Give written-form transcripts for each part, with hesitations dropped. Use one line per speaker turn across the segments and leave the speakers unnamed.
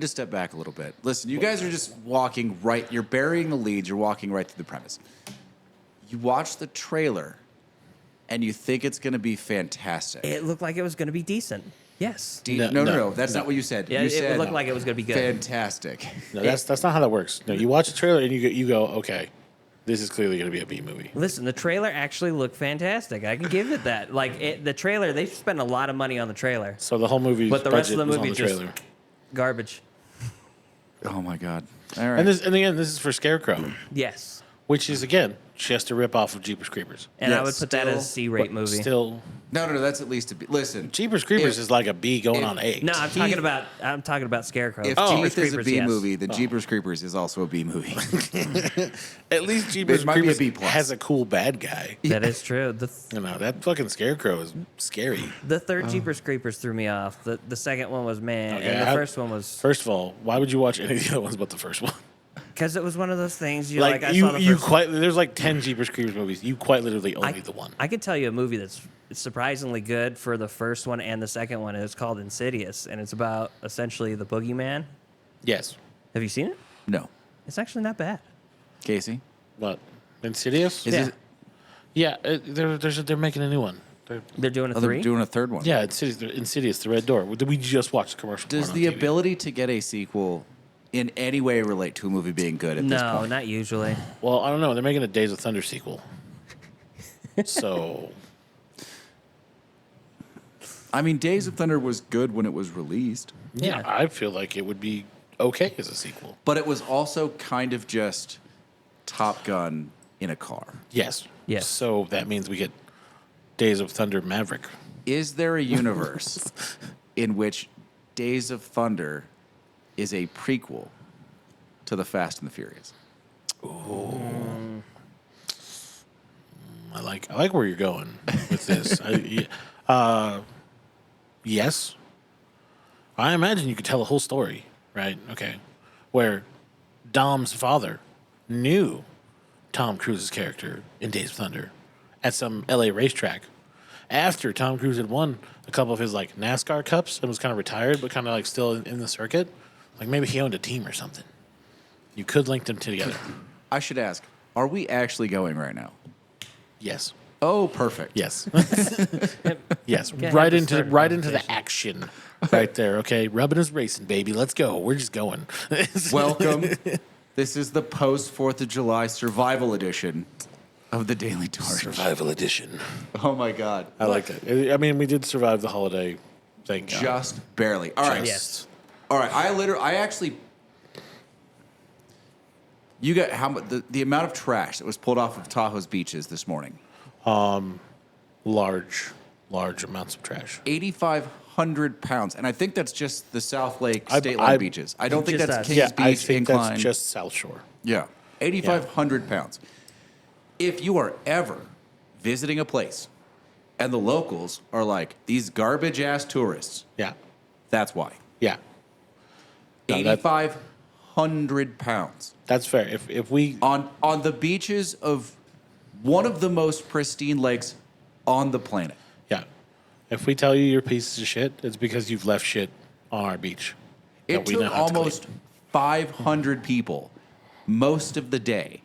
Just step back a little bit. Listen, you guys are just walking right. You're burying the leads. You're walking right through the premise. You watch the trailer, and you think it's going to be fantastic.
It looked like it was going to be decent. Yes.
No. That's not what you said.
Yeah,
you
it
said
looked like it was going to be good.
fantastic.
No, that's not how that works. No, you watch a trailer and you go, okay, this is clearly going to be a B movie.
Listen, the trailer actually looked fantastic. I can give it that. The trailer, they spent a lot of money on the trailer.
So the whole movie,
But the rest of the movie
the
just
trailer.
garbage.
Oh my god! All right.
And again, this is for Scarecrow,
Yes.
which is again just a rip off of Jeepers Creepers.
And I
Yes,
would put that as a
still-
C-rate movie.
Still,
no. That's at least a B. Listen,
Jeepers Creepers
If-
is like a B going on 8.
No, I'm talking about Scarecrow.
if
Jeepers
Teeth is a
Creepers,
B
yes.
movie, then Jeepers Creepers is also a B movie.
At least Jeepers
It might be a
Creepers
B plus.
has a cool bad guy.
That is true.
You know, that fucking Scarecrow is scary.
The third Jeepers Creepers threw me off. The second one was man,
Okay,
and the first one was
First of all, why would you watch any of the other ones but the first one?
because it was one of those things. You
Like,
I saw the first
there's like 10 Jeepers Creepers movies. You quite literally only the one.
I could tell you a movie that's surprisingly good for the first one and the second one. It's called Insidious, and it's about essentially the boogeyman.
Yes.
Have you seen it?
No,
It's actually not bad.
Casey.
What? Insidious?
Is
Yeah.
it?
Yeah, they're making a new one.
They're doing a
Oh, they're
3.
doing a third one.
Yeah, Insidious, the Red Door. We just watched the commercial.
Does
for it
the
on TV.
ability to get a sequel in any way relate to a movie being good at this
No,
point?
not usually.
Well, I don't know. They're making a Days of Thunder sequel. So,
I mean, Days of Thunder was good when it was released,
yeah,
Yeah.
I feel like it would be okay as a sequel.
but it was also kind of just Top Gun in a car.
Yes.
Yes.
So that means we get Days of Thunder Maverick.
Is there a universe in which Days of Thunder is a prequel to The Fast and the Furious?
I like where you're going with this. Yes. I imagine you could tell a whole story, right? Okay. Where Dom's father knew Tom Cruise's character in Days of Thunder at some LA racetrack after Tom Cruise had won a couple of his like NASCAR cups and was kind of retired, but kind of like still in the circuit. Like maybe he owned a team or something. You could link them together.
I should ask, are we actually going right now?
Yes.
Oh, perfect.
Yes. Yes.
Can't
Right
have to
into
start a
right into the
conversation.
action. Right there. Okay. Rubbing is racing, baby. Let's go. We're just going.
Welcome. This is the post 4th of July survival edition of the Daily Torch.
Survival edition.
Oh my God.
I like that. I mean, we did survive the holiday. Thank God.
Just barely. All right.
Yes.
All right. I actually. You got how much the amount of trash that was pulled off of Tahoe's beaches this morning?
Large amounts of trash.
8,500 pounds, and I think that's just the South Lake
I-
State Line
I-
beaches. I don't think
Just
that's
us.
Kings
Yeah,
Beach
I think
Incline.
that's just South Shore.
Yeah, 8,500 pounds. If you are ever visiting a place, and the locals are like these garbage ass tourists,
Yeah.
that's why.
Yeah. No,
8,500 pounds
That's fair. If we
on the beaches of one of the most pristine lakes on the planet.
yeah. If we tell you you're pieces of shit, it's because you've left shit on our beach.
It
that we
took
now have to
almost
clean.
500 people most of the day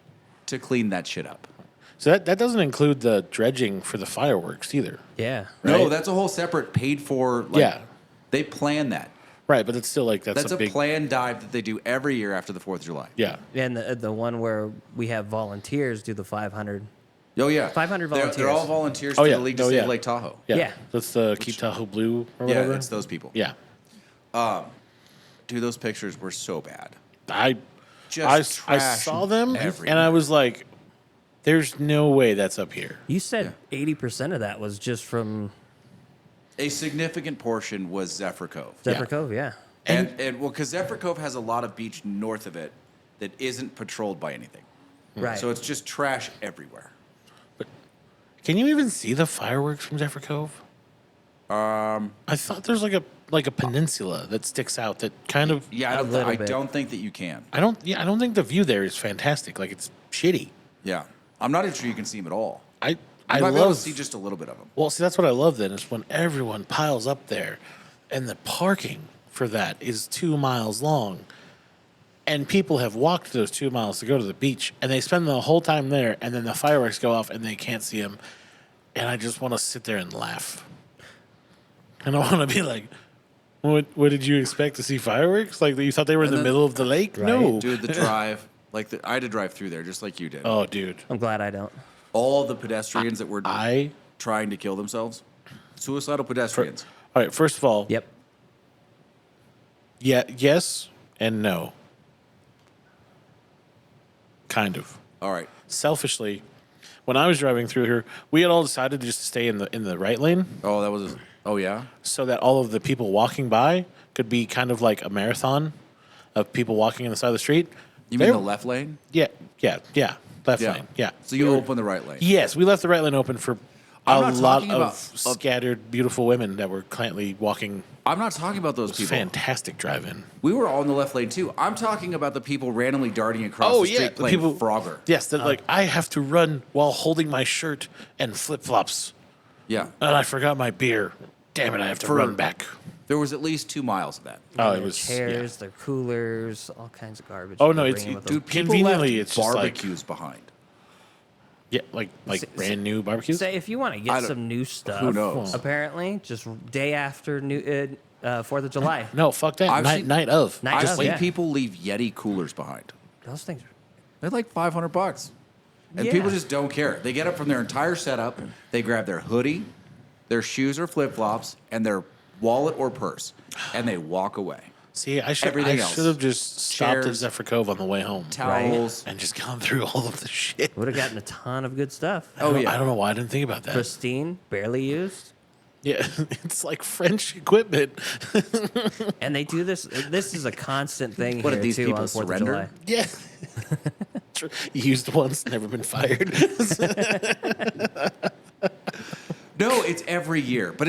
to clean that shit up.
So that doesn't include the dredging for the fireworks either.
Yeah.
No,
Right.
that's a whole separate paid for. Like,
Yeah.
They plan that.
Right, but it's still like
That's a
big
planned dive that they do every year after the 4th of July.
Yeah.
And the one where we have volunteers do the 500.
Oh, yeah.
500
They're
volunteers.
all volunteers
Oh,
for
yeah.
the League to
Oh,
Save
yeah.
Lake Tahoe.
Yeah.
Yeah.
That's the Keep Tahoe Blue or
Yeah,
whatever.
it's those people.
Yeah.
Dude, those pictures were so bad.
I
Just
I
trash
saw them
everywhere.
and I was like, there's no way that's up here.
You said 80% of that was just from
A significant portion was Zephyr Cove.
Zephyr Cove, yeah.
And well, because Zephyr Cove has a lot of beach north of it that isn't patrolled by anything.
Right.
So it's just trash everywhere.
Can you even see the fireworks from Zephyr Cove? I thought there's like a peninsula that sticks out that kind of
Yeah,
A little
I
bit.
don't think that you can.
I don't think the view there is fantastic. Like it's shitty.
Yeah. I'm not even sure you can see them at all.
I
You might be able to
love
see just a little bit of them.
Well, see, that's what I love then is when everyone piles up there and the parking for that is 2 miles long. And people have walked those 2 miles to go to the beach, and they spend the whole time there, and then the fireworks go off, and they can't see them. And I just want to sit there and laugh. And I want to be like, what did you expect to see fireworks? Like, you thought they were in the middle of the lake?
Right.
No.
Dude, the drive, I had to drive through there just like you did.
Oh, dude.
I'm glad I don't.
All the pedestrians that were trying to kill themselves, suicidal pedestrians.
All right, first of all,
Yep.
yeah, yes and no. Kind of.
All right.
Selfishly, when I was driving through here, we had all decided to just stay in the right lane
Oh, yeah?
so that all of the people walking by could be kind of like a marathon of people walking on the side of the street.
You mean the left lane?
Yeah. Left lane. Yeah.
So you open the right lane.
Yes, we left the right lane open for
I'm
a
not
lot
talking
of
about-
scattered, beautiful women that were currently walking.
I'm not talking about those people.
Fantastic drive-in.
We were all in the left lane too. I'm talking about the people randomly darting across the street playing Frogger.
Yes, that like I have to run while holding my shirt and flip-flops,
Yeah.
and I forgot my beer. Damn it! I have to run back.
There was at least 2 miles of that.
Oh,
Their
it was
chairs, their coolers, all kinds of garbage.
Oh,
they
no,
bring
it's-
in with
dude,
them.
People
conveniently,
left
it's just like-
barbecues behind.
Yeah, like brand new barbecues.
Say if you want to
I
get
don't-
some new stuff,
who knows?
Apparently, just day after 4th of July.
No, fuck that.
I've
Night,
seen-
night of.
Night
I've
of,
seen
yeah.
people leave Yeti coolers behind.
Those things.
They're like $500. And
Yeah.
people just don't care. They get up from their entire setup, they grab their hoodie, their shoes or flip-flops, and their wallet or purse, and they walk away.
See, I should
Everything else.
have just stopped at
Chairs,
Zephyr Cove on the way home
Towels.
and just gone through all of the shit.
Would have gotten a ton of good stuff.
Oh, yeah.
I don't know why I didn't think about that.
Pristine, barely used.
Yeah, it's like French equipment.
And they do this. This is a constant thing
What,
here
did these
too
people
on 4th of
surrender?
July.
Yeah. Used once, never been fired.
No, it's every year, but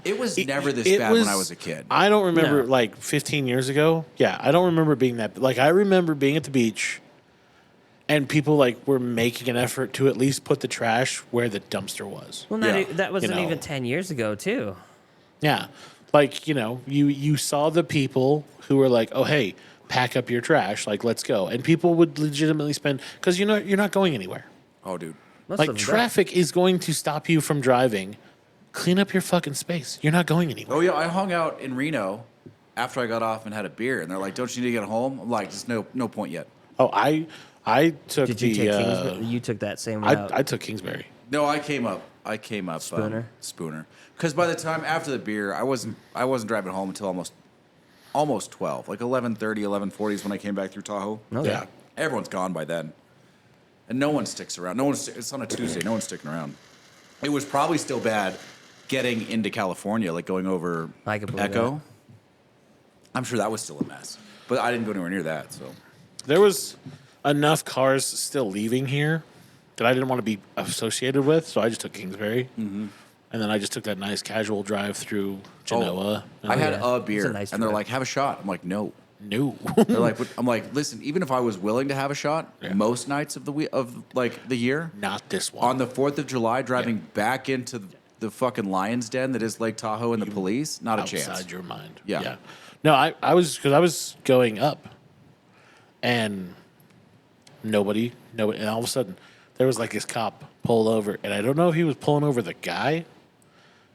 it was never this
It
bad when I was a kid.
I don't remember,
No.
like 15 years ago. Yeah, I don't remember being that. Like, I remember being at the beach and people, like, were making an effort to at least put the trash where the dumpster was.
Well,
Yeah.
that wasn't
You know.
even 10 years ago, too.
Yeah. Like, you saw the people who were like, oh, hey, pack up your trash. Like, let's go. And people would legitimately spend, because you're not going anywhere.
Oh, dude.
Most
Like,
of them
traffic is going to stop you from driving. Clean up your fucking space. You're not going anywhere.
Oh, yeah, I hung out in Reno after I got off and had a beer, and they're like, don't you need to get home? I'm like, there's no point yet.
Oh, I took
Did you
the.
take Kingsbury? You took that same route.
I took Kingsbury.
No, I came up.
Spooner?
Spooner. Because by the time after the beer, I wasn't driving home until almost 12, like 11:30, 11:40 is when I came back through Tahoe.
Okay.
Yeah.
Everyone's gone by then, and no one sticks around. It's on a Tuesday. No one's sticking around. It was probably still bad getting into California, like going over
I could believe
Echo.
that.
I'm sure that was still a mess, but I didn't go anywhere near that. So
There was enough cars still leaving here that I didn't want to be associated with, so I just took Kingsbury. Mm-hmm. And then I just took that nice casual drive through Genoa. And
I had
yeah.
a
It's
beer,
a nice
and they're
drive.
like, "Have a shot." I'm like, "No."
no.
They're like, I'm like, listen. Even if I was willing to have a shot,
Yeah.
most nights of the year,
Not this one.
on the 4th of July, driving back into the fucking lion's den that is Lake Tahoe and the police, not a
outside
chance.
your mind.
Yeah.
No, I was going up, and nobody, and all of a sudden there was like this cop pull over, and I don't know if he was pulling over the guy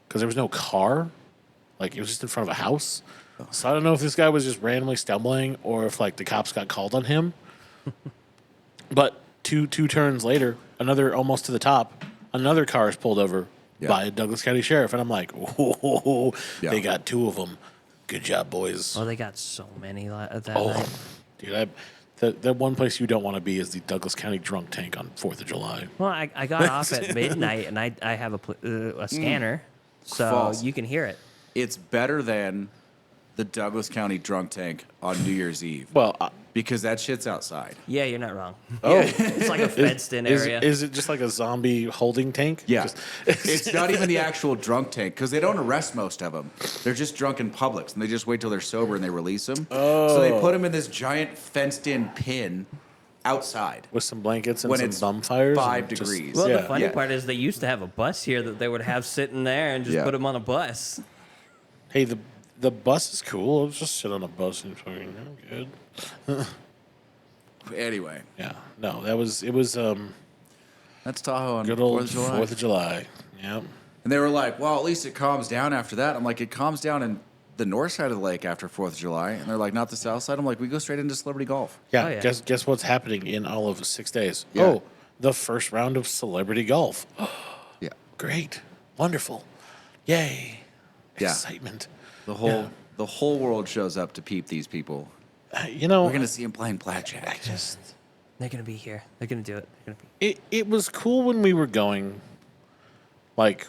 because there was no car, like it was just in front of a house. So I don't know if this guy was just randomly stumbling or if like the cops got called on him. But two turns later, another almost to the top, another car is pulled over by a Douglas County sheriff, and I'm like, oh,
Yeah.
they got two of them. Good job, boys.
Oh, they got so many that
Oh,
night.
dude, the one place you don't want to be is the Douglas County drunk tank on 4th of July.
Well, I got off at midnight, and I have a scanner, so
False.
you can hear it.
It's better than the Douglas County drunk tank on New Year's Eve
Well,
because that shit's outside.
Yeah, you're not wrong.
oh,
It's like a fenced-in area.
is it just like a zombie holding tank?
Yeah,
Just-
it's not even the actual drunk tank because they don't arrest most of them. They're just drunk in Publix, and they just wait till they're sober and they release them. So they put them in this giant fenced-in pen outside.
with some blankets and
When
some
it's
bum fires.
5
and just-
degrees.
Well,
yeah.
the funny
Yeah.
part is they used to have a bus here that they would have sitting there and just
Yeah.
put them on a bus.
Hey, The bus is cool. Let's just sit on a bus and fucking good.
Anyway,
Yeah. No, it was
that's Tahoe on
good
4th
old
of July.
4th of July. Yep.
And they were like, well, at least it calms down after that. I'm like, it calms down in the north side of the lake after 4th of July. And they're like, not the south side. I'm like, we go straight into celebrity golf.
Yeah.
Oh, yeah.
Guess what's happening in all of 6 days?
Yeah.
Oh, the first round of celebrity golf.
Yeah.
Great. Wonderful. Yay.
Yeah.
Excitement.
The whole world shows up to peep these people.
You know,
We're going to see them playing blackjack.
They're gonna be here. They're gonna do it. They're gonna be
it was cool when we were going, like,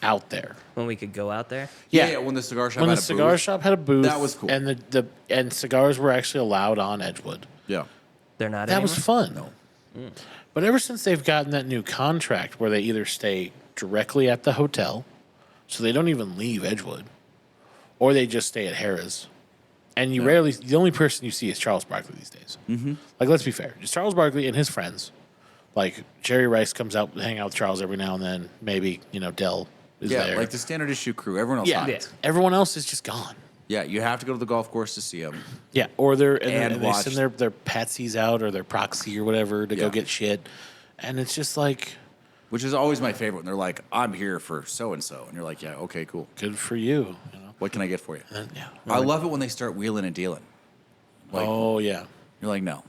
out there.
when we could go out there.
Yeah, when the cigar shop
When
had
the
a
cigar
booth.
shop had a booth,
That was cool.
and and cigars were actually allowed on Edgewood.
Yeah.
They're not.
That
anymore?
was fun.
No.
But ever since they've gotten that new contract where they either stay directly at the hotel, so they don't even leave Edgewood, or they just stay at Harrah's. And you rarely, the only person you see is Charles Barkley these days. Mm-hmm. Like, let's be fair. Just Charles Barkley and his friends. Like, Jerry Rice comes out to hang out with Charles every now and then. Maybe, Dell is
Yeah,
there.
like the standard issue crew. Everyone else
yeah.
hides.
Everyone else is just gone.
Yeah, you have to go to the golf course to see them.
Yeah, or they're
And
and they
watch-
send their patsies out or their proxy or whatever to
Yeah.
go get shit, and it's just like,
Which is always my favorite. When they're like, I'm here for so-and-so. And you're like, yeah, okay, cool.
good for you.
What can I get for you?
And, yeah.
I love it when they start wheeling and dealing. Like,
Oh yeah.
You're like, no.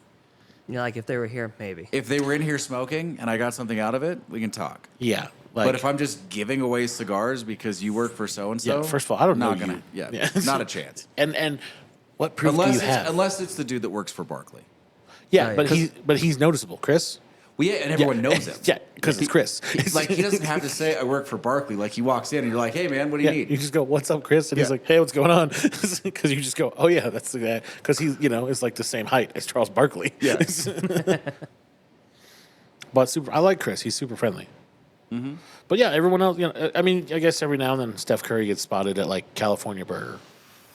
Like if they were here, maybe.
If they were in here smoking and I got something out of it, we can talk.
Yeah. Like,
But if I'm just giving away cigars because you work for so-and-so.
yeah, first of all, I don't know
not
you.
gonna, Yeah,
Yeah.
not a chance.
and what proof do you have?
Unless it's the dude that works for Barkley.
Yeah,
Oh,
but
yeah.
he's noticeable, Chris.
Well, yeah, and everyone knows him.
Yeah, because it's Chris.
Like, he doesn't have to say, I work for Barkley. Like, he walks in and you're like, hey, man, what do you
Yeah,
need?
you just go, "What's up, Chris?" And he's
Yeah.
like, "Hey, what's going on?" Because you just go, "Oh yeah, that's the guy." Because he's is like the same height as Charles Barkley.
Yeah.
But I like Chris. He's super friendly. Mm-hmm. But yeah, everyone else. I mean, I guess every now and then Steph Curry gets spotted at like California Burger.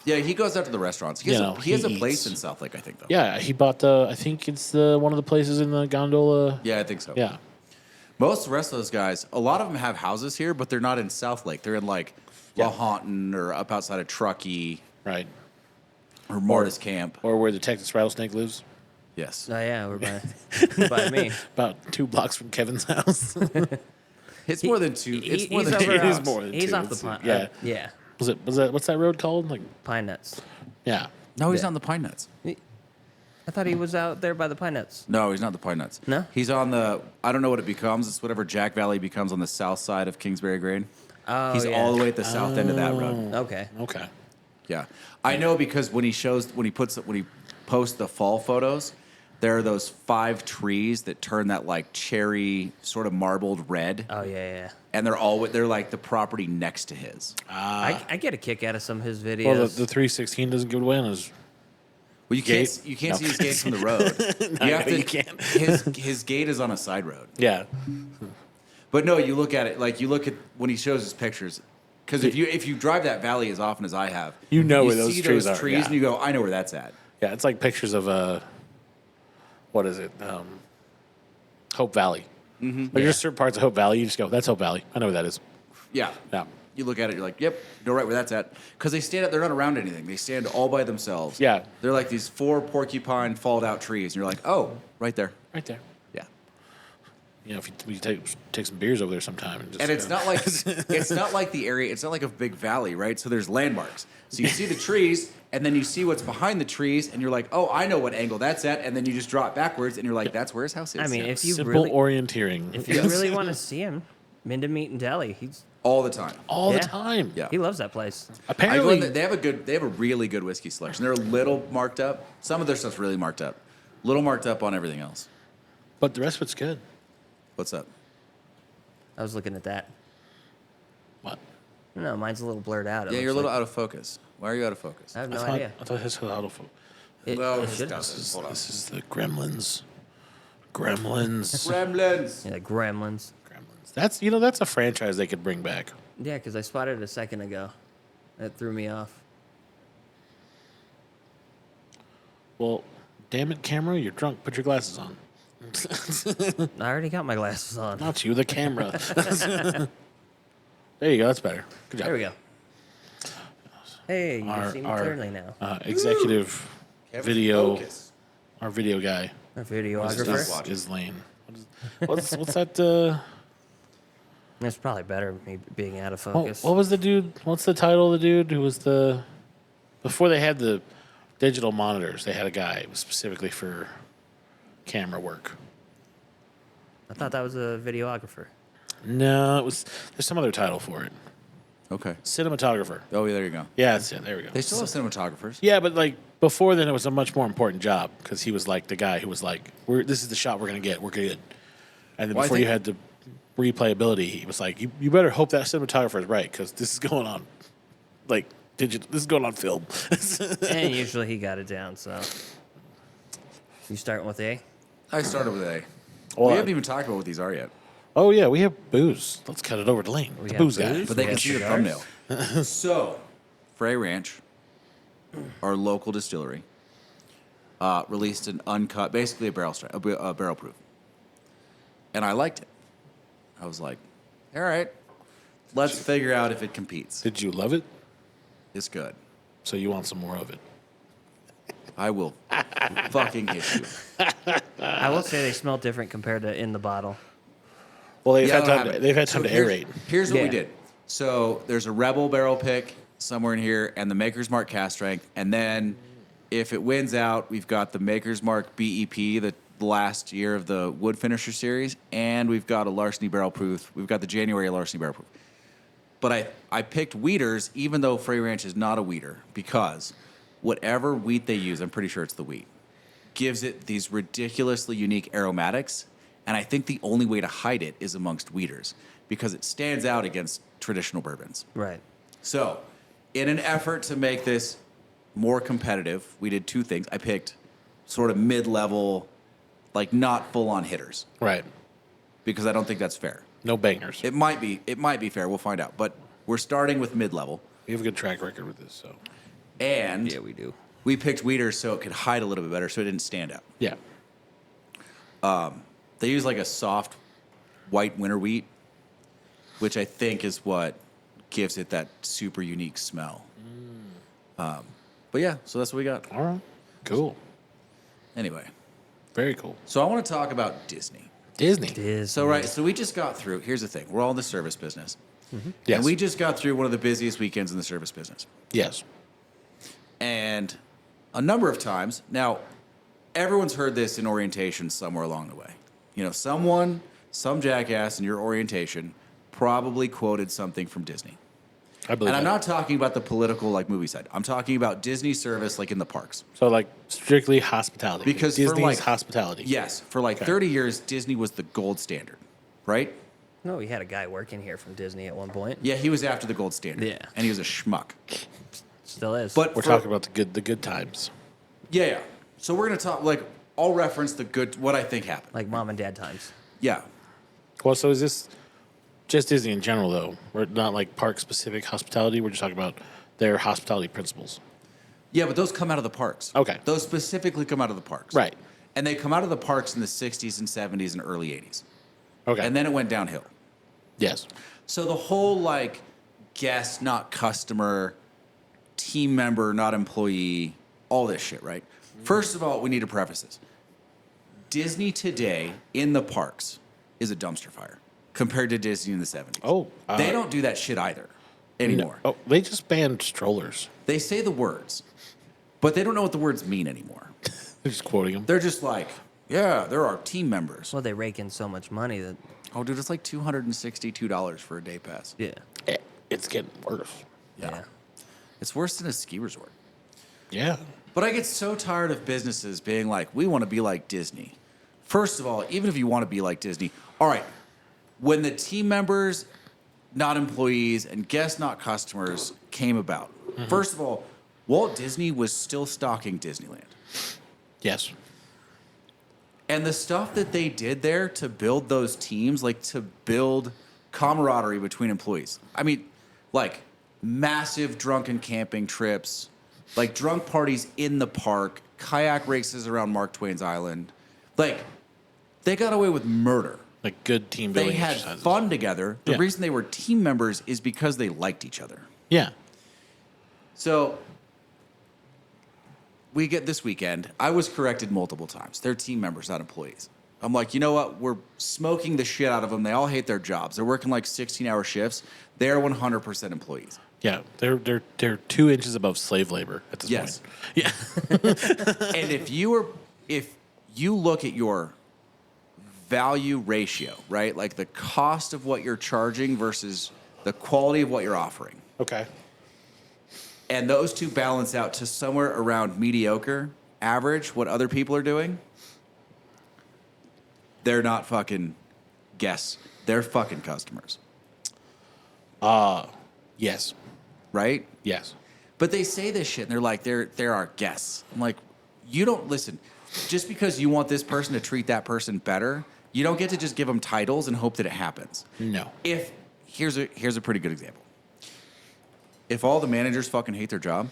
Yeah, he goes out to the restaurants. He has, he has a
he
place
eats.
in South Lake, I think, though.
Yeah, he bought I think it's one of the places in the gondola.
Yeah, I think so.
Yeah.
Most of the rest of those guys, a lot of them have houses here, but they're not in South Lake. They're in like
Yeah.
Lahontan or up outside of Truckee
Right.
or Mortis Camp.
Or where the Texas rattlesnake lives.
Yes.
Oh yeah, we're by me.
About 2 blocks from Kevin's house.
It's more than two. It's more
He's
than
over
two.
It is
blocks.
more than
He's
two.
off the
It's-
pine.
yeah.
Yeah.
Was that what's that road called? Like,
Pine Nuts.
yeah.
No, he's
Yeah.
not on the Pine Nuts.
I thought he was out there by the Pine Nuts.
No, he's not the Pine Nuts.
No?
He's on the, I don't know what it becomes. It's whatever Jack Valley becomes on the south side of Kingsbury Grain.
Oh,
He's
yeah.
all the way at the south end of that road.
Okay.
Okay.
Yeah. I know because when he posts the fall photos, there are those 5 trees that turn that like cherry sort of marbled red.
Oh yeah.
And they're like the property next to his.
I get a kick out of some of his videos.
Well, the 316 doesn't give it away on his.
Well, you can't
Gate?
you can't
No.
see his gate from the road.
I
You have
know
to.
you can't.
His gate is on a side road.
Yeah.
But no, you look at it like you look at when he shows his pictures. Because if you drive that valley as often as I have,
You know where those
see
trees
those
are,
trees
yeah.
and you go, I know where that's at.
Yeah, it's like pictures of what is it? Hope Valley. Mm-hmm. Like there's certain parts of Hope Valley, you just go, "That's Hope Valley. I know where that is."
Yeah.
Yeah.
You look at it, you're like, yep, you know right where that's at. Because they stand up, they're not around anything. They stand all by themselves.
Yeah.
They're like these 4 porcupine falled out trees. And you're like, oh, right there.
Right there.
Yeah.
If you take some beers over there sometime, and just
And it's not like it's not like the area. It's not like a big valley, right? So there's landmarks. So you see the trees, and then you see what's behind the trees, and you're like, "Oh, I know what angle that's at." And then you just drop backwards, and you're like, "That's where his house is."
I mean, if you
simple
really,
orienteering.
if you really want to see him, Minda Meat and Deli. He's
all the time.
all the
Yeah.
time.
Yeah.
he loves that place.
I go
Apparently,
in there, they have a really good whiskey selection. They're a little marked up. Some of their stuff's really marked up. Little marked up on everything else.
but the rest of it's good.
What's up?
I was looking at that.
What?
No, mine's a little blurred out. It
Yeah, you're a
looks
little
like.
out of focus. Why are you out of focus?
I have no
I thought,
idea.
I thought his was out of.
It,
Well,
it
it's
should.
got-
This is,
Hold on.
this is the Gremlins. Gremlins.
Gremlins.
Yeah, Gremlins.
Gremlins. That's a franchise they could bring back.
Yeah, because I spotted it a second ago. That threw me off.
Well, damn it, camera, you're drunk. Put your glasses on.
I already got my glasses on.
Not you, the camera. There you go. That's better. Good job.
There we go. Hey, you can see me clearly now.
Executive
Kevin,
video,
focus.
our video guy
A
Just
videographer.
watch.
is Lane. What's that?
It's probably better me being out of
What,
focus.
what was the dude? What's the title of the dude who was the before they had the digital monitors? They had a guy. It was specifically for camera work.
I thought that was a videographer.
No, it was. There's some other title for it.
Okay.
Cinematographer.
Oh, yeah, there you go.
Yeah, that's it. There we go.
They still have cinematographers.
Yeah, but like before then, it was a much more important job because he was like the guy who was like, "This is the shot we're gonna get. We're good." And then
Well, I
before you
think-
had the replayability, he was like, "You better hope that cinematographer is right because this is going on, like digital. This is going on film."
And usually he got it down, so. You starting with A?
I started with A.
Well,
We haven't even talked about what these are yet,
Oh yeah, we have booze. Let's cut it over to Lane,
We
the
have
booze guy.
booze?
but they
We
can
have
see the
cigars?
thumbnail. So, Frey Ranch, our local distillery, released an uncut, basically a barrel proof, and I liked it. I was like, all right, let's figure out if it competes.
Did you love it?
It's good.
So you want some more of it?
I will fucking hit you.
I will say they smell different compared to in the bottle.
Well, they've
Yeah, I
had
don't
time.
have it.
They've had
So
time to
here's-
aerate.
Here's what we
Yeah.
did. So there's a Rebel barrel pick somewhere in here, and the Maker's Mark cast strength, and then if it wins out, we've got the Maker's Mark BEP, the last year of the Wood Finisher series, and we've got a Larceny barrel proof. We've got the January Larceny barrel proof. But I picked wheaters, even though Frey Ranch is not a wheater, because whatever wheat they use, I'm pretty sure it's the wheat, gives it these ridiculously unique aromatics. And I think the only way to hide it is amongst wheaters because it stands out against traditional bourbons.
Right.
So, in an effort to make this more competitive, we did two things. I picked sort of mid-level, like not full-on hitters,
Right.
because I don't think that's fair.
No bangers.
It might be fair. We'll find out. But we're starting with mid-level,
We have a good track record with this, so
and
Yeah, we do.
we picked wheaters so it could hide a little bit better, so it didn't stand out.
yeah.
They use like a soft white winter wheat, which I think is what gives it that super unique smell. But yeah, so that's what we got.
All right. Cool.
Anyway,
Very cool.
so I want to talk about Disney.
Disney.
So we just got through. Here's the thing: we're all in the service business,
Yes.
and we just got through one of the busiest weekends in the service business.
yes.
And a number of times now, everyone's heard this in orientation somewhere along the way. You know, some jackass in your orientation probably quoted something from Disney.
I believe
And I'm
that.
not talking about the political, like, movie side. I'm talking about Disney service, like, in the parks.
So like strictly hospitality.
Because for,
Disney's
like-
hospitality.
Yes, for like 30 years, Disney was the gold standard, right?
No, we had a guy working here from Disney at one point.
Yeah, he was after the gold standard.
Yeah.
And he was a schmuck.
Still is.
But
We're talking about the good times.
Yeah. So we're going to talk, like, I'll reference the good, what I think happened.
like mom and dad times.
Yeah.
Well, so is this just Disney in general though? We're not like park specific hospitality. We're just talking about their hospitality principles.
Yeah, but those come out of the parks.
Okay.
Those specifically come out of the parks.
Right.
And they come out of the parks in the 60s and 70s and early 80s.
Okay.
And then it went downhill.
yes.
So the whole, like, guest, not customer, team member, not employee, all this shit, right? First of all, we need to preface this. Disney today in the parks is a dumpster fire compared to Disney in the 70s.
Oh,
They don't do that shit either anymore.
Oh, they just banned strollers.
They say the words, but they don't know what the words mean anymore.
They're just quoting them.
They're just like, yeah, they're our team members.
Well, they rake in so much money that
Oh, dude, it's like $262 for a day pass.
yeah.
It's getting worse.
Yeah.
It's worse than a ski resort.
Yeah.
But I get so tired of businesses being like, we want to be like Disney. First of all, even if you want to be like Disney, all right, when the team members, not employees, and guests, not customers, came about, first of all, Walt Disney was still stocking Disneyland.
Yes.
And the stuff that they did there to build those teams, like to build camaraderie between employees. I mean, like massive drunken camping trips, like drunk parties in the park, kayak races around Mark Twain's Island. Like, they got away with murder.
Like good team
They
building
had
exercises.
fun together. The
Yeah.
reason they were team members is because they liked each other.
Yeah.
So we get this weekend. I was corrected multiple times. They're team members, not employees. I'm like, you know what? We're smoking the shit out of them. They all hate their jobs. They're working like 16-hour shifts. They're 100% employees.
Yeah, they're 2 inches above slave labor at this
Yes.
point. Yeah.
And if you look at your value ratio, right? Like the cost of what you're charging versus the quality of what you're offering.
Okay.
And those two balance out to somewhere around mediocre, average, what other people are doing. They're not fucking guests. They're fucking customers.
Yes.
Right?
Yes.
But they say this shit and they're like, they're our guests. I'm like, you don't listen. Just because you want this person to treat that person better, you don't get to just give them titles and hope that it happens.
No.
Here's a pretty good example. If all the managers fucking hate their job,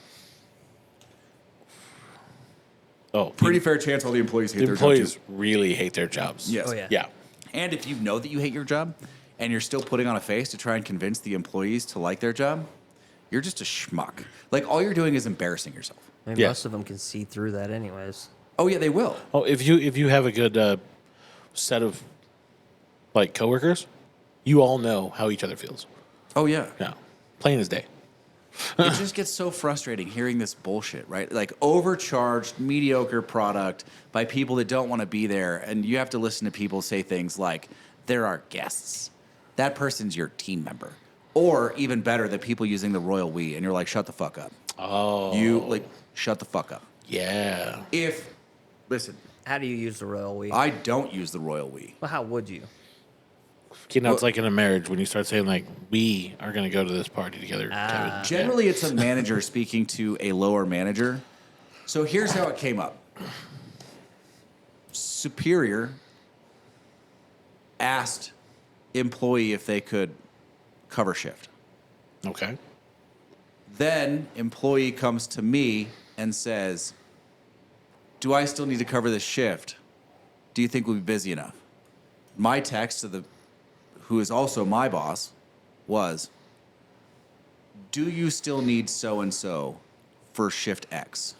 pretty fair chance all the employees hate
The
their job
employees
too.
really hate their jobs.
Yes.
Oh, yeah.
Yeah.
And if you know that you hate your job and you're still putting on a face to try and convince the employees to like their job, you're just a schmuck. Like all you're doing is embarrassing yourself.
I mean,
Yeah.
most of them can see through that, anyways.
Oh yeah, they will.
Oh, if you have a good set of like coworkers, you all know how each other feels.
Oh yeah.
Yeah. Plain as day.
It just gets so frustrating hearing this bullshit, right? Like overcharged, mediocre product by people that don't want to be there. And you have to listen to people say things like, they're our guests. That person's your team member. Or even better, the people using the royal we. And you're like, shut the fuck up.
Oh.
Shut the fuck up.
Yeah.
Listen,
How do you use the royal we?
I don't use the royal we.
Well, how would you?
You know, it's like in a marriage when you start saying like, we are going to go to this party together. Kevin.
Generally, it's a manager speaking to a lower manager. So here's how it came up. Superior asked employee if they could cover shift.
Okay.
Then employee comes to me and says, do I still need to cover this shift? Do you think we'll be busy enough? My text to the who is also my boss was, do you still need so-and-so for shift X?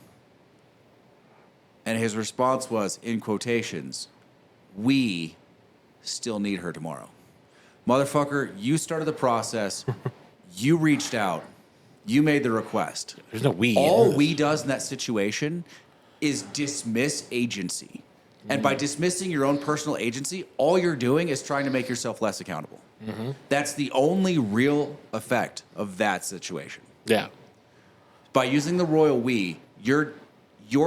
And his response was, in quotations, we still need her tomorrow. Motherfucker, you started the process. You reached out. You made the request.
There's no we.
All we does in that situation is dismiss agency. And by dismissing your own personal agency, all you're doing is trying to make yourself less accountable. That's the only real effect of that situation.
Yeah.
By using the royal we, you're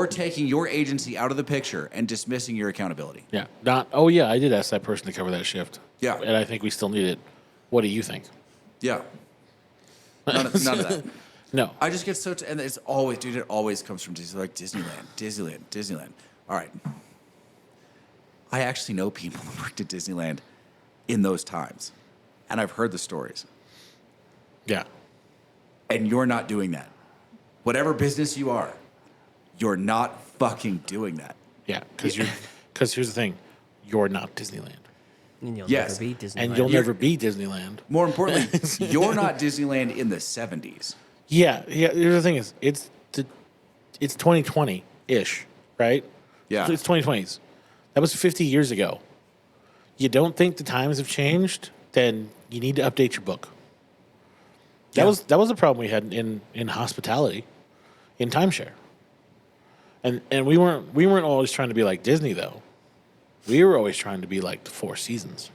taking your agency out of the picture and dismissing your accountability.
Yeah. Not, oh, yeah, I did ask that person to cover that shift.
Yeah.
And I think we still need it. What do you think?
Yeah. None of that.
No.
I just get so, and it's always, dude, it always comes from Disneyland. All right. I actually know people who worked at Disneyland in those times, and I've heard the stories.
Yeah.
And you're not doing that. Whatever business you are, you're not fucking doing that.
Yeah. Because here's the thing. You're not Disneyland.
And you'll
Yes.
never be Disneyland.
And you'll never be Disneyland.
More importantly, you're not Disneyland in the 70s.
Yeah. Yeah. Here's the thing is, it's 2020-ish, right?
Yeah.
It's 2020s. That was 50 years ago. You don't think the times have changed? Then you need to update your book. That was a problem we had in hospitality, in timeshare. And we weren't always trying to be like Disney though. We were always trying to be like the Four Seasons.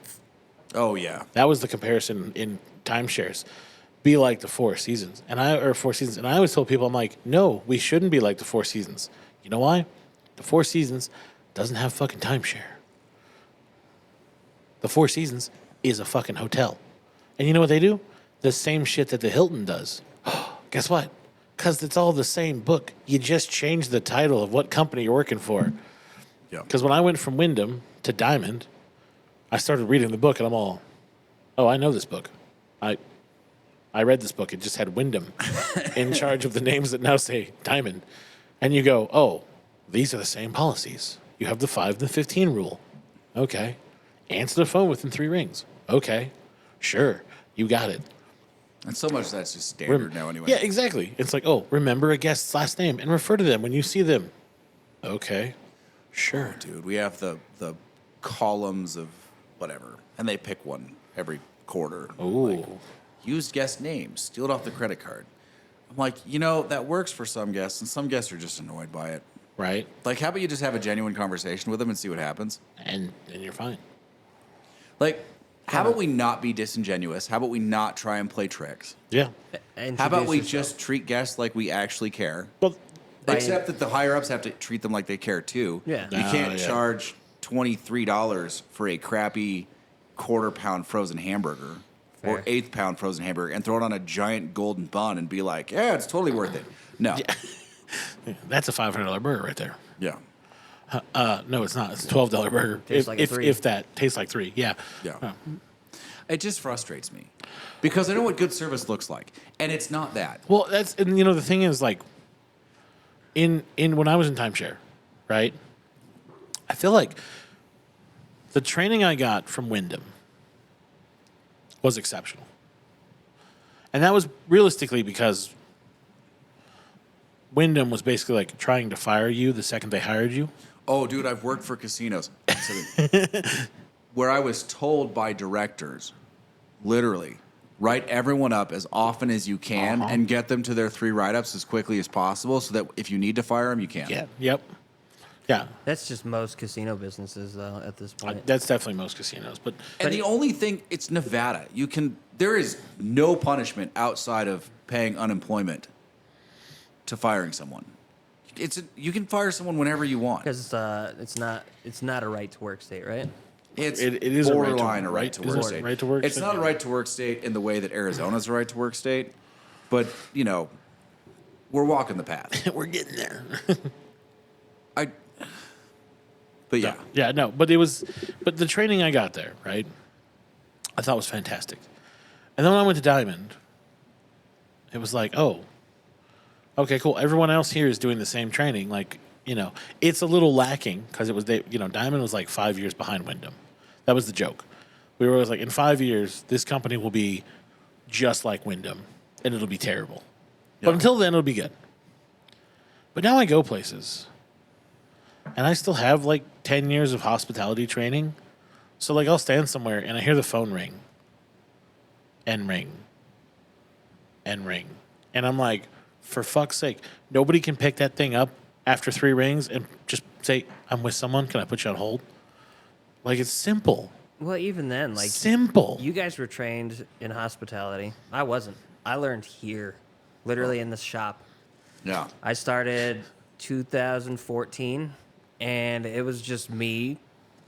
Oh, yeah.
That was the comparison in timeshares. Be like the Four Seasons. And I always told people, I'm like, no, we shouldn't be like the Four Seasons. You know why? The Four Seasons doesn't have fucking timeshare. The Four Seasons is a fucking hotel. And you know what they do? The same shit that the Hilton does. Guess what? Because it's all the same book. You just change the title of what company you're working for.
Yeah.
Because when I went from Wyndham to Diamond, I started reading the book and I'm all, oh, I know this book. I read this book. It just had Wyndham in charge of the names that now say Diamond. And you go, oh, these are the same policies. You have the 5 and the 15 rule. Okay. Answer the phone within 3 rings. Okay. Sure. You got it.
And so much of that's just standard now anyway.
Yeah, exactly. It's like, oh, remember a guest's last name and refer to them when you see them. Okay, sure.
Oh, dude, we have the columns of whatever, and they pick one every quarter.
Oh,
Like, use guest names, steal it off the credit card. I'm like, that works for some guests, and some guests are just annoyed by it.
right.
Like, how about you just have a genuine conversation with them and see what happens?
And you're fine.
Like, how about we not be disingenuous? How about we not try and play tricks?
Yeah.
How about we
Introduce yourself.
just treat guests like we actually care?
Well,
Except that the higher ups have to treat them like they care too.
Yeah.
You can't
yeah.
charge $23 for a crappy quarter-pound frozen hamburger or
Fair.
eighth-pound frozen hamburger and throw it on a giant golden bun and be like, yeah, it's totally worth it. No.
that's a $500 burger right there.
Yeah.
No, it's not. It's a $12 burger.
Tastes like a
if,
three.
if that tastes like three. Yeah.
Yeah. It just frustrates me because I know what good service looks like, and it's not that.
Well, and the thing is, like, in when I was in timeshare, right? I feel like the training I got from Wyndham was exceptional, and that was realistically because Wyndham was basically like trying to fire you the second they hired you.
Oh, dude, I've worked for casinos where I was told by directors, literally, write everyone up as often as you can and get them to their 3 write-ups as quickly as possible so that if you need to fire them, you can.
Yeah. Yep. Yeah.
That's just most casino businesses, though, at this point.
That's definitely most casinos, but
And the only thing, it's Nevada. There is no punishment outside of paying unemployment to firing someone. You can fire someone whenever you want.
Because it's not a right to work state, right?
It's
it is
borderline
a right to
work
work
state.
right to work
It's
state,
not a
yeah.
right to work state in the way that Arizona's a right to work state, but we're walking the path.
we're getting there.
But yeah,
Yeah, no, but the training I got there, right? I thought was fantastic. And then when I went to Diamond, it was like, oh, okay, cool. Everyone else here is doing the same training. Like, it's a little lacking because Diamond was like 5 years behind Wyndham. That was the joke. We were always like, in 5 years, this company will be just like Wyndham, and it'll be terrible. But until then, it'll be good. But now I go places, and I still have like 10 years of hospitality training. So like I'll stand somewhere and I hear the phone ring and ring and ring. And I'm like, for fuck's sake, nobody can pick that thing up after 3 rings and just say, I'm with someone. Can I put you on hold? Like, it's simple.
Well, even then, like,
Simple.
you guys were trained in hospitality. I wasn't. I learned here, literally in this shop.
yeah.
I started 2014, and it was just me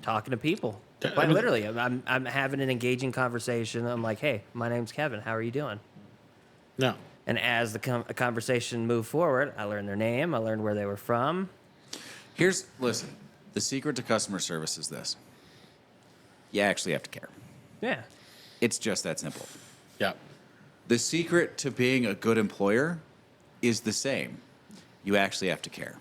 talking to people. Quite literally, I'm having an engaging conversation. I'm like, hey, my name's Kevin. How are you doing?
No.
And as the conversation moved forward, I learned their name. I learned where they were from.
Listen, the secret to customer service is this. You actually have to care.
Yeah.
It's just that simple.
Yeah.
The secret to being a good employer is the same. You actually have to care.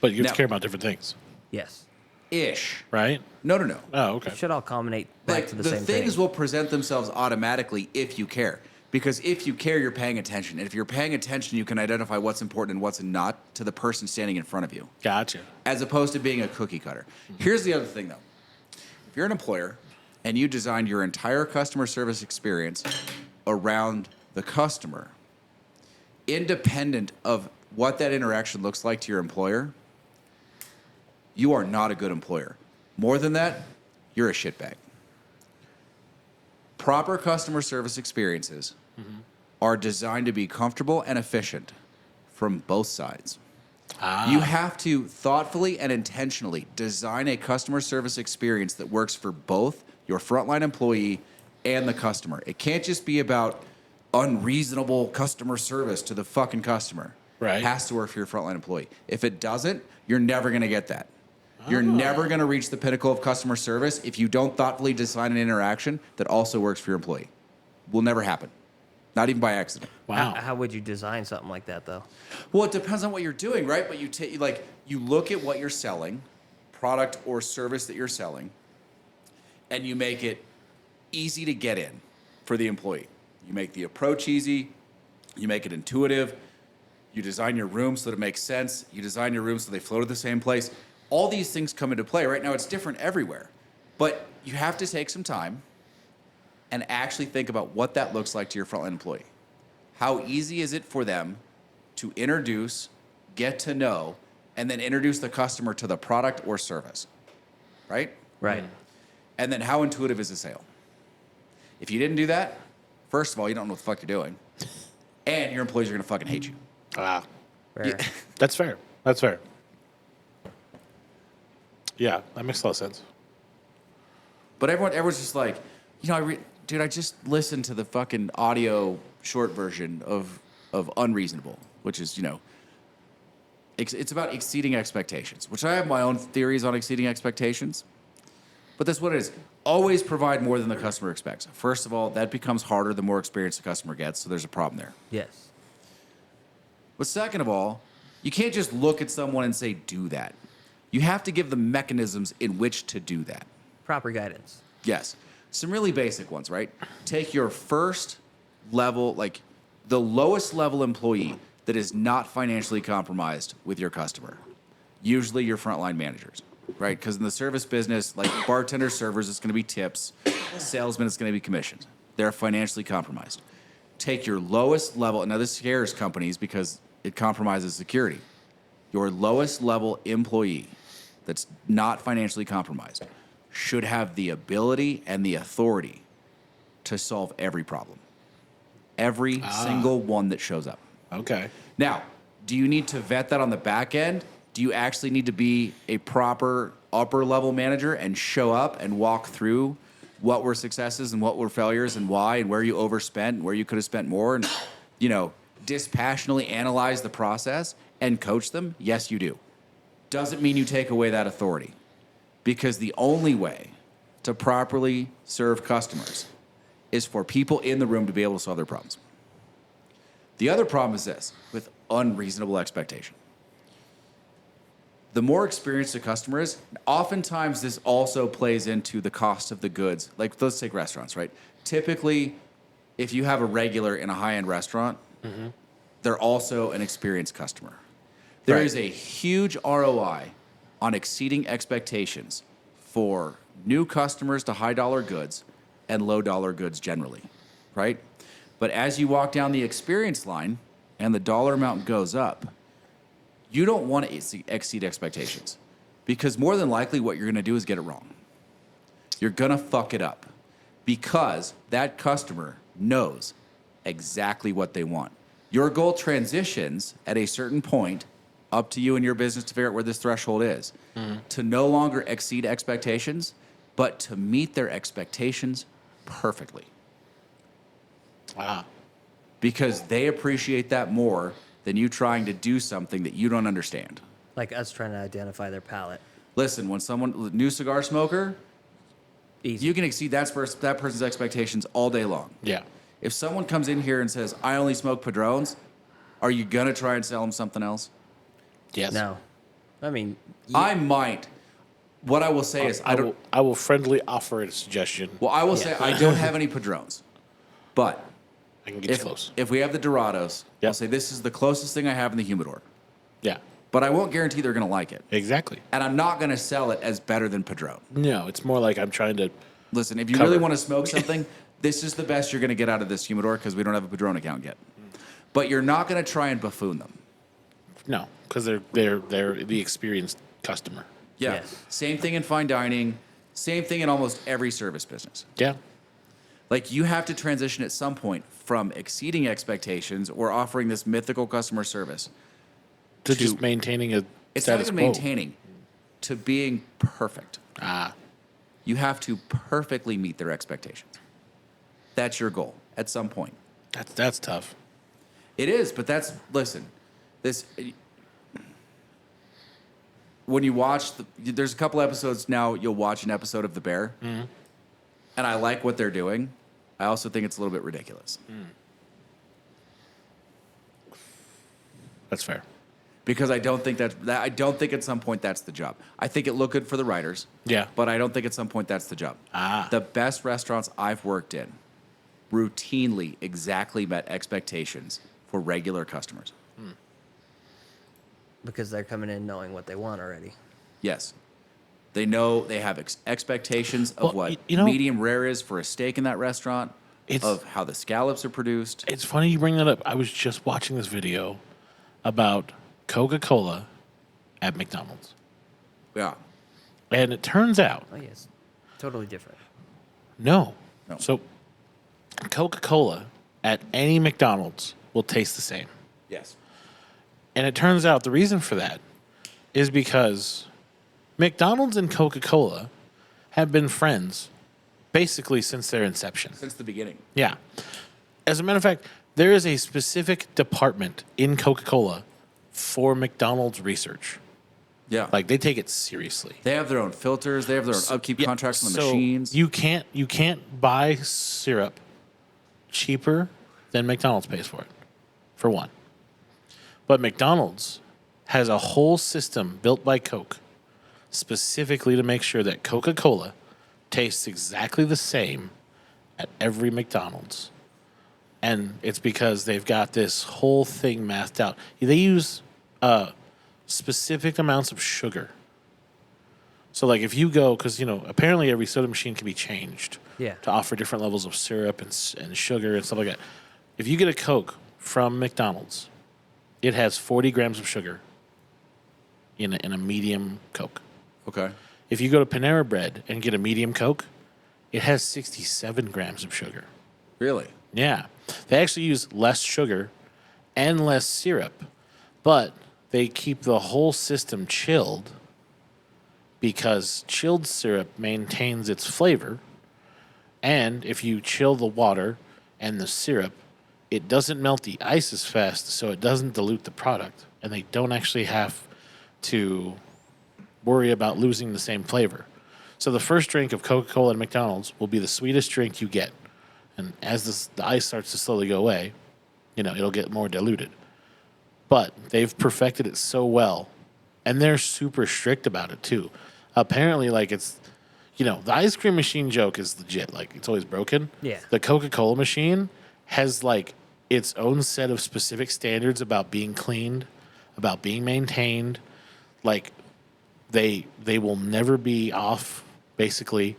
But you have
Now-
to care about different things,
Yes.
Ish.
right?
No.
Oh, okay.
It should all culminate back
Like,
to the
the
same
things
thing.
will present themselves automatically if you care. Because if you care, you're paying attention. And if you're paying attention, you can identify what's important and what's not to the person standing in front of you,
Gotcha.
as opposed to being a cookie cutter. Here's the other thing, though. If you're an employer and you designed your entire customer service experience around the customer, independent of what that interaction looks like to your employer, you are not a good employer. More than that, you're a shitbag. Proper customer service experiences are designed to be comfortable and efficient from both sides. You have to thoughtfully and intentionally design a customer service experience that works for both your frontline employee and the customer. It can't just be about unreasonable customer service to the fucking customer.
Right.
It has to work for your frontline employee. If it doesn't, you're never going to get that. You're never going to reach the pinnacle of customer service if you don't thoughtfully design an interaction that also works for your employee. Will never happen. Not even by accident.
Wow.
How would you design something like that, though?
Well, it depends on what you're doing, right? But you look at what you're selling, product or service that you're selling, and you make it easy to get in for the employee. You make the approach easy. You make it intuitive. You design your room so that it makes sense. You design your room so they flow to the same place. All these things come into play. Right now, it's different everywhere. But you have to take some time and actually think about what that looks like to your frontline employee. How easy is it for them to introduce, get to know, and then introduce the customer to the product or service, right?
Right.
And then how intuitive is the sale? If you didn't do that, first of all, you don't know what the fuck you're doing. And your employees are going to fucking hate you.
Ah,
Fair.
that's fair. That's fair. Yeah, that makes a lot of sense.
But everyone's just like, dude, I just listened to the fucking audio short version of Unreasonable, which is, it's about exceeding expectations, which I have my own theories on exceeding expectations. But that's what it is. Always provide more than the customer expects. First of all, that becomes harder the more experience the customer gets, so there's a problem there.
Yes.
But second of all, you can't just look at someone and say, do that. You have to give them mechanisms in which to do that.
Proper guidance.
Yes. Some really basic ones, right? Take your first level, like the lowest level employee that is not financially compromised with your customer. Usually your frontline managers, right? Because in the service business, like bartender, servers, it's going to be tips. Salesmen, it's going to be commissions. They're financially compromised. Take your lowest level. Now, this scares companies because it compromises security. Your lowest level employee that's not financially compromised should have the ability and the authority to solve every problem. Every single one that shows up.
Okay.
Now, do you need to vet that on the back end? Do you actually need to be a proper upper level manager and show up and walk through what were successes and what were failures and why and where you overspent and where you could have spent more and, dispassionately analyze the process and coach them? Yes, you do. Doesn't mean you take away that authority, because the only way to properly serve customers is for people in the room to be able to solve their problems. The other problem is this, with unreasonable expectation. The more experienced a customer is, oftentimes this also plays into the cost of the goods. Like, let's take restaurants, right? Typically, if you have a regular in a high-end restaurant, they're also an experienced customer. There
Right.
is a huge ROI on exceeding expectations for new customers to high-dollar goods and low-dollar goods generally, right? But as you walk down the experience line and the dollar amount goes up, you don't want to exceed expectations, because more than likely what you're going to do is get it wrong. You're going to fuck it up because that customer knows exactly what they want. Your goal transitions at a certain point, up to you and your business to figure out where this threshold is, to no longer exceed expectations, but to meet their expectations perfectly.
Wow.
Because they appreciate that more than you trying to do something that you don't understand.
Like us trying to identify their palate.
Listen, when someone, new cigar smoker,
Easy.
you can exceed that person's expectations all day long.
Yeah.
If someone comes in here and says, I only smoke Padrones, are you going to try and sell them something else?
Yes.
No. I mean,
I might. What I will say is,
I will friendly offer a suggestion.
Well, I will say I don't have any Padrones, but
I can get you close.
if we have the Dorados, I'll
Yep.
say this is the closest thing I have in the humidor.
Yeah.
But I won't guarantee they're going to like it.
Exactly.
And I'm not going to sell it as better than Padron.
No, it's more like I'm trying to.
Listen, if you
Cover.
really want to smoke something, this is the best you're going to get out of this humidor, because we don't have a Padron account yet. But you're not going to try and buffoon them.
No, because they're the experienced customer.
Yeah.
Yes.
Same thing in fine dining. Same thing in almost every service business.
Yeah.
Like, you have to transition at some point from exceeding expectations or offering this mythical customer service
To just maintaining a
It's not
status
even
quo.
maintaining, to being perfect.
Ah.
You have to perfectly meet their expectations. That's your goal at some point.
That's tough.
It is, but listen, when you watch, there's a couple episodes now, you'll watch an episode of The Bear, and I like what they're doing. I also think it's a little bit ridiculous.
That's fair.
Because I don't think I don't think at some point that's the job. I think it looked good for the writers.
Yeah.
But I don't think at some point that's the job.
Ah.
The best restaurants I've worked in routinely exactly met expectations for regular customers.
Because they're coming in knowing what they want already.
Yes. They know they have expectations of
Well,
what
you know-
medium rare is for a steak in that restaurant,
It's-
of how the scallops are produced.
It's funny you bring that up. I was just watching this video about Coca-Cola at McDonald's.
Yeah.
And it turns out,
Oh, yes. Totally different.
no.
No.
So Coca-Cola at any McDonald's will taste the same.
Yes.
And it turns out the reason for that is because McDonald's and Coca-Cola have been friends basically since their inception.
Since the beginning.
Yeah. As a matter of fact, there is a specific department in Coca-Cola for McDonald's research.
Yeah.
Like they take it seriously.
they have their own filters, they have their own upkeep
Yeah,
contracts on the
so
machines.
You can't buy syrup cheaper than McDonald's pays for it. For one. But McDonald's has a whole system built by Coke specifically to make sure that Coca-Cola tastes exactly the same at every McDonald's. And it's because they've got this whole thing mathed out. They use specific amounts of sugar. So, like, if you go, because, apparently every soda machine can be changed
Yeah.
to offer different levels of syrup and sugar and stuff like that. If you get a Coke from McDonald's, it has 40 grams of sugar in a medium Coke.
Okay.
If you go to Panera Bread and get a medium Coke, it has 67 grams of sugar.
Really?
Yeah. They actually use less sugar and less syrup, but they keep the whole system chilled because chilled syrup maintains its flavor. And if you chill the water and the syrup, it doesn't melt the ice as fast, so it doesn't dilute the product. And they don't actually have to worry about losing the same flavor. So the first drink of Coca-Cola at McDonald's will be the sweetest drink you get. And as the ice starts to slowly go away, it'll get more diluted. But they've perfected it so well, and they're super strict about it too. Apparently, like it's, the ice cream machine joke is legit. Like it's always broken.
Yeah.
The Coca-Cola machine has like its own set of specific standards about being cleaned, about being maintained. Like they will never be off, basically.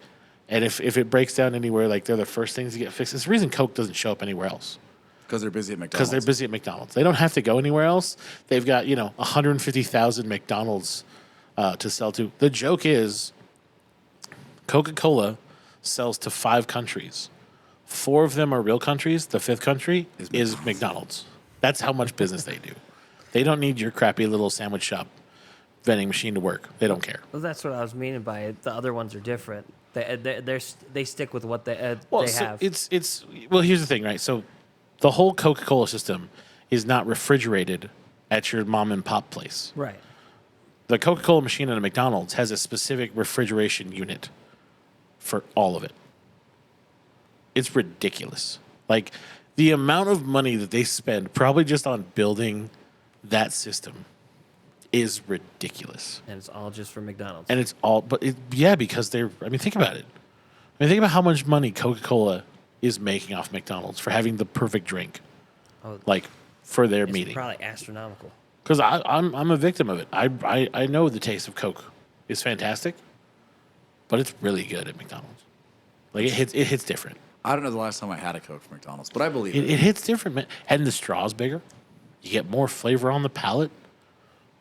And if it breaks down anywhere, like they're the first things to get fixed. It's the reason Coke doesn't show up anywhere else.
Because they're busy at McDonald's.
Because they're busy at McDonald's. They don't have to go anywhere else. They've got, 150,000 McDonald's to sell to. The joke is Coca-Cola sells to 5 countries. 4 of them are real countries. The 5th country is McDonald's. That's how much business they do. They don't need your crappy little sandwich shop vending machine to work. They don't care.
Well, that's what I was meaning by it. The other ones are different. They stick with what they have.
Well, here's the thing, right? So the whole Coca-Cola system is not refrigerated at your mom and pop place.
Right.
The Coca-Cola machine at a McDonald's has a specific refrigeration unit for all of it. It's ridiculous. Like the amount of money that they spend probably just on building that system is ridiculous.
And it's all just for McDonald's.
And it's all, because think about it. Think about how much money Coca-Cola is making off McDonald's for having the perfect drink, like for their
it's
meeting.
probably astronomical.
Because I'm a victim of it. I know the taste of Coke is fantastic, but it's really good at McDonald's. Like it hits different.
I don't know the last time I had a Coke from McDonald's, but I believe
It hits different, man. And the straw's bigger. You get more flavor on the palate,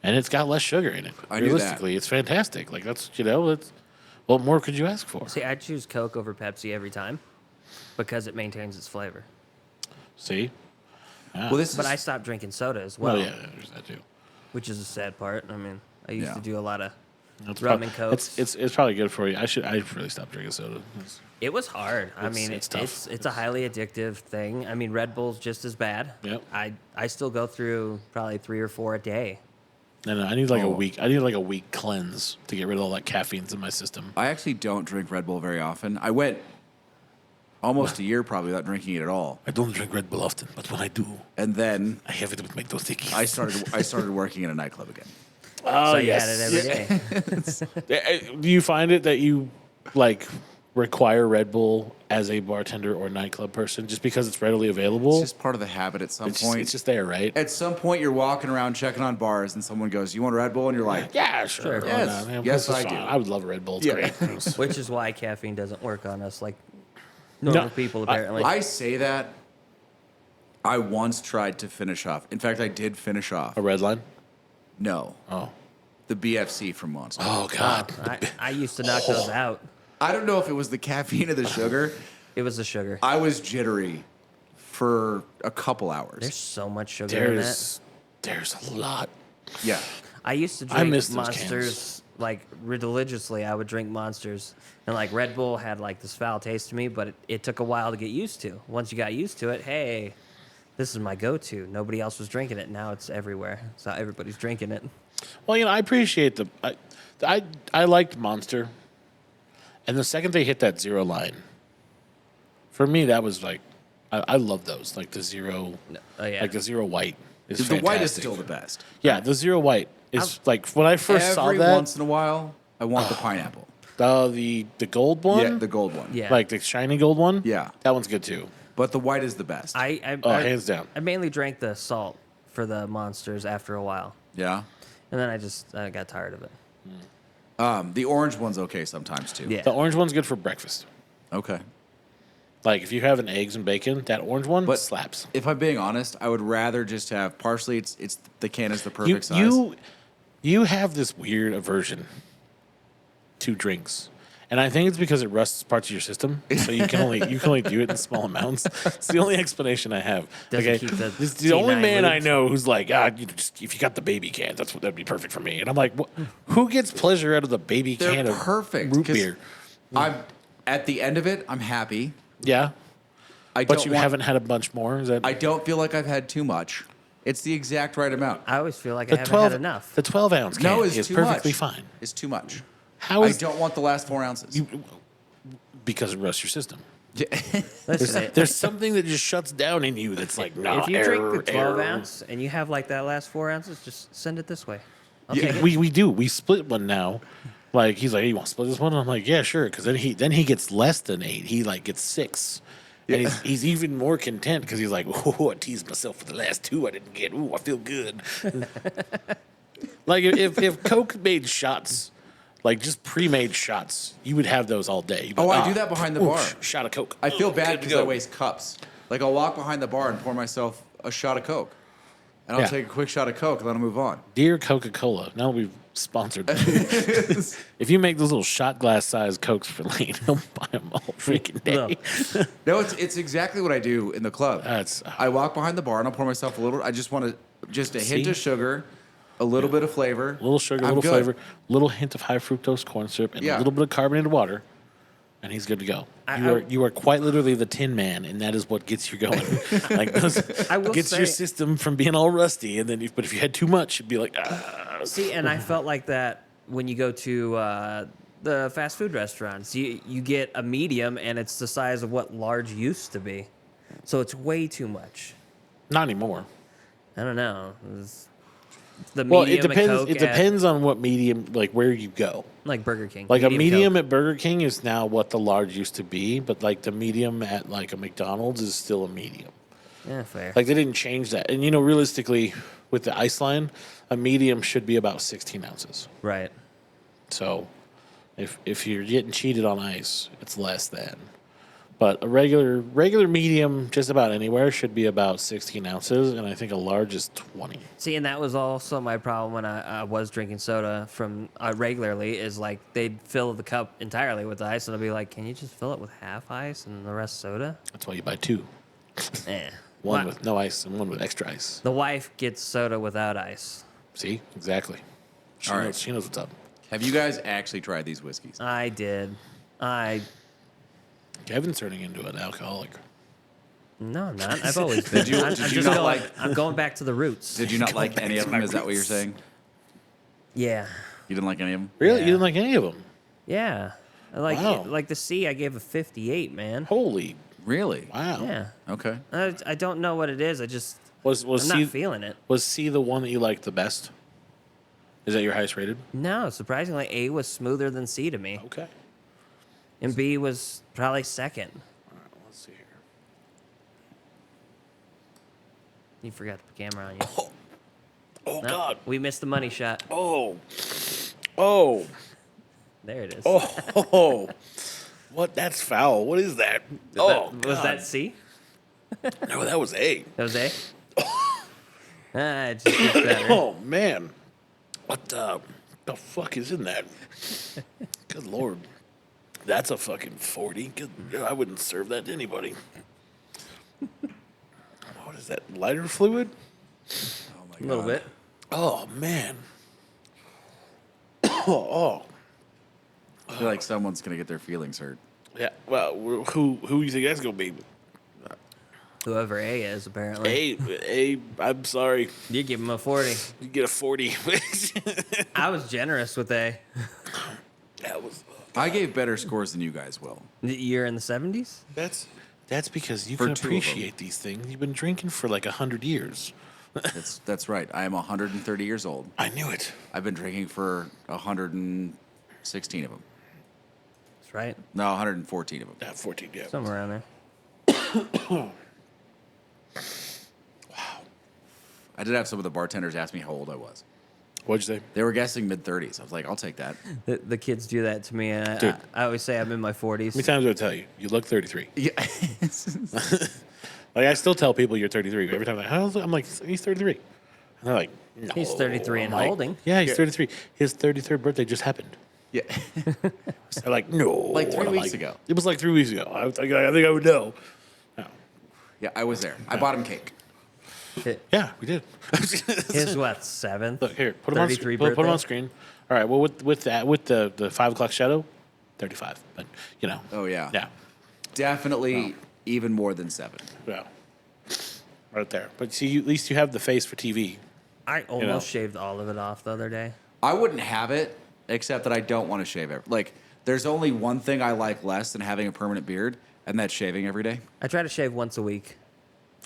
and it's got less sugar in it.
I knew that.
Realistically, it's fantastic. Like that's what more could you ask for?
See, I choose Coke over Pepsi every time because it maintains its flavor.
See?
Well,
But I stopped drinking soda as well,
Well, yeah, there's that too.
which is a sad part. I mean, I used
Yeah.
to do a lot of
That's
rum
prob-
and Cokes.
It's probably good for you. I really stopped drinking soda.
It was hard. I
It's-
mean,
it's tough.
it's a highly addictive thing. I mean, Red Bull's just as bad.
Yep.
I still go through probably 3 or 4 a day.
And I need like a
Oh.
week. I need like a week cleanse to get rid of all that caffeine's in my system.
I actually don't drink Red Bull very often. I went almost a year probably without drinking it at all.
I don't drink Red Bull often, but when I do,
And then
I have it with my Tostiki.
I started working in a nightclub again.
Oh
So you had it every day.
Do you find it that you like require Red Bull as a bartender or nightclub person just because it's readily available.
It's just part of the habit at some point.
It's just there, right?
At some point, you're walking around checking on bars, and someone goes, "You want a Red Bull?" And you're like,
Yeah, sure.
Yes.
Man,
Yes,
this is
I do.
fine. I would love a Red Bull. It's
Yeah.
great.
Which is why caffeine doesn't work on us like normal people, apparently.
I say that. I once tried to finish off. In fact, I did finish off.
A red line?
No,
Oh.
the BFC from Monster.
Oh, God.
I used to knock those out.
I don't know if it was the caffeine or the sugar.
It was the sugar.
I was jittery for a couple hours.
There's so much sugar in that.
There's a lot.
Yeah.
I used to
I
drink
miss those
Monsters like religiously. I would drink Monsters, and like Red Bull had like this foul taste to me, but it took a while to get used to. Once you got used to it, hey, this is my go-to. Nobody else was drinking it. Now it's everywhere, so everybody's drinking it.
Well, I appreciate I liked Monster. And the second they hit that zero line, for me, that was like, I love those. Like the zero,
Oh yeah,
like the zero white is
The
fantastic.
white is still the best.
Yeah, the zero white is like, when I first saw
Every
that,
once in a while, I want the pineapple.
the gold one,
Yeah, the gold one.
Yeah.
like the shiny gold one,
Yeah.
that one's good too.
But the white is the best.
Hands down.
I mainly drank the salt for the Monsters after a while,
Yeah.
and then I just got tired of it.
The orange one's okay sometimes too.
Yeah.
The orange one's good for breakfast.
Okay.
Like if you have an eggs and bacon, that orange one
But
slaps.
If I'm being honest, I would rather just have partially. It's the can is the
You
perfect size.
you have this weird aversion to drinks. And I think it's because it rusts parts of your system, so you can only do it in small amounts. It's the only explanation I have.
Doesn't keep the
This is the only
T9
man I
loops.
know who's like, just if you got the baby can, that'd be perfect for me. And I'm like, who gets pleasure out of the baby
They're
can of
perfect.
root
'cause
beer?
I'm at the end of it. I'm happy.
Yeah,
I
but
don't
you
want-
haven't had a bunch more. Is that
I don't feel like I've had too much. It's the exact right amount.
I always feel like I
the
haven't
12
had enough.
The 12-ounce can
No,
is
it's too
perfectly
much.
fine.
It's too much.
How
I
is
don't want the last 4 ounces.
because it rusts your system.
Listen,
There's something that just shuts down in you that's like, no.
if you drink the 12 ounce and you have like that last 4 ounces, just send it this way. I'll take it.
We do. We split one now. Like he's like, hey, you want to split this one? And I'm like, yeah, sure. Because then he gets less than 8. He like gets 6. And he's even more content because he's like, oh, I teased myself for the last 2 I didn't get. Ooh, I feel good. Like if Coke made shots, like just pre-made shots, you would have those all day. You'd be
Oh,
like,
I do that behind the
ooh,
bar.
Shot of Coke.
I feel
Ooh,
bad
good to
because I
go.
waste cups. Like I'll walk behind the bar and pour myself a shot of Coke, and I'll
Yeah.
take a quick shot of Coke and then I'll move on.
Dear Coca-Cola, now that we've sponsored. If you make those little shot glass sized Cokes for Lane, he'll buy them all freaking day.
No, it's exactly what I do in the club.
That's-
I walk behind the bar and I'll pour myself a little. I just want just a hint
See?
of sugar, a little bit of flavor,
A little sugar, a
I'm
little
good.
flavor, little hint of high fructose corn syrup, and
Yeah.
a little bit of carbonated water, and he's good to go. You are quite literally the Tin Man, and that is what gets you going. Like
I will
gets your
say-
system from being all rusty, and then but if you had too much, it'd be like,
See, and I felt like that when you go to the fast food restaurants. You get a medium, and it's the size of what large used to be. So it's way too much.
not anymore.
I don't know. The
Well,
medium
it depends.
at Coke
It depends on what medium, like where you go.
like Burger King.
Like a medium
Coke.
at Burger King is now what the large used to be, but like the medium at like a McDonald's is still a medium.
Yeah, fair.
Like they didn't change that. And you know, realistically, with the ice line, a medium should be about 16 ounces.
Right.
So if you're getting cheated on ice, it's less than. But a regular medium, just about anywhere, should be about 16 ounces, and I think a large is 20.
See, and that was also my problem when I was drinking soda from regularly. Is like they'd fill the cup entirely with ice, and I'd be like, "Can you just fill it with half ice and the rest soda?"
That's why you buy 2.
Eh.
One
Wha-
with no ice and one with extra ice.
The wife gets soda without ice.
See? Exactly.
All right.
She knows what's up.
Have you guys actually tried these whiskeys?
I did.
Kevin's turning into an alcoholic.
No, I'm not. I've always.
Did you-
I'm
did you
just
not
going,
like-
I'm going back to the roots.
Did you not like any of them? Is that what you're saying?
Yeah.
You didn't like any of them?
Really?
Yeah.
You didn't like any of them?
Yeah. I like
Wow.
like the C. I gave a 58, man.
Holy
Really?
wow.
Yeah.
Okay.
I don't know what it is. I just
Was
I'm
C
not feeling it.
was C the one that you liked the best? Is that your highest rated?
No, surprisingly, A was smoother than C to me.
Okay.
And B was probably second.
All right, let's see here.
You forgot to put the camera on you.
Oh
No,
God.
we missed the money shot.
Oh.
There it is.
Oh. What? That's foul. What is that? Oh,
Was
God.
that C?
No, that was A.
That was A? It just gets better.
Oh man. What the fuck is in that? Good Lord. That's a fucking 40. I wouldn't serve that to anybody. What is that? Lighter fluid?
Oh my
A little bit.
Oh man. Oh.
I feel like someone's gonna get their feelings hurt.
Yeah. Well, who you think that's gonna be?
Whoever A is, apparently.
I'm sorry.
You give him a 40.
You get a 40.
I was generous with A.
That was.
I gave better scores than you guys will.
You're in the 70s?
That's because you
For
can
2 of 'em.
appreciate these things. You've been drinking for like 100 years.
That's right. I am 130 years old.
I knew it.
I've been drinking for 116 of them.
That's right.
No, 114 of them.
14, yeah.
Somewhere around there.
I did have some of the bartenders ask me how old I was.
What'd you say?
They were guessing mid-30s. I was like, I'll take that.
The kids do that to me, and
Dude.
I always say I'm in my 40s.
How many times do I tell you? You look 33.
Yeah.
Like, I still tell people you're 33. Every time I'm like, he's 33. And they're like, no.
He's 33 and
I'm like,
holding.
Yeah, he's 33. His 33rd birthday just happened.
Yeah.
They're like, no.
Like 3
I'm
weeks ago.
It was like 3 weeks ago. I think I would know. No.
Yeah, I was there. I bought him cake.
Yeah, we did.
His what, 7th?
Look here, put him on
33
screen. Put him on
birthday?
screen. All right. Well, with the 5 o'clock shadow, 35. But you know.
Oh, yeah.
Yeah.
Definitely even more than 7.
Yeah. Right there. But see, at least you have the face for TV.
I almost shaved all of it off the other day.
I wouldn't have it, except that I don't want to shave every. Like, there's only one thing I like less than having a permanent beard, and that's shaving every day.
I try to shave once a week.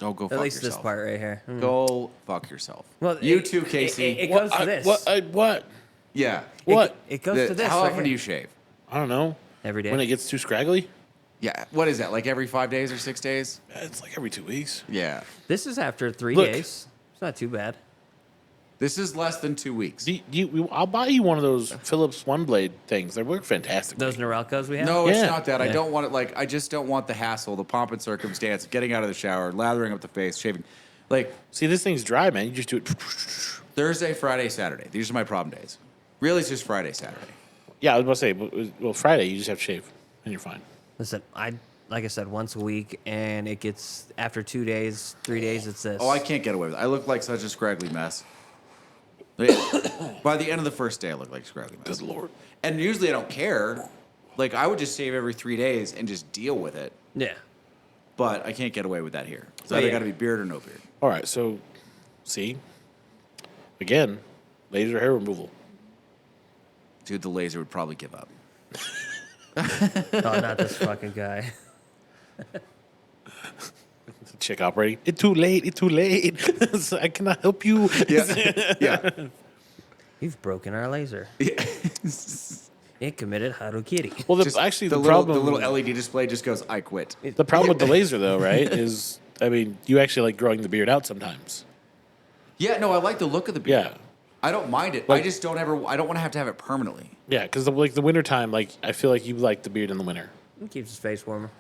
Oh, go fuck
At least
yourself.
this part right here.
Go fuck yourself.
Well,
You
it-
too, Casey.
It goes to this.
What?
Yeah.
What?
It goes to this.
How
right
often
here.
do you shave?
I don't know.
Every day.
When it gets too scraggly,
Yeah. What is that? Like every 5 days or 6 days?
it's like every 2 weeks.
Yeah.
This is after 3
Look.
days. It's not too bad.
This is less than 2 weeks.
I'll buy you one of those Phillips One Blade things. They work fantastic.
Those Norelcos we have?
No, it's
Yeah.
not that. I
Yeah.
don't want it. Like, I just don't want the hassle, the pomp and circumstance of getting out of the shower, lathering up the face, shaving. Like,
See, this thing's dry, man. You just do it.
Thursday, Friday, Saturday. These are my problem days. Really, it's just Friday, Saturday.
Yeah, I was about to say. Well, Friday you just have to shave, and you're fine.
Listen, like I said, once a week, and it gets, after 2 days, 3 days, it's this.
Oh, I can't get away with it. I look like such a scraggly mess. By the end of the first day, I look like a scraggly mess.
Good Lord.
And usually I don't care. Like, I would just shave every 3 days and just deal with it.
Yeah.
But I can't get away with that here. So
Oh,
either
yeah.
got to be beard or no beard.
All right, so see, again, laser hair removal.
Dude, the laser would probably give up.
Oh, not this fucking guy.
Chick operating. It's too late. It's too late. I cannot help you.
Yeah.
You've broken our laser.
Yeah.
It committed Harukiri.
Well,
Just
actually,
the little LED display just goes, I quit.
The problem with the laser, though, right, is I mean, you actually like growing the beard out sometimes.
Yeah, no, I like the look of the beard.
Yeah,
I don't mind it.
Like-
I just don't I don't want to have it permanently.
yeah, because like the winter time, like I feel like you like the beard in the winter.
It keeps his face warmer.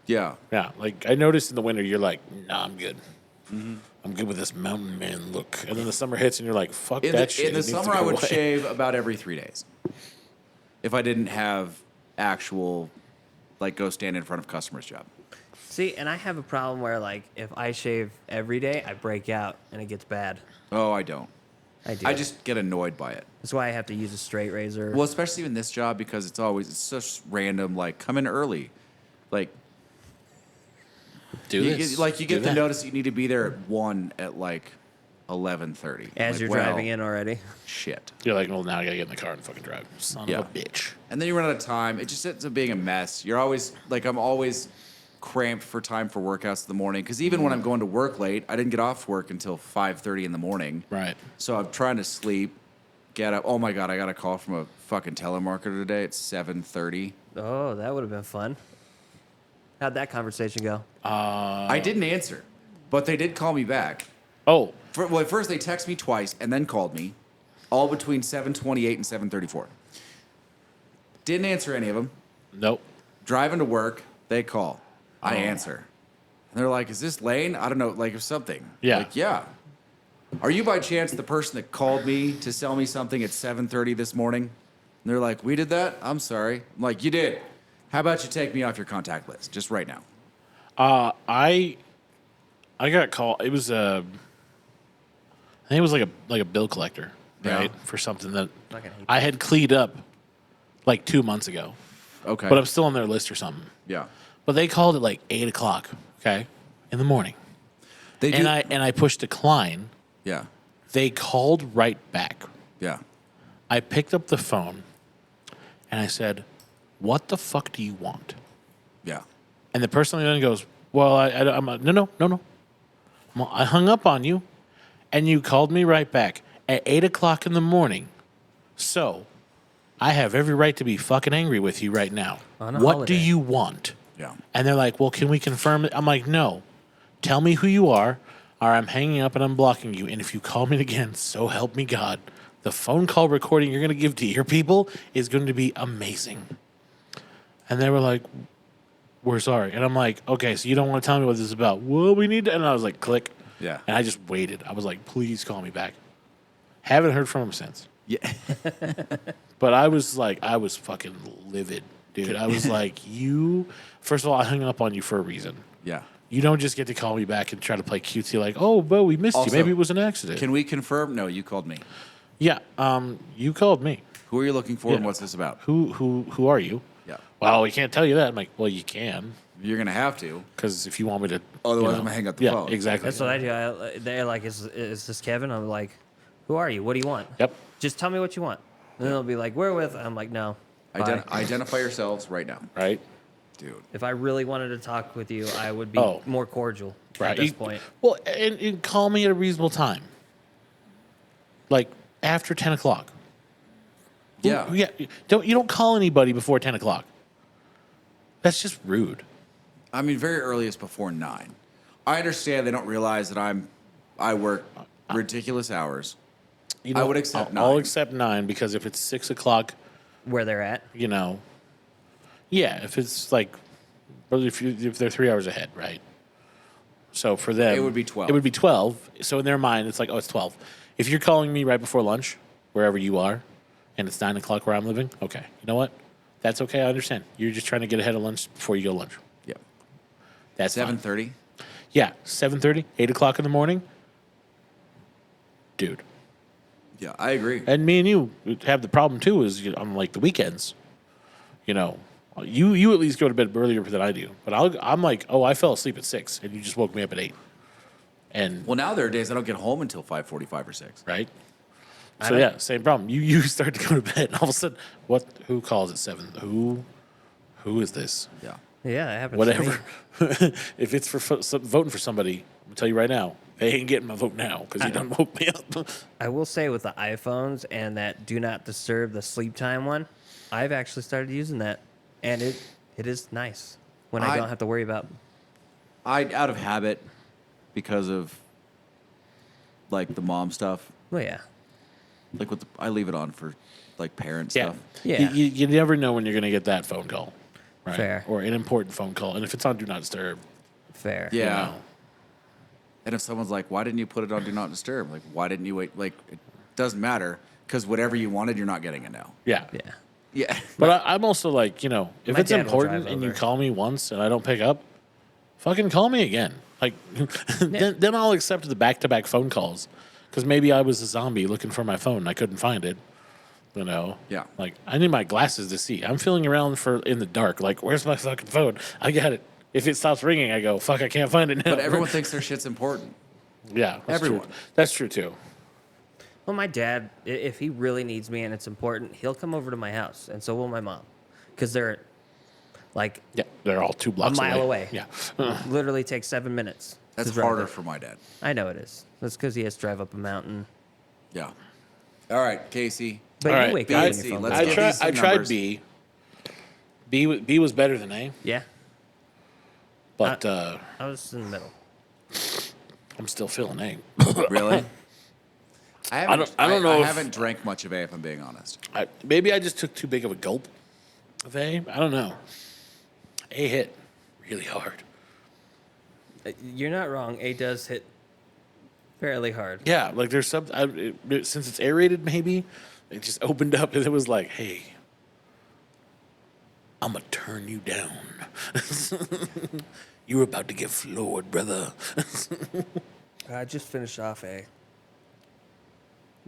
Yeah.
Yeah, like I noticed in the winter, you're like, nah, I'm good. I'm good with this mountain man look. And then the summer hits, and you're like, fuck
In
that
the,
shit.
in the
It needs to
summer, I
go
would
away.
shave about every 3 days. If I didn't have actual, like, go stand in front of customer's job.
See, and I have a problem where, like, if I shave every day, I break out and it gets bad.
Oh, I don't.
I do.
I just get annoyed by it.
That's why I have to use a straight razor.
Well, especially in this job because it's such random, like, come in early. Like,
Do
you
this.
get, you
do
get the
that.
notice that you need to be there at 1 at, like, 11:30.
as
Like,
you're
well,
driving in already.
Shit.
You're like, well, now I gotta get in the car and fucking drive. Son
Yeah.
of a bitch.
And then you run out of time. It just ends up being a mess. You're always, like, I'm always cramped for time for workouts in the morning. Because even when I'm going to work late, I didn't get off work until 5:30 in the morning.
Right.
So I'm trying to sleep, get up. Oh my God, I got a call from a fucking telemarketer today at 7:30.
Oh, that would have been fun. How'd that conversation go?
I didn't answer, but they did call me back.
Oh,
Well, at first they texted me twice and then called me, all between 7:28 and 7:34. Didn't answer any of them.
nope.
Driving to work, they call. I answer. And they're like, is this Lane? I don't know, like, or something.
Yeah.
Like, yeah. Are you by chance the person that called me to sell me something at 7:30 this morning? And they're like, we did that? I'm sorry. I'm like, you did. How about you take me off your contact list just right now?
I got called. It was I think it was like a bill collector, right?
Yeah.
For something that
Fucking hate
I had cleaned up like 2 months ago,
Okay.
but I'm still on their list or something.
yeah.
But they called at like 8 o'clock, okay, in the morning,
They do.
and I pushed decline.
Yeah.
They called right back.
Yeah.
I picked up the phone, and I said, "What the fuck do you want?"
Yeah.
And the person on the other end goes, "Well, I'm no. Well, I hung up on you, and you called me right back at 8 o'clock in the morning. So, I have every right to be fucking angry with you right now.
On a
What
holiday.
do you want?"
Yeah.
And they're like, "Well, can we confirm it?" I'm like, "No. Tell me who you are, or I'm hanging up and I'm blocking you. And if you call me again, so help me God, the phone call recording you're going to give to your people is going to be amazing." And they were like, "We're sorry." And I'm like, "Okay, so you don't want to tell me what this is about?" "Well, we need to." And I was like, click.
Yeah.
And I just waited. I was like, "Please call me back." Haven't heard from him since.
Yeah.
But I was fucking livid, dude. I was like, first of all, I hung up on you for a reason.
Yeah.
You don't just get to call me back and try to play cutesy like, "Oh, Bo, we missed
Also,
you. Maybe it was an accident."
Can we confirm? No, you called me.
Yeah, you called me.
Who are you looking for and
Yeah.
what's this about?
Who are you?
Yeah.
Well, we can't tell you that. I'm like, well, you can,
You're going to have to.
because if you want me to,
Otherwise, I'm gonna hang up the
yeah,
phone.
exactly.
That's what I do. They're like, is this Kevin? I'm like, who are you? What do you want?
Yep.
Just tell me what you want. And then they'll be like, where with? I'm like, no. Bye.
Identify yourselves right now.
Right.
Dude.
If I really wanted to talk with you, I would be
Oh.
more cordial
Right.
at this point.
Well, and call me at a reasonable time, like after 10 o'clock.
Yeah.
Yeah. You don't call anybody before 10 o'clock. That's just rude.
I mean, very earliest before 9. I understand they don't realize that I work ridiculous hours.
You
I would accept
I'll
9.
accept 9, because if it's 6 o'clock,
Where they're at.
yeah, if it's like, well, if they're 3 hours ahead, right? So for them,
It would be 12.
It would be 12. So in their mind, it's like, oh, it's 12. If you're calling me right before lunch, wherever you are, and it's 9 o'clock where I'm living, okay, you know what? That's okay. I understand. You're just trying to get ahead of lunch before you go to lunch.
Yeah.
That's fine.
7:30.
Yeah, 7:30, 8 o'clock in the morning, dude.
Yeah, I agree.
And me and you have the problem too. Is on like the weekends, you at least go to bed earlier than I do. But I'm like, oh, I fell asleep at 6, and you just woke me up at 8. And
Well, now there are days I don't get home until 5:45 or 6.
right. So yeah, same problem. You start to go to bed, and all of a sudden, who calls at 7? Who is this?
Yeah.
Yeah, that happens. To me.
Whatever. If it's for voting for somebody, I'm gonna tell you right now, they ain't getting my vote now because you done woke me up.
I will say with the iPhones and that do not disturb the sleep time one, I've actually started using that, and it is nice when I don't have to worry about.
Out of habit, because of like the mom stuff.
Well, yeah,
Like I leave it on for like parent
Yeah.
stuff.
Yeah.
You never know when you're gonna get that phone call, right?
Fair.
Or an important phone call, and if it's on Do Not Disturb,
fair.
Yeah.
you know,
And if someone's like, "Why didn't you put it on Do Not Disturb?" Like, why didn't you wait? Like, it doesn't matter because whatever you wanted, you're not getting it now.
yeah.
Yeah.
Yeah.
But I'm also like, if
My
it's
dad will
important
drive
and you
over.
call me once and I don't pick up, fucking call me again. Like, then I'll accept the back-to-back phone calls, because maybe I was a zombie looking for my phone and I couldn't find it.
Yeah.
Like, I need my glasses to see. I'm feeling around in the dark. Like, where's my fucking phone? I got it. If it stops ringing, I go, fuck, I can't find it now.
But everyone thinks their shit's important.
yeah, that's
everyone.
True. That's true too.
Well, my dad, if he really needs me and it's important, he'll come over to my house, and so will my mom, because they're like
Yeah, they're all 2 blocks
a mile away.
Yeah.
Literally takes 7 minutes.
That's
to drive
harder
there.
for my dad.
I know it is. That's because he has to drive up a mountain.
Yeah. All right, Casey.
But
All
you
right,
wake
B
up
and
on
C,
your phone.
let's
I
give
tried.
these some
I tried
numbers.
B. B was better than A,
Yeah,
but
I was in the middle.
I'm still feeling A.
Really? I
don't know
I
if-
haven't drank much of A, if I'm being honest.
Maybe I just took too big of a gulp of A. I don't know. A hit really hard.
You're not wrong. A does hit fairly hard.
Yeah, like there's some since it's aerated, maybe it just opened up and it was like, hey, I'm gonna turn you down. You're about to get floored, brother.
I just finished off A.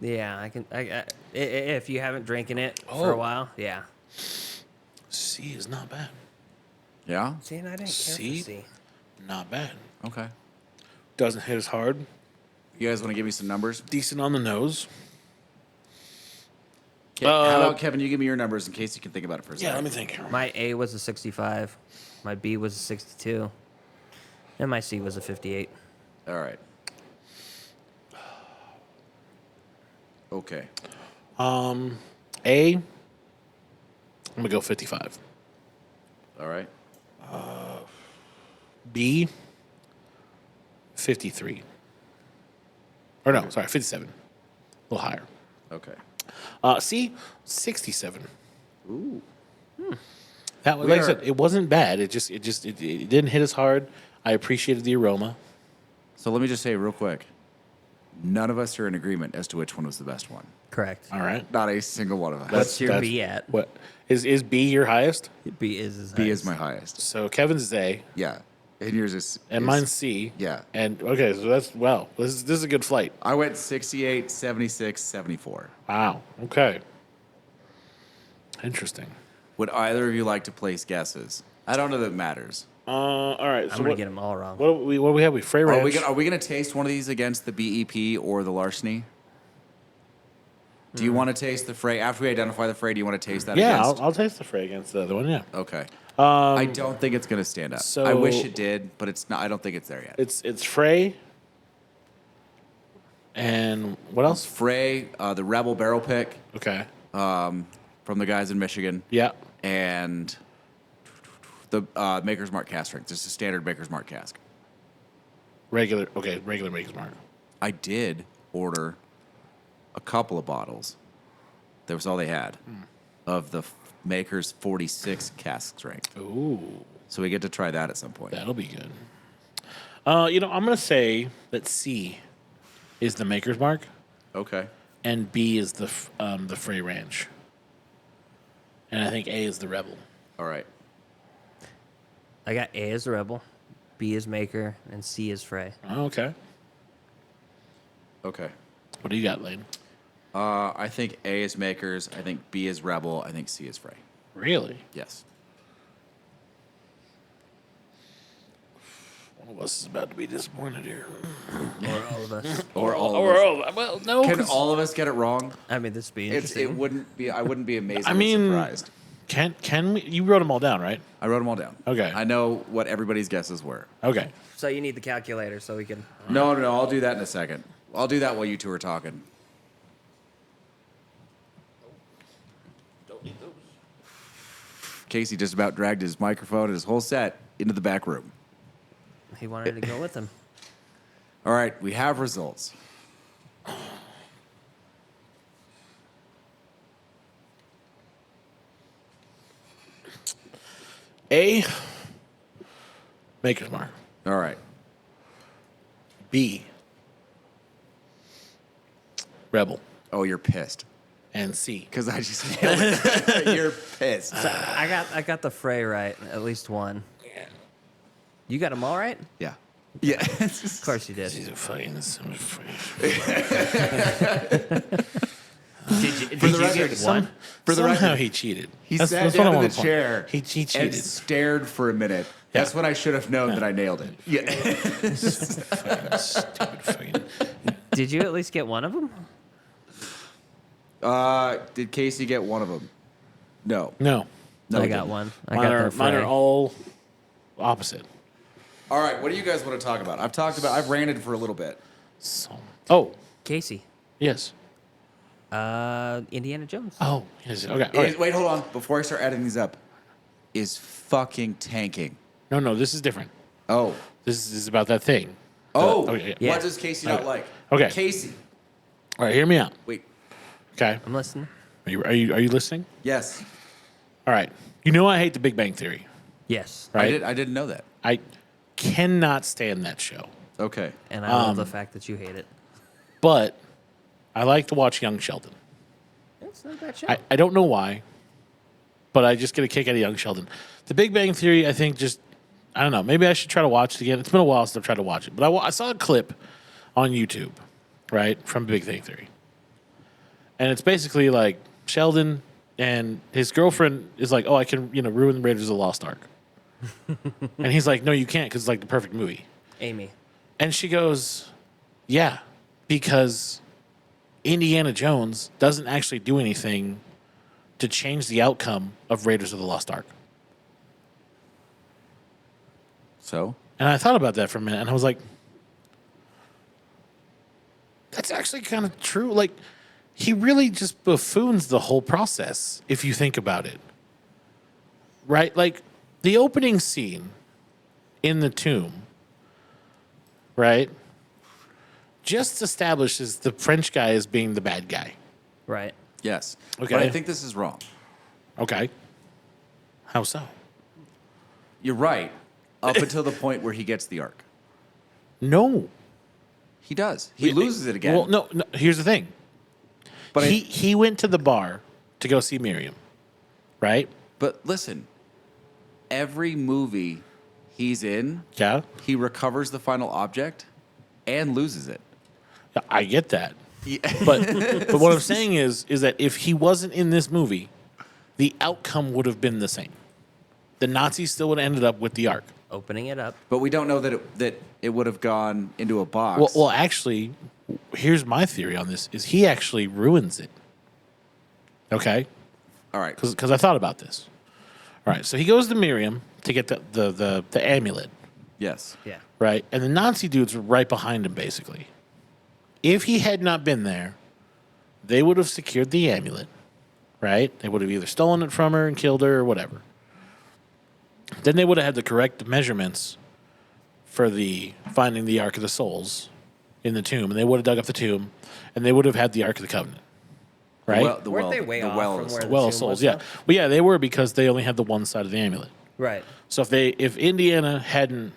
Yeah, I can. If you haven't drinking it for a
Oh.
while, yeah.
C is not bad.
Yeah?
See, and I didn't care
C?
for C.
Not bad.
Okay.
Doesn't hit as hard.
You guys want to give me some numbers?
Decent on the nose.
How about, Kevin, you give me your numbers in case you can think about it for a second.
Yeah, let me think.
My A was a 65. My B was a 62. And my C was a 58.
All right. Okay.
A. I'm gonna go 55.
All right.
B. 53. Or no, sorry, 57. A little higher.
Okay.
C. 67.
Ooh.
That was,
We
like I
are-
said, it wasn't bad. It didn't hit as hard. I appreciated the aroma.
So let me just say real quick. None of us are in agreement as to which one was the best one.
Correct.
All right.
Not a single one of us.
What's your B at?
What is B your highest?
B is his
B is
highest.
my highest.
So Kevin's is A,
Yeah. And yours is...
and
is-
mine's C.
Yeah.
And okay, so that's wow. This is a good flight.
I went 68, 76, 74.
Wow. Okay. Interesting.
Would either of you like to place guesses? I don't know that it matters.
All right.
I'm
So
going
what,
to get them all wrong.
what do we have? We Frey Ranch.
Are we gonna taste one of these against the BEP or the larceny? Do you want to taste the Frey after we identify the Frey? Do you want to taste that?
Yeah,
against?
I'll taste the Frey against the other one. Yeah.
Okay. I don't think it's gonna stand up.
so-
I wish it did, but it's not. I don't think it's there yet.
It's Frey. And what else?
Frey, the Rebel barrel pick
Okay.
from the guys in Michigan,
Yeah.
and the Maker's Mark cask strength. Just a standard Maker's Mark cask.
Regular. Okay. Regular Maker's Mark.
I did order a couple of bottles. That was all they had of the Maker's 46 cask strength.
Ooh,
So we get to try that at some point.
that'll be good. I'm gonna say that C is the Maker's Mark,
Okay.
and B is the Frey Ranch, and I think A is the Rebel.
All right.
I got A as Rebel, B is Maker, and C is Frey.
Oh, okay.
Okay.
What do you got, Lane?
I think A is Makers. I think B is Rebel. I think C is Frey.
Really?
Yes.
One of us is about to be disappointed here.
Or all of us.
Or all of us.
Well, no.
Can
'cause-
all of us get it wrong?
I mean, this would be
It
interesting.
wouldn't be. I wouldn't be amazingly
I mean,
surprised.
Can we? You wrote them all down, right?
I wrote them all down.
Okay.
I know what everybody's guesses were.
Okay.
So you need the calculator so we can.
No. I'll do that in a second. I'll do that while you two are talking. Casey just about dragged his microphone and his whole set into the back room.
He wanted to go with him.
All right, we have results.
A. Maker's Mark.
All right.
B. Rebel.
Oh, you're pissed.
And C.
Because I just nailed it. You're pissed.
So I got the Frey right, at least one.
Yeah.
You got them all right?
Yeah. Yeah.
Of course you did.
He's a fucking son of
Did
For the
you
record,
get one?
For the
Somehow
record,
he cheated.
he
That's
sat
what I
down in
wanna
the
point.
chair
He
and
cheated.
stared for a minute.
Yeah.
That's when I should have known that I nailed it. Yeah.
Fucking stupid fucking.
Did you at least get one of them?
Did Casey get one of them? No.
No.
No,
I
he
got
didn't.
one. I
Mine
got
are,
the
mine
Frey.
are all opposite.
All right. What do you guys want to talk about? I've ranted for a little bit.
So. Oh,
Casey,
yes.
Indiana Jones.
Oh, yes. Okay.
Wait, hold on. Before I start adding these up, is fucking tanking.
No, this is different.
Oh.
This is about that thing.
Yeah.
What does Casey not like?
Okay.
Casey.
All right, hear me out.
Wait.
Okay.
I'm listening.
Are you listening?
Yes.
All right. You know I hate The Big Bang Theory,
Yes.
right?
I didn't know that.
I cannot stand that show.
Okay.
And I love the fact that you hate it.
But I like to watch Young Sheldon.
It's not a bad show.
I don't know why, but I just get a kick out of Young Sheldon. The Big Bang Theory, I think, I don't know. Maybe I should try to watch it again. It's been a while since I've tried to watch it. But I saw a clip on YouTube, right, from Big Bang Theory. And it's basically like Sheldon and his girlfriend is like, oh, I can, ruin Raiders of the Lost Ark. And he's like, no, you can't because it's like the perfect movie.
Amy.
And she goes, yeah, because Indiana Jones doesn't actually do anything to change the outcome of Raiders of the Lost Ark.
So?
And I thought about that for a minute, and I was like, that's actually kind of true. Like, he really just buffoons the whole process, if you think about it. Right? Like, the opening scene in the tomb, right, just establishes the French guy as being the bad guy.
Right.
Yes.
Okay.
But I think this is wrong.
Okay. How so?
You're right. Up until the point where he gets the arc.
No.
He does. He loses it again.
Well, no, here's the thing.
But
he went to the bar to go see Miriam, right?
But listen, every movie he's in,
Yeah.
he recovers the final object and loses it.
I get that. But what I'm saying is that if he wasn't in this movie, the outcome would have been the same. The Nazis still would have ended up with the Ark.
Opening it up.
But we don't know that it would have gone into a box.
Well, actually, here's my theory on this: is he actually ruins it? Okay,
all right.
because I thought about this. All right, so he goes to Miriam to get the amulet,
Yes.
Yeah.
right? And the Nazi dudes were right behind him, basically. If he had not been there, they would have secured the amulet, right? They would have either stolen it from her and killed her or whatever. Then they would have had the correct measurements for finding the Ark of the Souls in the tomb, and they would have dug up the tomb, and they would have had the Ark of the Covenant, right?
Weren't they way off from where the
Well of
tomb
Souls,
was,
yeah.
though?
Well, yeah, they were because they only had the one side of the amulet.
Right.
So if Indiana hadn't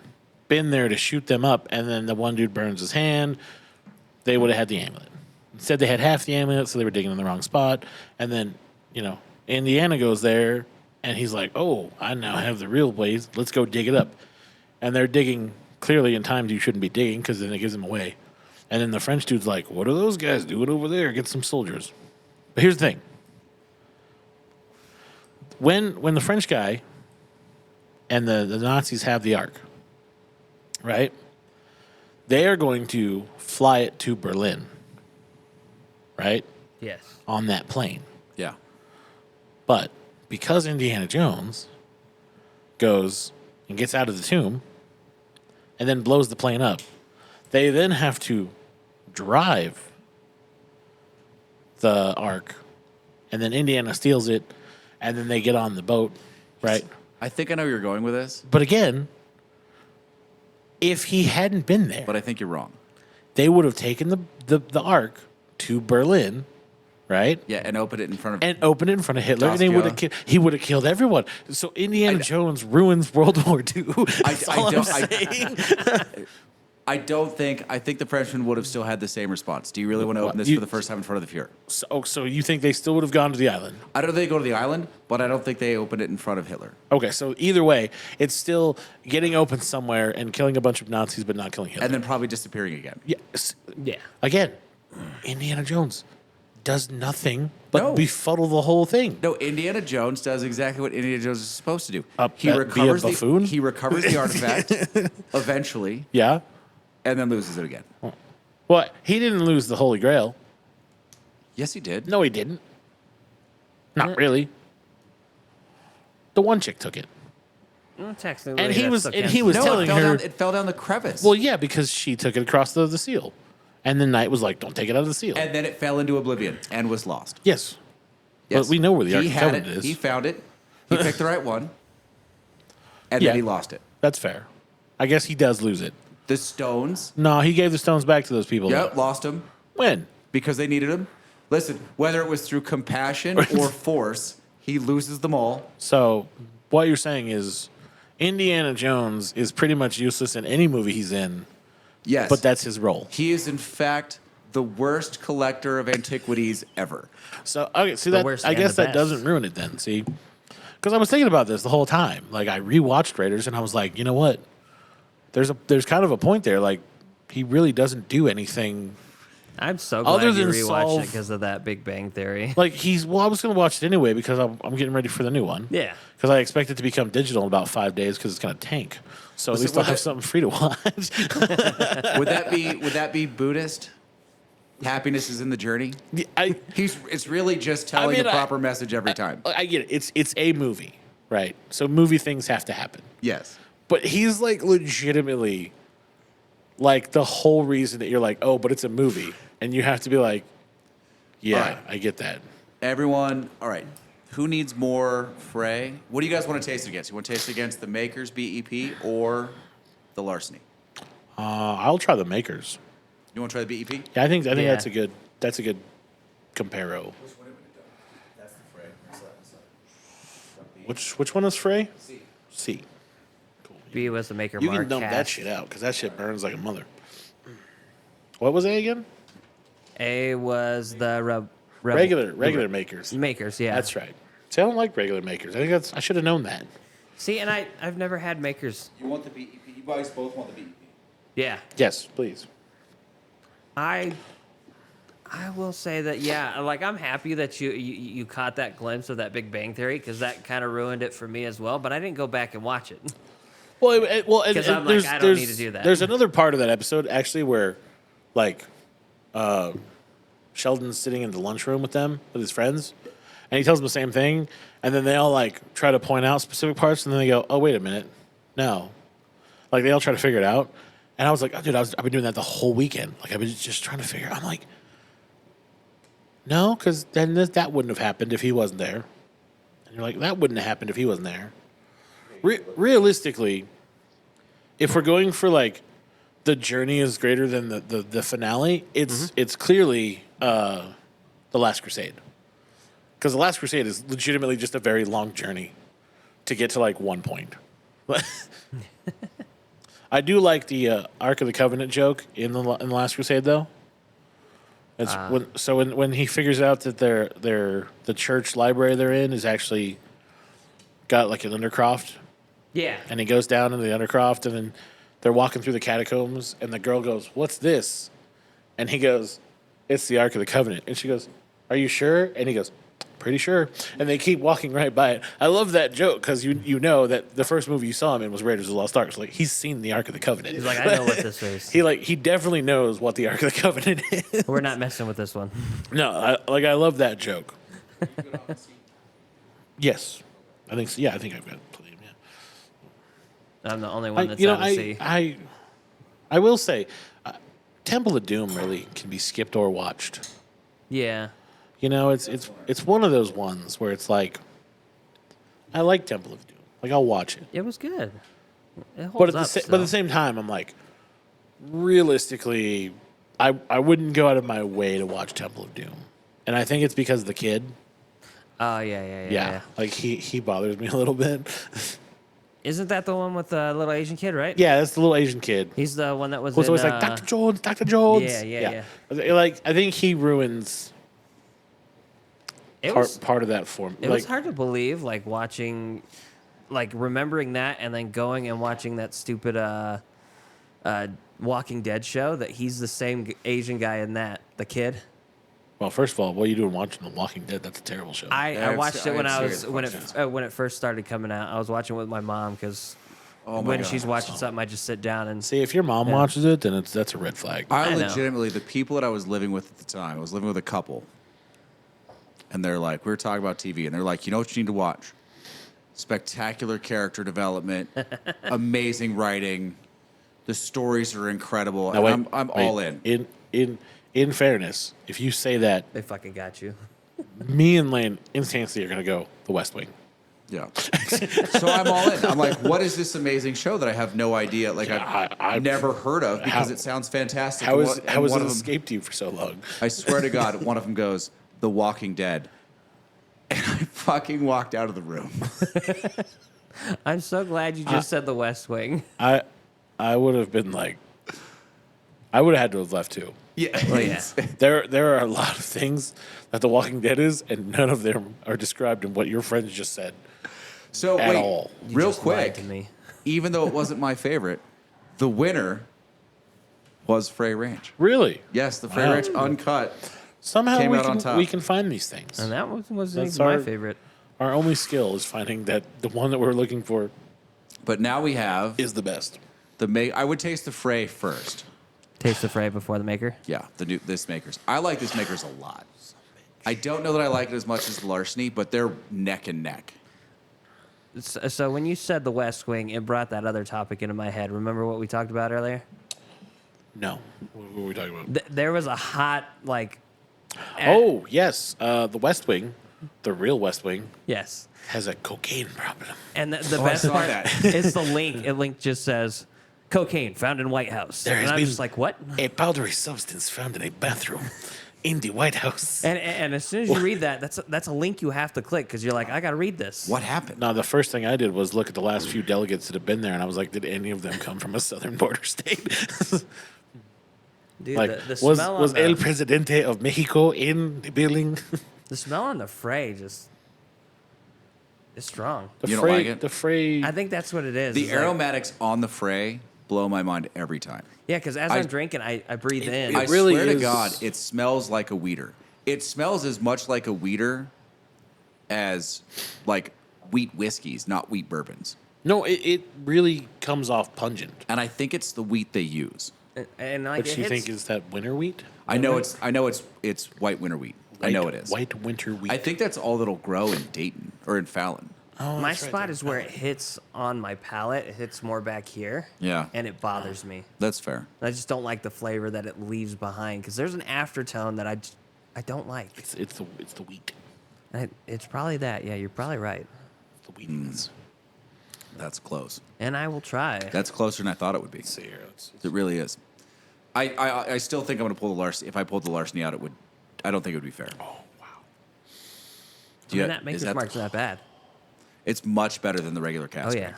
been there to shoot them up, and then the one dude burns his hand, they would have had the amulet. Instead, they had half the amulet, so they were digging in the wrong spot. And then, Indiana goes there, and he's like, oh, I now have the real place. Let's go dig it up. And they're digging clearly in times you shouldn't be digging because then it gives them away. And then the French dude's like, what are those guys doing over there against some soldiers? But here's the thing. When the French guy and the Nazis have the Ark, right, they are going to fly it to Berlin, right,
Yes.
on that plane.
Yeah.
But because Indiana Jones goes and gets out of the tomb and then blows the plane up, they then have to drive the Ark, and then Indiana steals it, and then they get on the boat, right?
I think I know where you're going with this,
But again, if he hadn't been there,
but I think you're wrong.
they would have taken the Ark to Berlin, right?
Yeah, and open it in front of
And open it in front of Hitler, and he would have killed everyone. So Indiana Jones ruins World War II. That's all I'm saying.
I think the Frenchman would have still had the same response. Do you really want to open this for the first time in front of the Fuhrer?
So you think they still would have gone to the island?
I don't think they go to the island, but I don't think they opened it in front of Hitler.
Okay, so either way, it's still getting open somewhere and killing a bunch of Nazis, but not killing Hitler.
And then probably disappearing again.
yes,
Yeah.
again, Indiana Jones does nothing but
No.
befuddle the whole thing.
No, Indiana Jones does exactly what Indiana Jones is supposed to do.
Be a buffoon?
He recovers the artifact eventually,
Yeah.
and then loses it again.
Well, he didn't lose the Holy Grail.
Yes, he did.
No, he didn't. Not really. The one chick took it.
Well, technically,
And he
that's
was
okay.
and he was
No,
telling
it fell
her.
Down, it fell down the crevice.
Well, yeah, because she took it across the seal. And then Knight was like, don't take it out of the seal.
And then it fell into oblivion and was lost.
Yes.
Yes.
But we know where the Ark
He
of the
had
Covenant
it.
is.
He found it. He picked the right one. And
Yeah.
then he lost it.
That's fair. I guess he does lose it.
The stones.
No, he gave the stones back to those people.
Yep, lost them
When?
because they needed them. Listen, whether it was through compassion or force, he loses them all.
So what you're saying is Indiana Jones is pretty much useless in any movie he's in,
Yes.
but that's his role.
He is, in fact, the worst collector of antiquities ever.
So okay, see
The
that
worst
I
and
guess
the
that
best.
doesn't ruin it then. See, because I was thinking about this the whole time. Like I rewatched Raiders and I was like, you know what? There's kind of a point there. Like he really doesn't do anything.
I'm so
Other
glad you
than
rewatched
solve-
it because of that Big Bang Theory.
Like I was going to watch it anyway because I'm getting ready for the new one.
Yeah.
Because I expect it to become digital in about 5 days because it's going to tank. So at
Listen,
least I'll
would
have
that-
something free to watch.
Would that be Buddhist? Happiness is in the journey.
I
It's really just telling
mean,
the proper message every time.
I get it. It's a movie, right? So movie things have to happen.
Yes.
But he's like legitimately like the whole reason that you're like, oh, but it's a movie. And you have to be like, yeah,
All right.
I get that.
Everyone, all right. Who needs more Frey? What do you guys want to taste it against? You want to taste it against the Makers BEP or the Larceny?
I'll try the makers.
You want to try the BEP?
Yeah, I think
Yeah.
that's a good comparo.
That's the Frey.
Which one is Frey?
C.
C.
B was the maker
You
mark.
can dump that
cast.
shit out because that shit burns like a mother. What was A again?
A was the
Regular makers.
makers. Yeah,
That's right. See, I don't like regular makers. I should have known that.
See, and I've never had makers.
You want the BEP? You guys both want the BEP.
Yeah,
Yes, please.
I will say that like I'm happy that you caught that glimpse of that Big Bang Theory because that kind of ruined it for me as well. But I didn't go back and watch it.
Well, and
'Cause I'm like, I don't need to do that.
There's another part of that episode actually where, like, Sheldon's sitting in the lunchroom with them with his friends, and he tells them the same thing, and then they all like try to point out specific parts, and then they go, "Oh, wait a minute, no," like they all try to figure it out, and I was like, oh, "Dude, I've been doing that the whole weekend. Like I've been just trying to figure. I'm like, no, because then that wouldn't have happened if he wasn't there, and you're like, that wouldn't have happened if he wasn't there." Realistically, if we're going for like the journey is greater than the finale, it's clearly the Last Crusade, because the Last Crusade is legitimately just a very long journey to get to like one point. I do like the Ark of the Covenant joke in the Last Crusade though. It's when he figures out that the church library they're in is actually got like an undercroft.
Yeah,
And he goes down into the undercroft, and then they're walking through the catacombs, and the girl goes, "What's this?" And he goes, "It's the Ark of the Covenant." And she goes, "Are you sure?" And he goes, "Pretty sure." And they keep walking right by it. I love that joke because you know that the first movie you saw him in was Raiders of the Lost Ark. So like he's seen the Ark of the Covenant.
he's like, I know what this is.
he definitely knows what the Ark of the Covenant is.
We're not messing with this one.
No, I love that joke. Yes, I think so. Yeah, I think I've got plenty. Yeah.
I'm the only one that's out of sea.
I will say, Temple of Doom really can be skipped or watched.
Yeah,
You know, it's one of those ones where it's like, I like Temple of Doom. Like I'll watch it,
it was good. It holds
but at
up
but at
still.
the same time, I'm like, realistically, I wouldn't go out of my way to watch Temple of Doom, and I think it's because of the kid.
Oh yeah.
Like he bothers me a little bit.
Isn't that the one with the little Asian kid, right?
Yeah, that's the little Asian kid.
He's the one that was
Who's
in,
always like, Dr. Jones, Dr. Jones.
Yeah.
Like, I think he ruins
It was
part of that form.
it was hard to believe, like watching, like remembering that, and then going and watching that stupid Walking Dead show. That he's the same Asian guy in that, the kid.
Well, first of all, what are you doing watching The Walking Dead? That's a terrible show.
I watched it when
I
I
had
was
serious
when it first started coming out. I was watching it with my mom because
Oh my
when
God.
she's watching something, I just sit down and
See, if your mom watches it, then that's a red flag.
I
I know.
legitimately, the people that I was living with at the time, I was living with a couple, and they're like, we were talking about TV, and they're like, you know what you need to watch? Spectacular character development, amazing writing. The stories are incredible.
Now,
And
wait,
I'm
wait.
all in.
In fairness, if you say that,
They fucking got you.
me and Lane instantly are gonna go The West Wing.
Yeah. So I'm all in. I'm like, what is this amazing show that I have no idea? Like I've never heard of because it sounds fantastic.
How
And
has
and one
it
of them,
escaped you for so long?
I swear to God, one of them goes, The Walking Dead. And I fucking walked out of the room.
I'm so glad you just said The West Wing.
I would have been like, I would have had to have left too.
Yeah.
Well, yeah.
There are a lot of things that The Walking Dead is, and none of them are described in what your friends just said.
So
At
wait,
all.
You
real
just lied
quick,
to me.
even though it wasn't my favorite, the winner was Frey Ranch.
Really?
Yes, the Frey
Wow.
Ranch Uncut.
Somehow
Came
we
out on
can,
top.
we can find these things.
And that wasn't
That's
even my
our-
favorite.
Our only skill is finding that the one that we're looking for
But now we have
is the best.
I would taste the Frey first.
Taste the Frey before the maker.
Yeah, this Makers. I like this Makers a lot. I don't know that I like it as much as the Larceny, but they're neck and neck.
So when you said The West Wing, it brought that other topic into my head. Remember what we talked about earlier?
No. What were we talking about?
There was a hot, like...
Oh, yes. The West Wing, the real West Wing,
Yes.
has a cocaine problem.
And the
Oh, I
best
saw
part
that.
is the link. It link just says, cocaine found in White House.
There
and
has
I'm
been-
just like, what?
A powdery substance found in a bathroom in the White House.
And as soon as you read that, that's a link you have to click because you're like, I got to read this.
What happened?
Now, the first thing I did was look at the last few delegates that have been there, and I was like, did any of them come from a southern border state?
Dude,
Like,
the
was
smell on
El
the,
Presidente of Mexico in the building?
the smell on the Frey just is strong.
The
You don't
Frey,
like it?
The Frey.
I think that's what it is.
The
It's like-
aromatics on the Frey blow my mind every time.
yeah, because as I'm drinking, I breathe in.
I
really
swear to
is-
God, it smells like a weeder. It smells as much like a weeder as like wheat whiskeys, not wheat bourbons.
No, it really comes off pungent.
And I think it's the wheat they use.
and like
Which
it
you
hits,
think is that winter wheat?
I know it's white winter wheat. I know it is.
White winter wheat.
I think that's all that'll grow in Dayton or in Fallon.
Oh,
my
that's right,
spot
that's
is where it hits on my palate. It hits more back here.
Yeah.
And it bothers me.
That's fair.
I just don't like the flavor that it leaves behind because there's an aftertone that I don't like.
It's the wheat.
It's probably that. Yeah, you're probably right.
The wheat.
That's close.
And I will try.
That's closer than I thought it would be.
Let's see here.
It really is. I still think I'm going to pull the larceny. If I pulled the larceny out, I don't think it would be fair.
Oh wow.
I mean, that Maker's Mark's not bad.
It's much better than the regular cask.
Oh, yeah.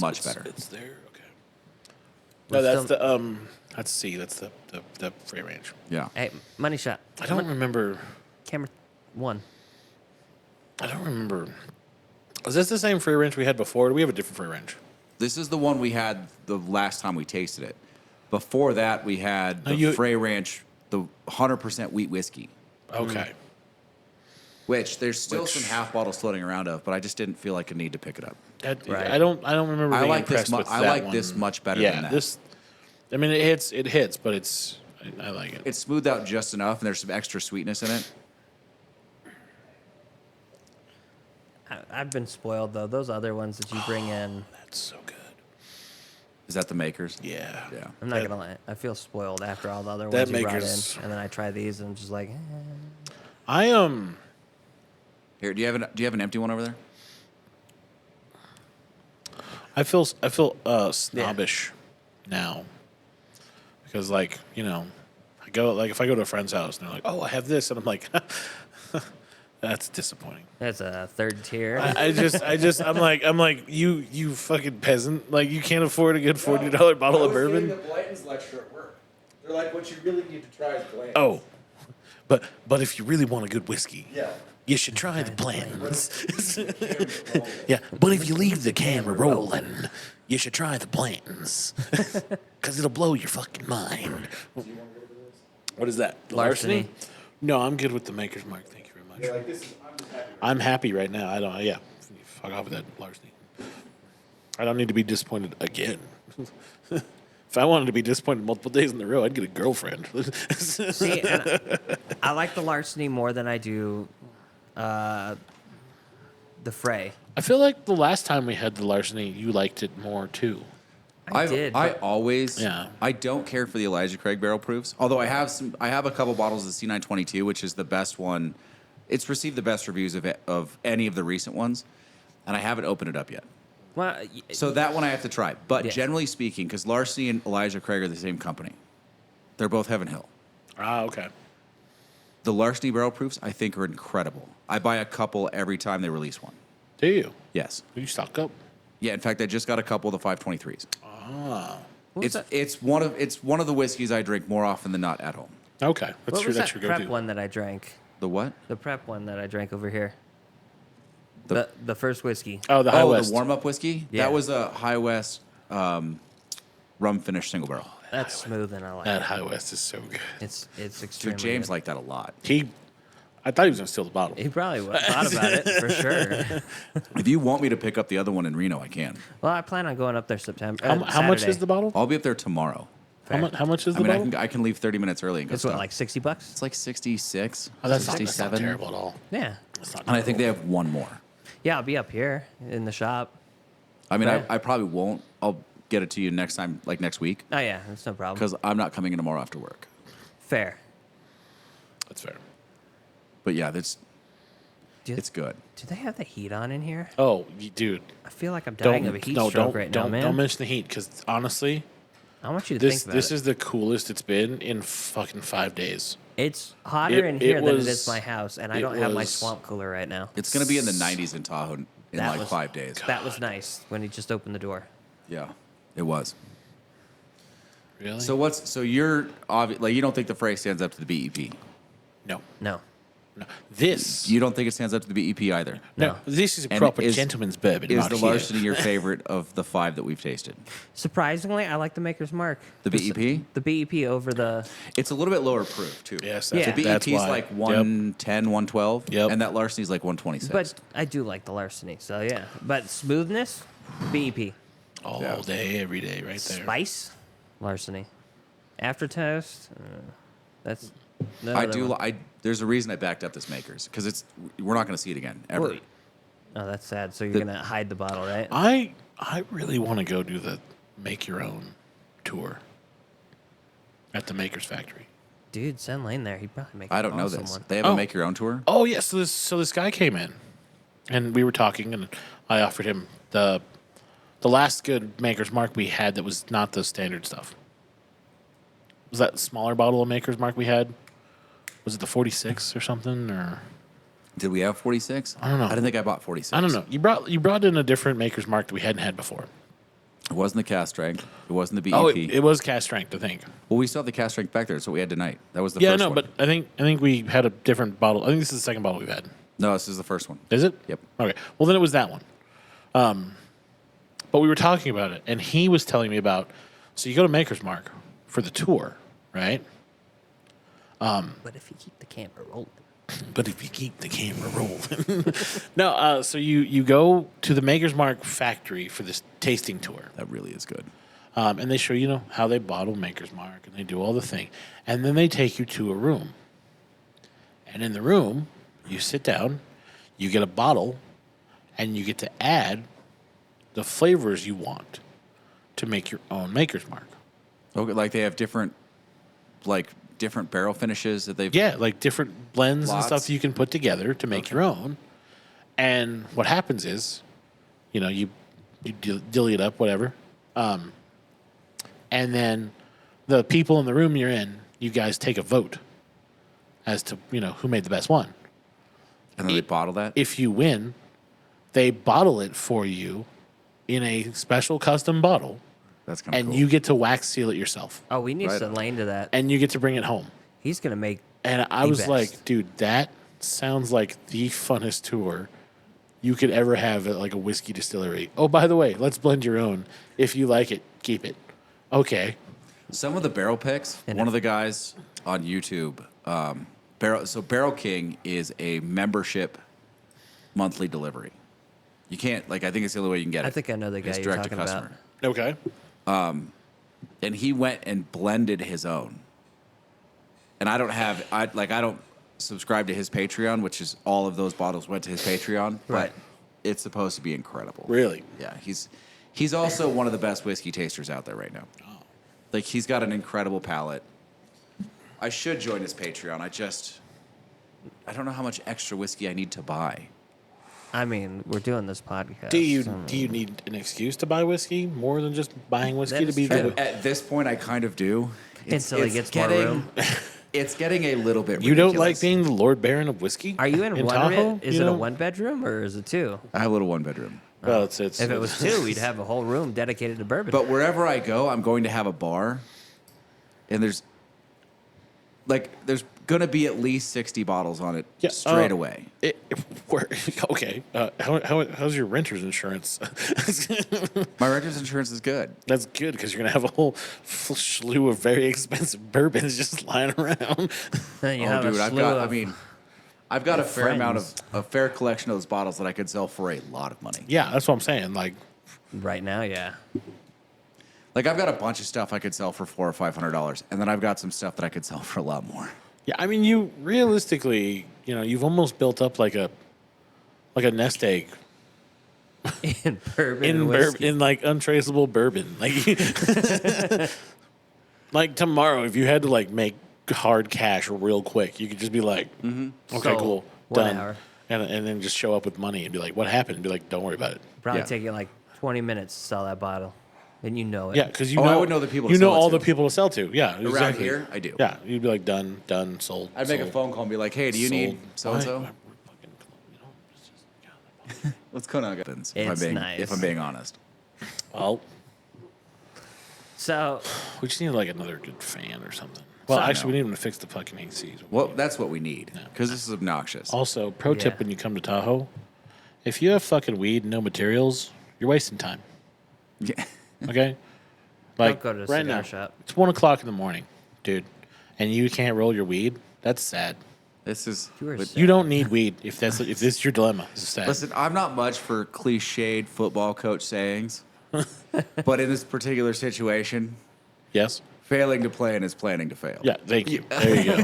Much better.
It's there. Okay.
We're
No, that's
still-
the Let's see. That's the Frey Ranch.
Yeah.
Hey, money shot.
I don't remember.
Camera 1.
I don't remember. Is this the same Frey Ranch we had before? Or do we have a different Frey Ranch?
This is the one we had the last time we tasted it. Before that, we had
No,
the
you-
Frey Ranch, the 100% wheat whiskey,
Okay.
which there's still some half bottles floating around of, but I just didn't feel like a need to pick it up.
That,
Right.
I don't remember.
I
being
like this
impressed
mu-
with
I
that
like
one.
this much better
Yeah,
than that.
this. I mean, it hits, but it's. I like it.
It's smoothed out just enough, and there's some extra sweetness in it.
I've been spoiled, though. Those other ones that you bring in,
That's so good.
Is that the makers?
Yeah.
Yeah.
I'm not going to lie. I feel spoiled after all the other
That
ones you brought in.
Maker's-
And then I try these and I'm just like,
I
Here, do you have an empty one over there?
I feel snobbish now because like I go if I go to a friend's house and they're like, oh, I have this, and I'm like, that's disappointing.
that's a third tier.
I'm like you fucking peasant, like you can't afford a good $40 bottle of bourbon.
Blanton's lecture at work. They're like, what you really need to try is Blanton's.
Oh, but if you really want a good whiskey,
Yeah.
you should try the Blanton's. Yeah, but if you leave the camera rolling, you should try the Blanton's. Because it'll blow your fucking mind. What is that? The
Larceny?
No, I'm good with the Maker's Mark. Thank you very much. I'm happy right now. I don't, yeah. Fuck off with that Larceny. I don't need to be disappointed again. If I wanted to be disappointed multiple days in a row, I'd get a girlfriend.
See, and I like the Larceny more than I do the Frey.
I feel like the last time we had the Larceny, you liked it more too.
I did.
I
but
always.
Yeah.
I don't care for the Elijah Craig barrel proofs. Although I have some. I have a couple bottles of C922, which is the best one. It's received the best reviews of any of the recent ones, and I haven't opened it up yet.
well,
So that one I have to try. But
Yeah.
generally speaking, because Larceny and Elijah Craig are the same company, they're both Heaven Hill.
Ah, okay.
The Larceny barrel proofs I think are incredible. I buy a couple every time they release one.
Do you?
Yes.
You stock up?
Yeah. In fact, I just got a couple of the 523s.
Ah.
what was that?
It's one of the whiskeys I drink more often than not at home.
Okay. That's
What
true.
was
That's
that
your
prep
go-to.
one that I drank?
The what?
The prep one that I drank over here.
The-
The first whiskey.
Oh, the High West.
The warm up whiskey.
Yeah.
That was a High West rum finish single barrel.
That's smooth and I like
That
it.
High West is so good.
It's
Dude,
extremely
James
good.
liked that a lot.
I thought he was gonna steal the bottle.
He probably thought about it for sure.
If you want me to pick up the other one in Reno, I can.
Well, I plan on going up there September.
How much
Saturday.
is the bottle?
I'll be up there tomorrow.
How much is
I
the
mean,
bottle?
I can leave 30 minutes early and go
It's what,
stock.
like $60?
It's like 66,
Oh, that's not
67.
terrible at all.
Yeah.
That's not
And I think they
terrible.
have one more.
Yeah, I'll be up here in the shop.
I mean,
Right.
I probably won't. I'll get it to you next time, like next week,
Oh yeah, that's no problem.
because I'm not coming in tomorrow after work.
Fair.
That's fair.
But yeah, that's
Do,
it's good.
do they have the heat on in here?
Oh, dude.
I feel like I'm dying
Don't
of a heat
no,
stroke
don't
right now,
don't
man.
don't mention the heat because honestly,
I want you to
this
think about
this
it.
is the coolest it's been in fucking 5 days.
It's hotter in
it
here than
was-
it is my house, and I
it
don't have my
was-
swamp cooler right now.
It's going to be in the 90s in Tahoe in
That
like
was-
5 days.
That was nice when he just opened the door.
Yeah, it was.
Really?
So you're like you don't think the Frey stands up to the BEP?
no,
No.
no. This
You don't think it stands up to the BEP either?
no.
No.
This is a
And
proper
is-
gentleman's bourbon.
Is
right
the
here.
Larceny your favorite of the 5 that we've tasted?
Surprisingly, I like the Maker's Mark.
The BEP?
The BEP over the.
It's a little bit lower proof too.
Yes,
Yeah.
that's,
The
that's
BEP's
why.
like 110, 112,
Yep.
and that Larceny's like 126.
But I do like the Larceny, so yeah. But smoothness, BEP.
all
Yeah.
day, every day, right there.
Spice, Larceny. Aftertaste, that's. the
I
other
do.
one.
There's a reason I backed up this Makers because we're not going to see it again ever.
Wait. Oh, that's sad. So you're
The-
gonna hide the bottle, right?
I really want to go do the make your own tour at the Maker's Factory.
Dude, send Lane there. He'd probably make.
I
an
don't know
awesome
this.
one.
They have
Oh.
a make your own tour.
Oh yes, so this guy came in, and we were talking, and I offered him the last good Maker's Mark we had that was not the standard stuff. Was that smaller bottle of Maker's Mark we had? Was it the 46 or something? Or
Did we have 46?
I don't know.
I didn't think I bought 46.
I don't know. You brought in a different Maker's Mark that we hadn't had before.
It wasn't the cast strength. It wasn't the BEP.
Oh, it was cast strength, I think.
Well, we still have the cast strength back there. That's what we had tonight. That was the
Yeah,
first
no,
one.
but I think we had a different bottle. I think this is the second bottle we've had.
No, this is the first one.
Is it?
Yep.
Okay. Well, then it was that one. But we were talking about it, and he was telling me about. So you go to Maker's Mark for the tour, right?
But if you keep the camera rolling,
But if you keep the camera rolling, no. So you go to the Maker's Mark factory for this tasting tour,
That really is good.
and they show you how they bottle Maker's Mark, and they do all the thing, and then they take you to a room, and in the room you sit down, you get a bottle, and you get to add the flavors you want to make your own Maker's Mark.
Okay, like they have different barrel finishes that they've.
Yeah, like different blends and
Lots.
stuff you can put together to make your own. And what happens is, you dilly it up, whatever. And then the people in the room you're in, you guys take a vote as to, who made the best one.
And then they bottle that.
If you win, they bottle it for you in a special custom bottle,
That's kind of
and
cool.
you get to wax seal it yourself.
oh, we need
Right
to
on.
Lane to that.
And you get to bring it home.
He's gonna make.
And I
The
was
best.
like, dude, that sounds like the funnest tour you could ever have at like a whiskey distillery. Oh, by the way, let's blend your own. If you like it, keep it. Okay.
Some of the barrel picks.
And
One
if-
of the guys on YouTube, Barrel King is a membership monthly delivery. You can't I think it's the only way you can get it.
I think I know the guy
It's
you're
direct to
talking about.
customer.
Okay.
And he went and blended his own. And I don't subscribe to his Patreon, which is all of those bottles went to his Patreon.
Right.
But it's supposed to be incredible.
Really?
Yeah, He's also one of the best whiskey tasters out there right now.
Oh.
Like, he's got an incredible palate. I should join his Patreon. I don't know how much extra whiskey I need to buy.
I mean, we're doing this podcast.
Do you need an excuse to buy whiskey more than just buying whiskey
That
to
is
be
true.
good?
At this point, I kind of do.
Until he gets more room.
It's getting a little bit
You don't
ridiculous.
like being the Lord Baron of whiskey?
Are you in one?
Tahoe?
Is it a 1-bedroom or is it 2?
I have a little one-bedroom.
Well, it's
If it was 2, we'd have a whole room dedicated to bourbon.
But wherever I go, I'm going to have a bar. And there's going to be at least 60 bottles on it straight away.
Okay. How's your renter's insurance?
My renter's insurance is good.
That's good because you're gonna have a whole slew of very expensive bourbons just lying around.
Then you
Oh,
have a
dude,
slew of-
I've got a fair amount
friends.
of a fair collection of those bottles that I could sell for a lot of money.
Yeah, that's what I'm saying. Like,
right now, yeah.
Like, I've got a bunch of stuff I could sell for $400 or $500, and then I've got some stuff that I could sell for a lot more.
yeah, I mean, you realistically, you've almost built up like a nest egg
In bourbon,
in
and whiskey.
in like untraceable bourbon. Like, like tomorrow, if you had to like make hard cash real quick, you could just be like, okay,
Sold.
cool,
1
done,
hour.
and then just show up with money and be like, what happened? And be like, don't worry about it.
Probably
Yeah.
take you like 20 minutes to sell that bottle. And you know it.
Yeah, because you
Oh,
know
I would know the people to
you know
sell it
all
to.
the people to sell to. Yeah, exactly.
here, I do.
Yeah, you'd be like done, sold.
I'd make a
sold,
phone call and be like, hey, do you need
sold.
so-and-so?
Why- it's just-
What's going on, guys?
It's nice.
If I'm being honest.
Well,
So,
we just need like another good fan or something. Well,
So-
actually, we need him to fix the fucking ACs.
Well, that's what we need, because this is obnoxious.
Also, pro tip
Yeah.
when you come to Tahoe, if you have fucking weed and no materials, you're wasting time.
Yeah.
Okay? Like
go to a
right
cigar
now,
shop.
it's 1:00 in the morning, dude, and you can't roll your weed. That's sad.
This is.
You are
but-
sad.
You don't need weed if this is your dilemma. It's sad.
Listen, I'm not much for cliched football coach sayings, but in this particular situation,
Yes.
failing to plan is planning to fail.
Yeah. Thank you. There you go.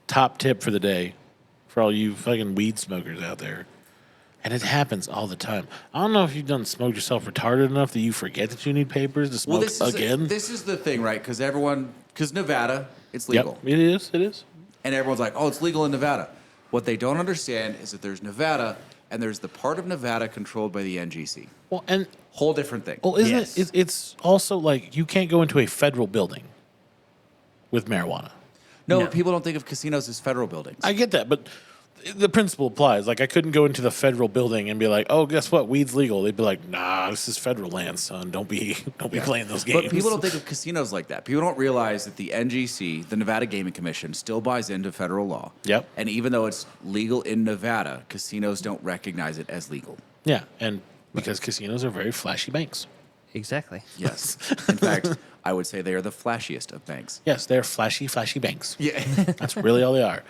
Top tip for the day, for all you fucking weed smokers out there. And it happens all the time. I don't know if you've done smoked yourself retarded enough that you forget that you need papers to smoke again.
This is the thing, right? Because Nevada, it's
Yep,
legal.
it is. It is.
And everyone's like, oh, it's legal in Nevada. What they don't understand is that there's Nevada, and there's the part of Nevada controlled by the NGC.
Well, and
Whole different thing.
isn't
Yes.
it's also like you can't go into a federal building with marijuana.
No.
People don't think of casinos as federal buildings.
I get that, but the principle applies. Like, I couldn't go into the federal building and be like, "Oh, guess what? Weed's legal." They'd be like, "Nah, this is federal land, son. Don't be playing those games."
But people don't think of casinos like that. People don't realize that the NGC, the Nevada Gaming Commission, still buys into federal law.
Yep.
And even though it's legal in Nevada, casinos don't recognize it as legal.
Yeah, and because casinos are very flashy banks.
exactly.
Yes. In fact, I would say they are the flashiest of banks.
Yes, they're flashy banks.
Yeah.
That's really all they are.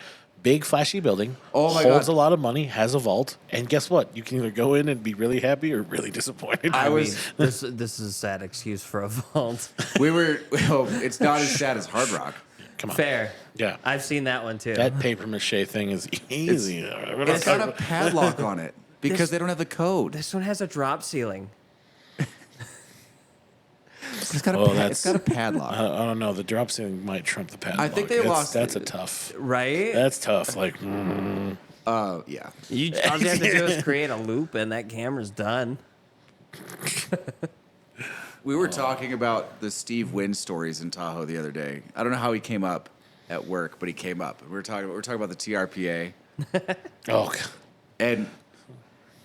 Big flashy building,
Oh my
holds
God.
a lot of money, has a vault, and guess what? You can either go in and be really happy or really disappointed.
I was.
This is a sad excuse for a vault.
It's not as sad as Hard Rock.
Come on.
Fair.
Yeah.
I've seen that one too.
That paper mache thing is easy.
It's got a padlock on it because they don't have the code.
This one has a drop ceiling.
It's got a padlock.
I don't know. The drop ceiling might trump the padlock.
I think they lost-
That's a tough.
Right?
That's tough. Like,
Yeah.
All you have to do is create a loop and that camera's done.
We were talking about the Steve Wynn stories in Tahoe the other day. I don't know how he came up at work, but he came up. We were talking about the TRPA,
oh, God.
and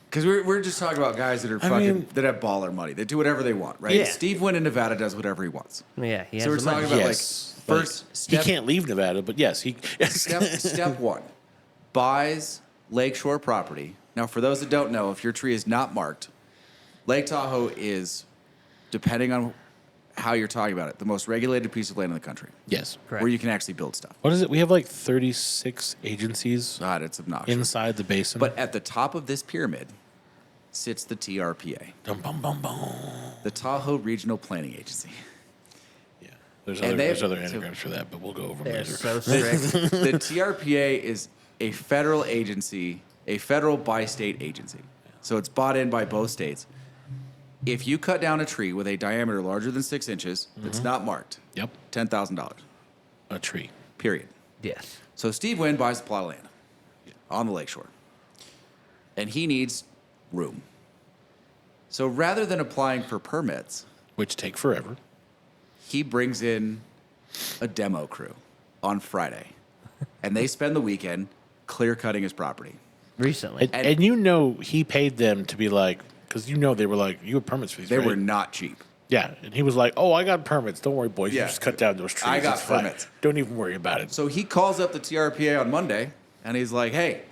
because we're just talking about guys that are that have baller money. They do whatever they want, right?
Yeah.
Steve Wynn in Nevada does whatever he wants.
Yeah, he has
So we're
the money.
talking about
Yes.
like first
Like,
step.
he can't leave Nevada, but yes, he.
Step one, buys lakeshore property. Now, for those that don't know, if your tree is not marked, Lake Tahoe is, depending on how you're talking about it, the most regulated piece of land in the country,
Yes.
Correct.
where you can actually build stuff.
What is it? We have like 36 agencies
God, it's obnoxious.
inside the basin.
But at the top of this pyramid sits the TRPA,
Dum, bum, bum, bum.
the Tahoe Regional Planning Agency.
Yeah. There's
And
there's
they-
other
so-
anagrams for that, but we'll go over them
They're
later.
so strict.
The TRPA is a federal agency, a federal bi-state agency. So it's bought in by both states. If you cut down a tree with a diameter larger than 6 inches that's not marked,
Yep.
$10,000.
A tree.
Period.
Yes.
So Steve Wynn buys a plot of land on the lakeshore, and he needs room. So rather than applying for permits,
Which take forever.
he brings in a demo crew on Friday, and they spend the weekend clear cutting his property.
Recently.
And you know he paid them to be like, because you know they were like, you have permits for these,
They
right?
were not cheap.
Yeah, and he was like, "Oh, I got permits. Don't worry, boys.
Yeah.
You just cut down those trees.
I got
It's fine.
permits.
Don't even worry about it."
So he calls up the TRPA on Monday, and he's like, "Hey,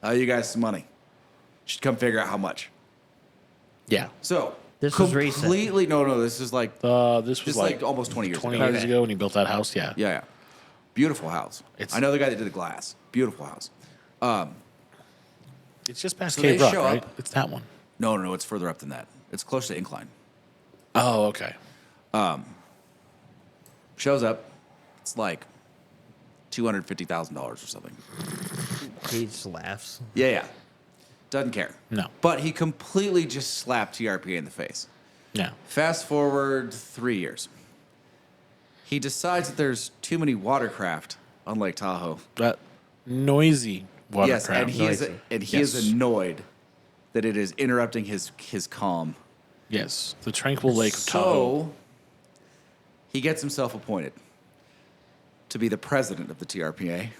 I owe you guys some money. Should come figure out how much."
Yeah,
So
This was recent.
completely no. This is like
this was
just like almost 20 years
20
ago.
years
Okay.
ago when he built that house. Yeah,
Yeah. Beautiful house.
It's-
I know the guy that did the glass. Beautiful house.
It's just past
So
Cave
they
Rock,
show
right?
up.
It's that one.
No, it's further up than that. It's close to Incline.
Oh, okay.
Shows up. It's like $250,000 or something.
He just laughs.
Yeah. Doesn't care.
No.
But he completely just slapped TRPA in the face.
Yeah,
Fast forward 3 years. He decides that there's too many watercraft on Lake Tahoe.
that noisy watercraft.
Yes, and he
Noisy.
is
Yes.
annoyed that it is interrupting his calm.
Yes, the tranquil lake of Tahoe.
So he gets himself appointed to be the president of the TRPA.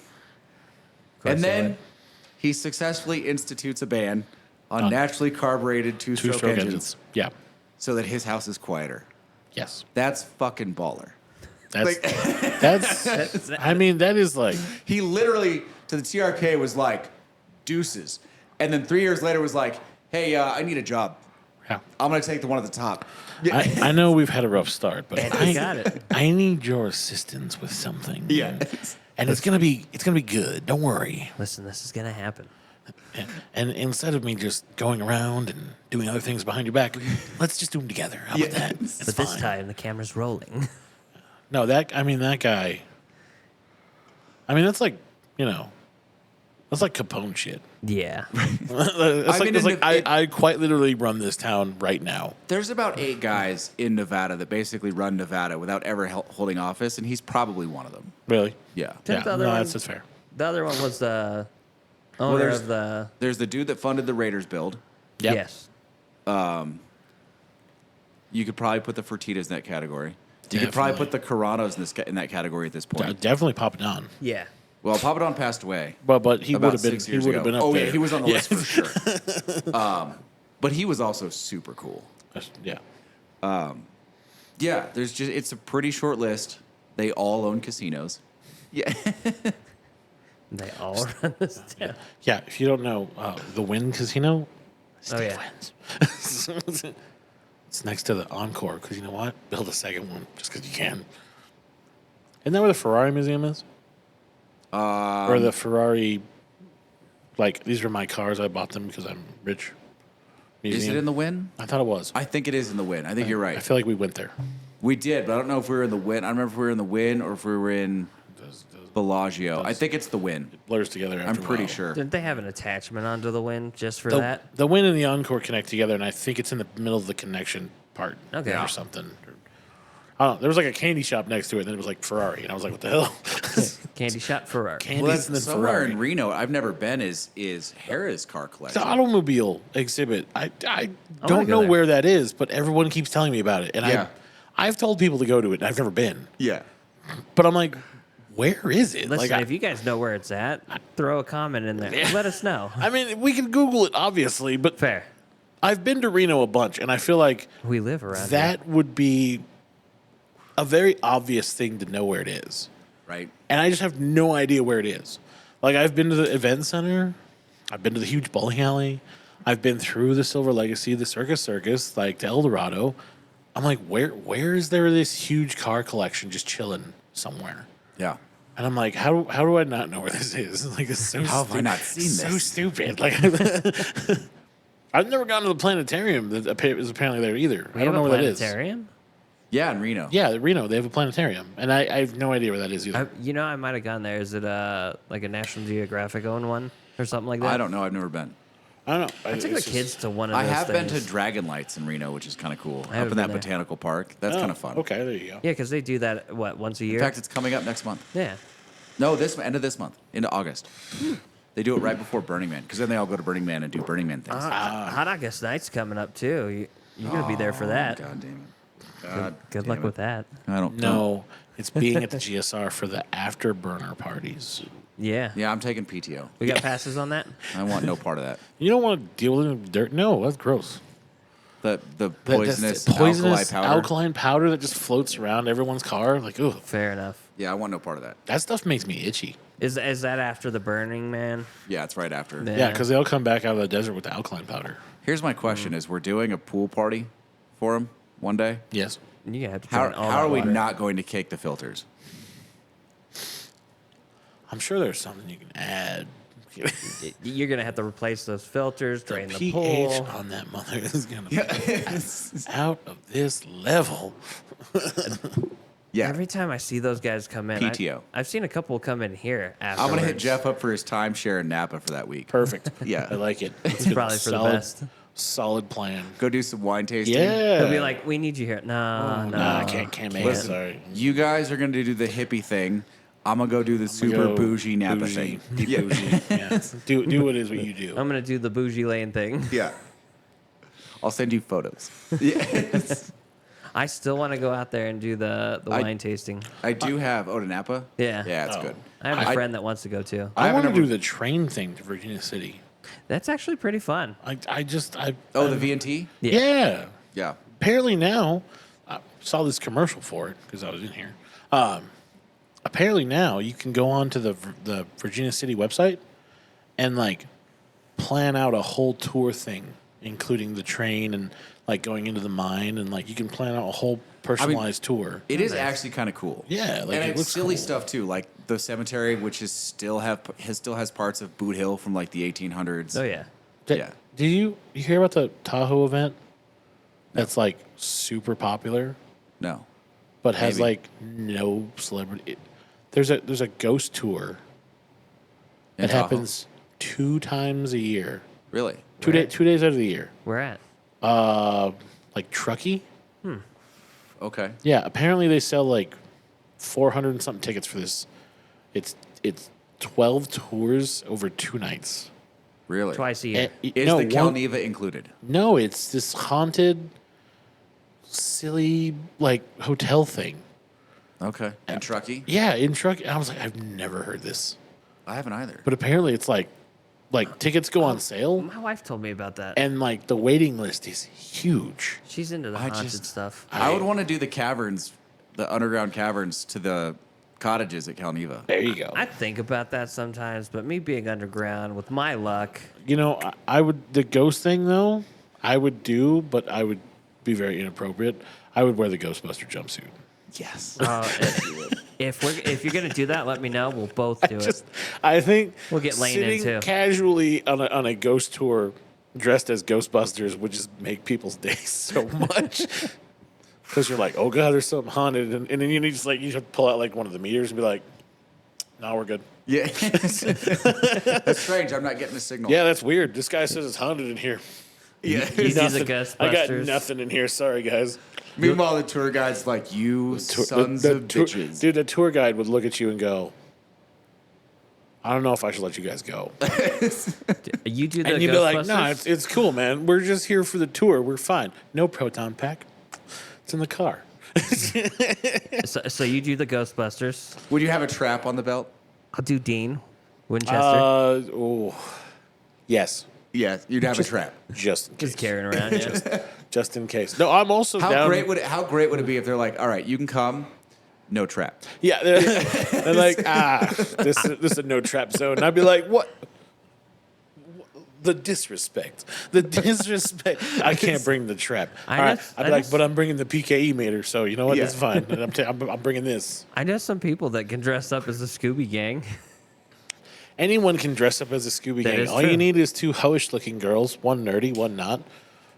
course
And
he
then
would.
he successfully institutes a ban on naturally carbureted two-stroke
Two-stroke
engines,
engines. Yeah.
so that his house is quieter.
Yes.
That's fucking baller.
That's that's. I mean, that is like.
He literally, to the TRPA, was like, deuces. And then 3 years later was like, hey, I need a job.
Yeah.
I'm going to take the one at the top.
I know we've had a rough start, but
And he got it.
I need your assistance with something.
Yeah.
And it's gonna be good. Don't worry.
Listen, this is gonna happen.
And instead of me just going around and doing other things behind your back, let's just do them together. How about that? It's
But this
fine.
time the camera's rolling.
No, that guy. I mean, that's like, that's like Capone shit.
Yeah.
I quite literally run this town right now.
There's about 8 guys in Nevada that basically run Nevada without ever holding office, and he's probably one of them.
Really?
Yeah.
Didn't the other one-
that's fair.
The other one was the owner
there's-
of the.
There's the dude that funded the Raiders build.
Yep.
Yes.
You could probably put the Fertitas in that category. You could probably put the Caranos in that category at this point.
Definitely Papadon.
Yeah.
Well, Papadon passed away.
But he
about
would have been
6 years
he would have
ago.
been up
Oh
there.
yeah, he was on the list for sure. But he was also super cool.
Yeah.
Yeah, it's a pretty short list. They all own casinos. Yeah.
They all run this town.
Yeah, if you don't know, the Wynn Casino, Steve
yeah.
wins. It's next to the Encore, because you know what? Build a second one, just because you can. Isn't that where the Ferrari Museum is? Or the Ferrari, like, these are my cars, I bought them because I'm rich.
Is it in the Wynn?
I thought it was.
I think it is in the Wynn. I think you're
I
right.
feel like we went there.
We did, but I don't know if we were in the Wynn. I remember if we were in the Wynn or if we were in Bellagio. I think it's the Wynn.
Blurs together after
I'm
a
pretty
while.
sure.
Didn't they have an attachment onto the Wynn just for
The,
that?
the Wynn and the Encore connect together, and I think it's in the middle of the connection part
Okay.
or something. I don't know. There was like a candy shop next to it, and then it was like Ferrari, and I was like, what the hell?
Candy shop Ferrari.
Candies
Well,
and
that's
then
somewhere
Ferrari.
in Reno. I've never been. Is Harrah's car collection?
The automobile exhibit. I
wanna
don't
go
know
there.
where that is, but everyone keeps telling me about it, and
Yeah.
I've told people to go to it, and I've never been.
Yeah.
But I'm like, where is it?
Listen,
like,
if you guys know where it's at, throw a comment in there. Let us know.
I mean, we can Google it, obviously, but
Fair.
I've been to Reno a bunch, and I feel like
We live around
that would be a very obvious thing to know where it is.
Right.
And I just have no idea where it is. Like, I've been to the event center, I've been to the huge bowling alley, I've been through the Silver Legacy, the Circus, like to El Dorado. I'm like, where is there this huge car collection just chilling somewhere?
Yeah.
And I'm like, how do I not know where this is? Like, it's so
How have I not seen
So
this?
stupid. Like, I've never gone to the planetarium that is apparently there either.
We
I don't
have
know
a
where that is.
planetarium?
Yeah, in Reno.
Yeah, Reno, they have a planetarium, and I have no idea where that is either.
I might have gone there. Is it like a National Geographic owned one or something like that?
I don't know. I've never been.
I don't know.
I took the kids to one of
I
those
have been to
things.
Dragon Lights in Reno, which is kind of cool. Up
haven't
in that
been there.
botanical park. That's kind of fun.
Okay, there you go.
Yeah, because they do that, once a year?
In fact, it's coming up next month.
yeah.
No, end of this month, into August. They do it right before Burning Man, because then they all go to Burning Man and do Burning Man things.
Hot August Night's coming up, too. You're going to be there for that.
God damn it. God
Good
damn
luck
it.
with that.
I don't know.
No, it's being at the GSR for the afterburner parties.
Yeah.
Yeah, I'm taking PTO.
We got passes on that?
I want no part of that.
You don't want to deal with dirt? No, that's gross.
The
That-
poisonous,
that's poisonous
alkali powder.
powder that just floats around everyone's car. Like, ooh,
Fair enough.
Yeah, I want no part of that.
that stuff makes me itchy.
Is that after the Burning Man?
Yeah, it's right after.
Yeah.
Yeah, because they all come back out of the desert with the alkaline powder.
Here's my question: Is we're doing a pool party for him one day?
Yes.
You're going to have to
How
drain all
how
that
are we
water.
not going to cake the filters?
I'm sure there's something you can add.
You're going to have to replace those filters, drain the
pH
pool.
on that mother is going to be out of this level.
Yeah,
Every time I see those guys come in,
PTO.
I've seen a couple come in here after.
I'm gonna hit Jeff up for his timeshare in Napa for that week.
Perfect.
Yeah.
I like it.
It's probably for the best.
Solid plan.
Go do some wine tasting.
Yeah.
They'll be like, "We need you here." No, no.
Nah, I can't make it.
Listen,
Sorry.
you guys are gonna do the hippie thing. I'm gonna go do the super
Go
bougie Napa
bougie.
thing.
Be bougie. Yeah. Do what it is what you do.
I'm gonna do the bougie lane thing.
Yeah. I'll send you photos. Yes.
I still want to go out there and do the wine tasting.
I do have to Napa.
Yeah.
Yeah, it's
Oh.
good.
I have a friend that wants to go too.
I want to
haven't
do the train thing to Virginia City.
That's actually pretty fun.
I
Oh, the VNT?
yeah.
Yeah.
Apparently now, I saw this commercial for it because I was in here. Apparently now you can go on to the Virginia City website and like plan out a whole tour thing, including the train and like going into the mine, and like you can plan out a whole personalized tour.
It is actually kind of cool.
Yeah, like,
and
it
it's
looks
silly
cool.
stuff too, like the cemetery, which is still has parts of Boot Hill from like the 1800s.
Oh yeah.
Yeah.
Did you hear about the Tahoe event? That's like super popular,
No.
but has
Maybe.
like no celebrity. There's a ghost tour
In
that
Tahoe?
happens 2 times a year.
Really?
2 days out of the year.
Where at?
Like Truckee.
Okay.
Yeah, apparently they sell like 400 and something tickets for this. It's 12 tours over 2 nights.
Really?
Twice a year.
Is
no,
the
one-
Calneva included?
No, it's this haunted, silly like hotel thing.
Okay. In Truckee?
Yeah, in Truckee. I was like, I've never heard this,
I haven't either.
but apparently it's like tickets go on sale,
My wife told me about that.
and like the waiting list is huge.
She's into the
I
haunted
just-
stuff.
I would want to do the caverns, the underground caverns to the cottages at Calneva.
There you go.
I think about that sometimes, but me being underground with my luck,
You know, I would the ghost thing though. I would do, but I would be very inappropriate. I would wear the Ghostbuster jumpsuit.
Yes.
if you're gonna do that, let me know. We'll both do it.
I think
We'll get Lane in,
sitting
too.
casually on a ghost tour dressed as Ghostbusters would just make people's days so much. Because you're like, oh god, there's something haunted, and then you just like you have to pull out like one of the meters and be like, no, we're good.
Yeah. That's strange. I'm not getting a signal.
Yeah, that's weird. This guy says it's haunted in here.
You see the Ghostbusters.
I got nothing in here. Sorry, guys.
Meanwhile, the tour guide's like, you sons of bitches.
Dude, the tour guide would look at you and go, I don't know if I should let you guys go.
You do the
And you'd be like,
Ghostbusters?
no, it's cool, man. We're just here for the tour. We're fine. No proton pack. It's in the car.
So you do the Ghostbusters.
Would you have a trap on the belt?
I'll do Dean Winchester.
Yes.
Yeah, you'd have a trap.
Just in case.
Just carrying around. Yeah.
Just in case. No, I'm also
How
down.
great would it be if they're like, all right, you can come, no trap.
Yeah, they're like, this is a no trap zone. And I'd be like, what? The disrespect. I can't bring the trap.
I
All right.
know-
I'd
I
be like,
know-
but I'm bringing the PKE meter, so you know what?
Yeah.
It's fine. And I'm bringing this.
I know some people that can dress up as the Scooby Gang.
Anyone can dress up as a Scooby
That
Gang.
is
All
true.
you need is 2 hoish-looking girls, 1 nerdy, 1 not,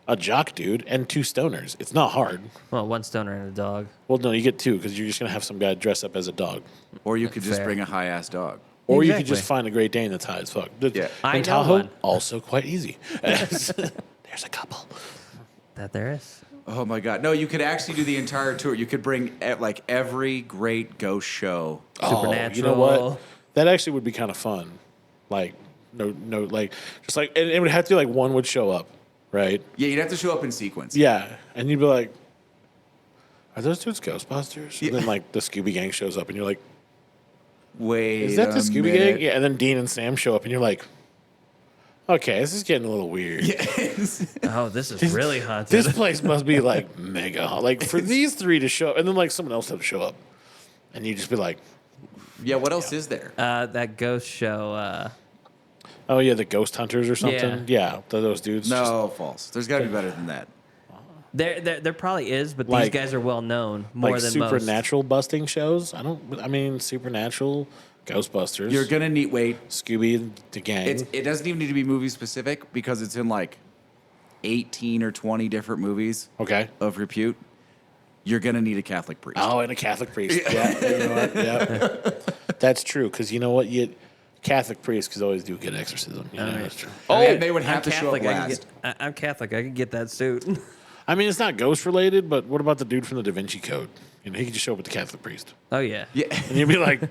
a jock dude, and 2 stoners. It's not hard.
Well, one stoner and a dog.
Well, no, you get 2 because you're just gonna have some guy dress up as a dog,
Or you could just
Fair.
bring a high ass dog.
Or you could
Exactly.
just find a Great Dane that's high as fuck.
Yeah.
I
In
know
Tahoe,
one.
also quite easy. There's a couple.
That there is.
Oh my God! No, you could actually do the entire tour. You could bring like every great ghost show.
Supernatural.
You know what? That actually would be kind of fun. Like, no, like, just like, and it would have to be like one would show up, right?
Yeah, you'd have to show up in sequence.
Yeah. And you'd be like, are those dudes Ghostbusters? And then, like, the Scooby Gang shows up, and you're like,
Wait,
is that the
a
Scooby
minute.
Gang? Yeah. And then Dean and Sam show up, and you're like, okay, this is getting a little weird.
Yes.
Oh, this is really haunted.
This place must be, like, mega hot. Like, for these three to show up, and then, like, someone else to show up, and you just be like,
Yeah. What else is there?
that ghost show.
oh, yeah, the Ghost Hunters or something? Yeah, those dudes.
No, false. There's got to be better than that.
There probably is, but
Like-
these guys are well known more
Like
than most.
supernatural busting shows? I mean, supernatural, Ghostbusters,
You're gonna need wait.
Scooby and the gang.
It doesn't even need to be movie specific because it's in like 18 or 20 different movies
Okay.
of repute. You're gonna need a Catholic priest.
Oh, and a Catholic priest. Yeah, you know what? Yeah. That's true, because you know what? Catholic priests could always do a good exorcism. You know, that's true.
And they would have
I'm
to show up
Catholic.
last.
I'm Catholic. I could get that suit.
I mean, it's not ghost related, but what about the dude from the Da Vinci Code? You know, he could just show up with the Catholic priest,
Oh yeah.
Yeah,
and you'd be like,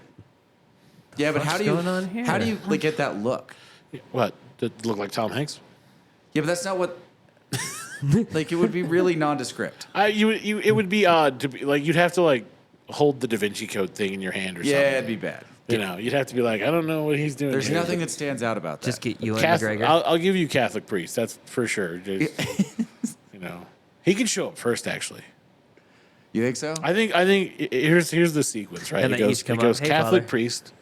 yeah, but how do you
going on here?
how do you like get that look?
"What? Did it look like Tom Hanks?"
Yeah, but that's not what. Like it would be really nondescript.
It would be odd to be like you'd have to like hold the Da Vinci Code thing in your hand or
Yeah,
something.
it'd be bad.
You know, you'd have to be like, I don't know what he's doing.
There's
here.
nothing that stands out about that.
Just get you and
Catholic.
McGregor.
I'll give you Catholic priest. That's for sure. Just, you know, he can show up first. Actually,
You think so?
I think here's the sequence, right?
And
it
they
goes,
each come
it goes
up, "Hey,
Catholic
Father."
priest,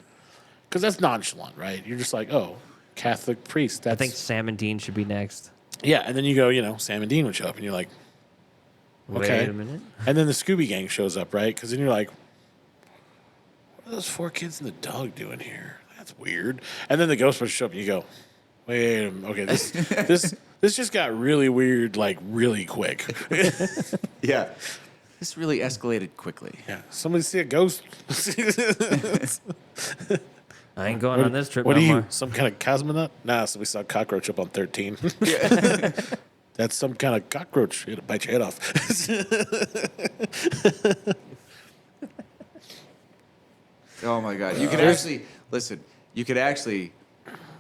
because that's nonchalant, right? You're just like, oh, Catholic priest.
I
That's
think Sam and Dean should be next.
yeah. And then you go, Sam and Dean would show up, and you're like, okay.
Wait a minute.
And then the Scooby Gang shows up, right? Because then you're like, what are those 4 kids and the dog doing here? That's weird. And then the Ghostbusters show up, and you go, wait a minute. Okay, this just got really weird, like really quick.
Yeah. This really escalated quickly.
Yeah, somebody see a ghost?
I ain't going on this trip
What
no
are you?
more.
Some kind of cosmonaut? Nah, so we saw a cockroach up on 13. That's some kind of cockroach. It'll bite your head off.
Oh my God. You could actually listen. You could actually,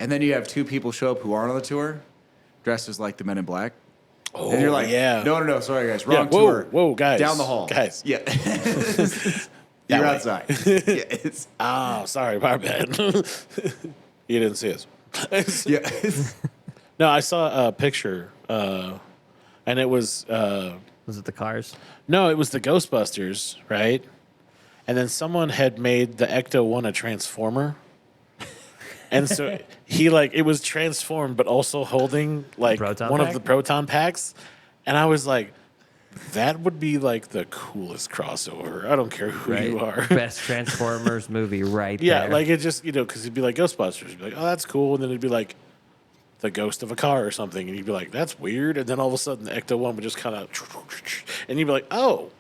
and then you have 2 people show up who aren't on the tour, dressed as like the Men in Black.
Oh,
And you're like,
yeah.
no, sorry guys,
Yeah,
wrong
whoa,
tour.
whoa, guys.
Down the hall,
Guys.
Yeah,
That
you're
way.
outside. Yeah, it's,
Oh, sorry, my bad. You didn't see us.
yeah.
No, I saw a picture, and it was
Was it the Cars?
no, it was the Ghostbusters, right? And then someone had made the Ecto-1 a transformer. And so it was transformed, but also holding like
Proton
one
pack?
of the proton packs. And I was like, that would be like the coolest crossover. I don't care who you are.
Best Transformers movie right
Yeah,
there.
like it just, because it'd be like Ghostbusters. You'd be like, oh, that's cool. And then it'd be like the ghost of a car or something. And you'd be like, that's weird. And then all of a sudden the Ecto-1 would just kind of, and you'd be like, oh,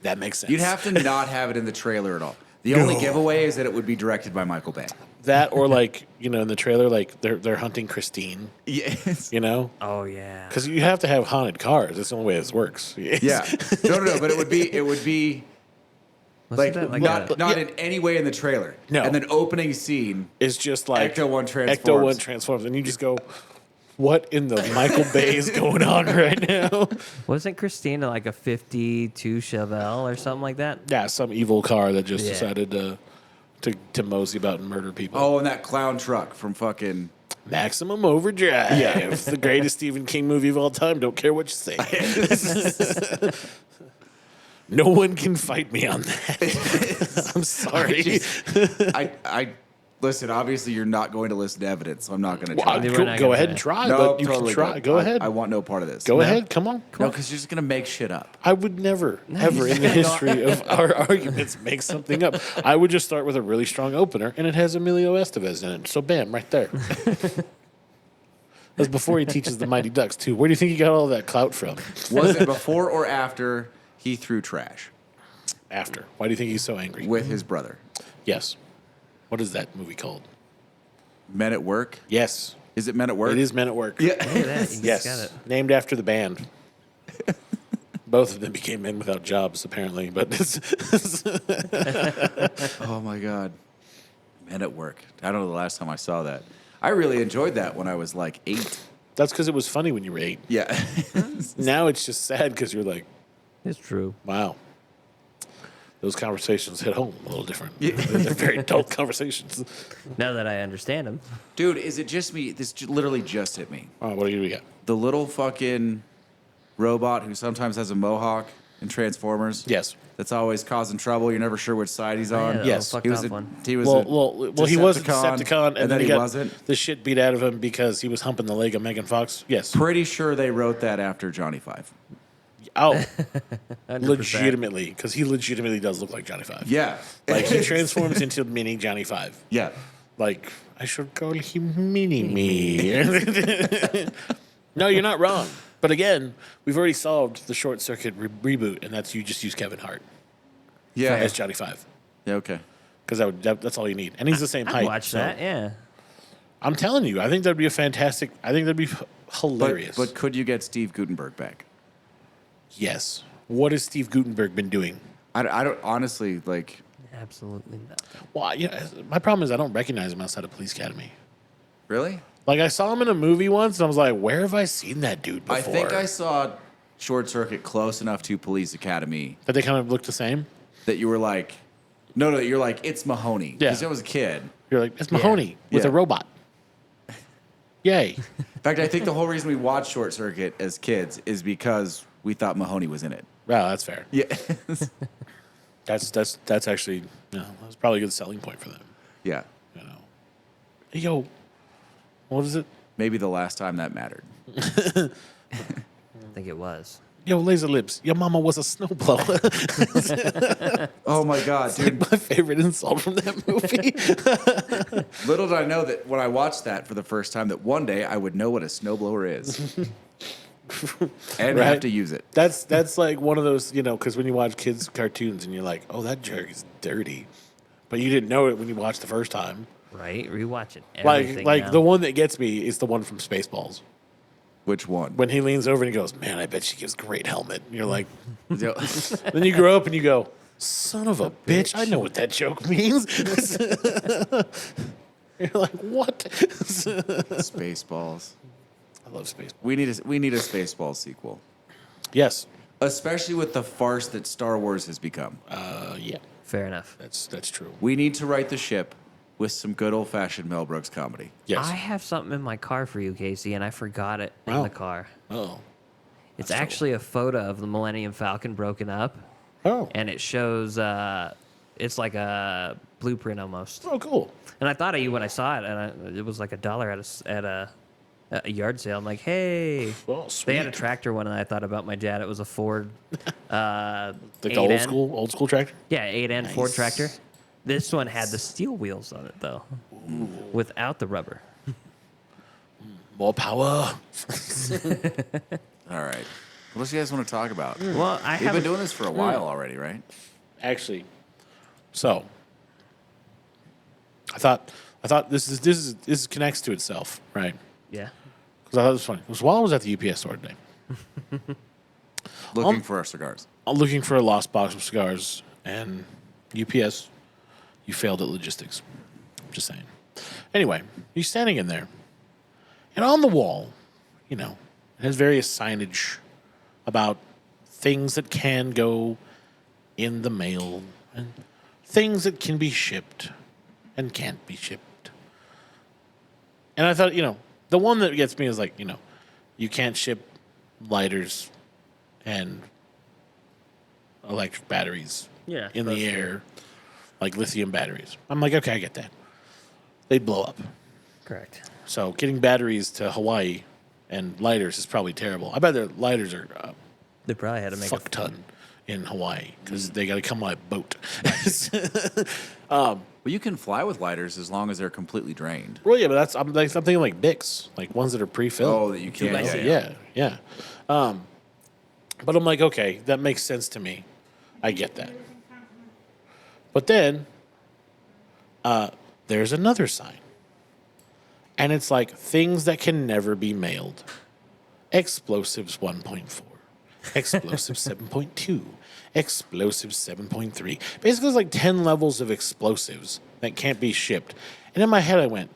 that makes sense.
You'd have to not have it in the trailer at all. The only giveaway is that it would be directed by Michael Bay.
that or like, in the trailer, like they're hunting Christine,
Yes.
oh yeah.
Because you have to have haunted cars. That's the only way this works.
Yeah. No, but it would be like,
Wasn't that like
not
a-
in any way in the trailer.
No.
And then opening scene.
It's just like
Ecto-1 transforms.
Ecto-1 transforms. And you just go, what in the Michael Bay is going on right now?
Wasn't Christina like a 52 Chevelle or something like that?
Yeah, some evil car that just
Yeah.
decided to mosey about and murder people.
Oh, and that clown truck from fucking.
Maximum Overdrive.
Yeah.
The greatest Stephen King movie of all time. Don't care what you say. No one can fight me on that. I'm sorry.
I listen. Obviously, you're not going to listen to evidence, so I'm not going to
Well,
try.
We're
go
not
go
gonna
ahead
say.
and try.
No,
but you
totally
can try.
good.
Go ahead.
I want no part of this.
Go ahead. Come on.
No, because you're just going to make shit up.
I would never, ever in the history of our arguments make something up. I would just start with a really strong opener, and it has Emilio Estevez in it. So, bam, right there. That's before he teaches the Mighty Ducks, too. Where do you think he got all that clout from?
Was it before or after he threw trash
After. Why do you think he's so angry?
with his brother?
Yes. What is that movie called?
Men at Work.
Yes.
Is it Men at Work?
It is Men at Work.
Yeah.
Look at that. You just
Yes.
got it.
Named after the band. Both of them became men without jobs, apparently. But
Oh my God. Men at Work. I don't know the last time I saw that. I really enjoyed that when I was like 8.
that's because it was funny when you were 8.
Yeah.
Now it's just sad because you're like,
It's true.
wow. Those conversations hit home a little different. They're very adult conversations.
Now that I understand him.
Dude, is it just me? This literally just hit me.
Oh, what do we got?
The little fucking robot who sometimes has a mohawk in Transformers.
Yes.
That's always causing trouble. You're never sure which side he's on.
Yeah,
Yes.
fucked
He was
off
a,
one.
he was
Well, he was a Decepticon,
and then
he
he
got
wasn't.
the shit beat out of him because he was humping the leg of Megan Fox. Yes.
Pretty sure they wrote that after Johnny Five.
Oh,
100%.
legitimately, because he legitimately does look like Johnny Five.
Yeah.
Like he transforms into mini Johnny Five.
Yeah.
Like I should call him Mini Me. No, you're not wrong. But again, we've already solved the short circuit reboot, and that's you just use Kevin Hart
Yeah.
as Johnny Five.
Yeah, okay.
Because that's all you need, and he's the same
I'd
height.
watch
so-
that. Yeah.
I'm telling you, I think that'd be a fantastic. I think that'd be hilarious.
But could you get Steve Gutenberg back?
yes, what has Steve Gutenberg been doing?
I don't honestly like.
Absolutely not.
Well, my problem is I don't recognize him outside of Police Academy.
Really?
Like I saw him in a movie once, and I was like, "Where have I seen that dude before?"
I think I saw Short Circuit close enough to Police Academy
But they kind of look the same.
that you were like, no, you're like, it's Mahoney.
Yeah.
Because I was a kid.
You're like, "It's Mahoney with
Yeah.
a robot." Yay!
In fact, I think the whole reason we watched Short Circuit as kids is because we thought Mahoney was in it.
Wow, that's fair.
Yeah.
That's actually that's probably a good selling point for them.
Yeah.
You know, hey, yo, what is it?
Maybe the last time that mattered.
I think it was.
Yo, Laser Lips, your mama was a snowblower.
Oh my God, dude.
My favorite insult from that movie.
Little did I know that when I watched that for the first time, that one day I would know what a snowblower is. And
Right.
have to use it.
That's like one of those, because when you watch kids' cartoons and you're like, oh, that jerk is dirty. But you didn't know it when you watched the first time.
Right? Rewatch it.
Like
Everything
like
now.
the one that gets me is the one from Spaceballs.
Which one?
When he leans over and he goes, man, I bet she gives great helmet. And you're like,
Yeah.
then you grow up and you go, son of a bitch, I know what that joke means. You're like, what?
Spaceballs.
I love Spaceballs.
We need a Spaceballs sequel.
Yes.
Especially with the farce that Star Wars has become.
Yeah,
Fair enough.
that's true.
We need to right the ship with some good old fashioned Mel Brooks comedy.
Yes.
I have something in my car for you, Casey, and I forgot it in
Oh.
the car.
Oh.
It's actually a photo of the Millennium Falcon broken up,
Oh.
and it shows. It's like a blueprint almost.
Oh, cool.
And I thought of you when I saw it, and it was like $1 at a yard sale. I'm like, hey.
Oh,
They had a
sweet.
tractor one, and I thought about my dad. It was a Ford.
Like the
8N.
old school tractor?
Yeah, 8N Ford
Nice.
tractor. This one had the steel wheels on it though, without the rubber.
More power.
All right. What else do you guys want to talk about?
Well, I
We've
have
been doing this for a while already, right?
Actually, so I thought this connects to itself, right?
Yeah.
Because I thought it was funny. It was while I was at the UPS store today,
Looking for our cigars.
I'm looking for a lost box of cigars, and UPS, you failed at logistics. Just saying. Anyway, he's standing in there, and on the wall, it has various signage about things that can go in the mail and things that can be shipped and can't be shipped. And I thought, the one that gets me is like, you can't ship lighters and electric batteries
Yeah,
in the
that's
air, like lithium batteries. I'm like, okay, I get that. They'd blow up.
Correct.
So getting batteries to Hawaii and lighters is probably terrible. I bet their lighters are
They probably had to make
fuck ton in Hawaii because they got to come by boat.
Well, you can fly with lighters as long as they're completely drained.
Well, yeah, but I'm thinking like Bics, like ones that are pre-filled.
Oh, that you can.
by
Yeah. But I'm like, okay, that makes sense to me. I get that. But then, the there's another sign. And it's like things that can never be mailed. Explosives 1.4. Explosives 7.2. Explosives 7.3. Basically, there's like 10 levels of explosives that can't be shipped. And in my head, I went,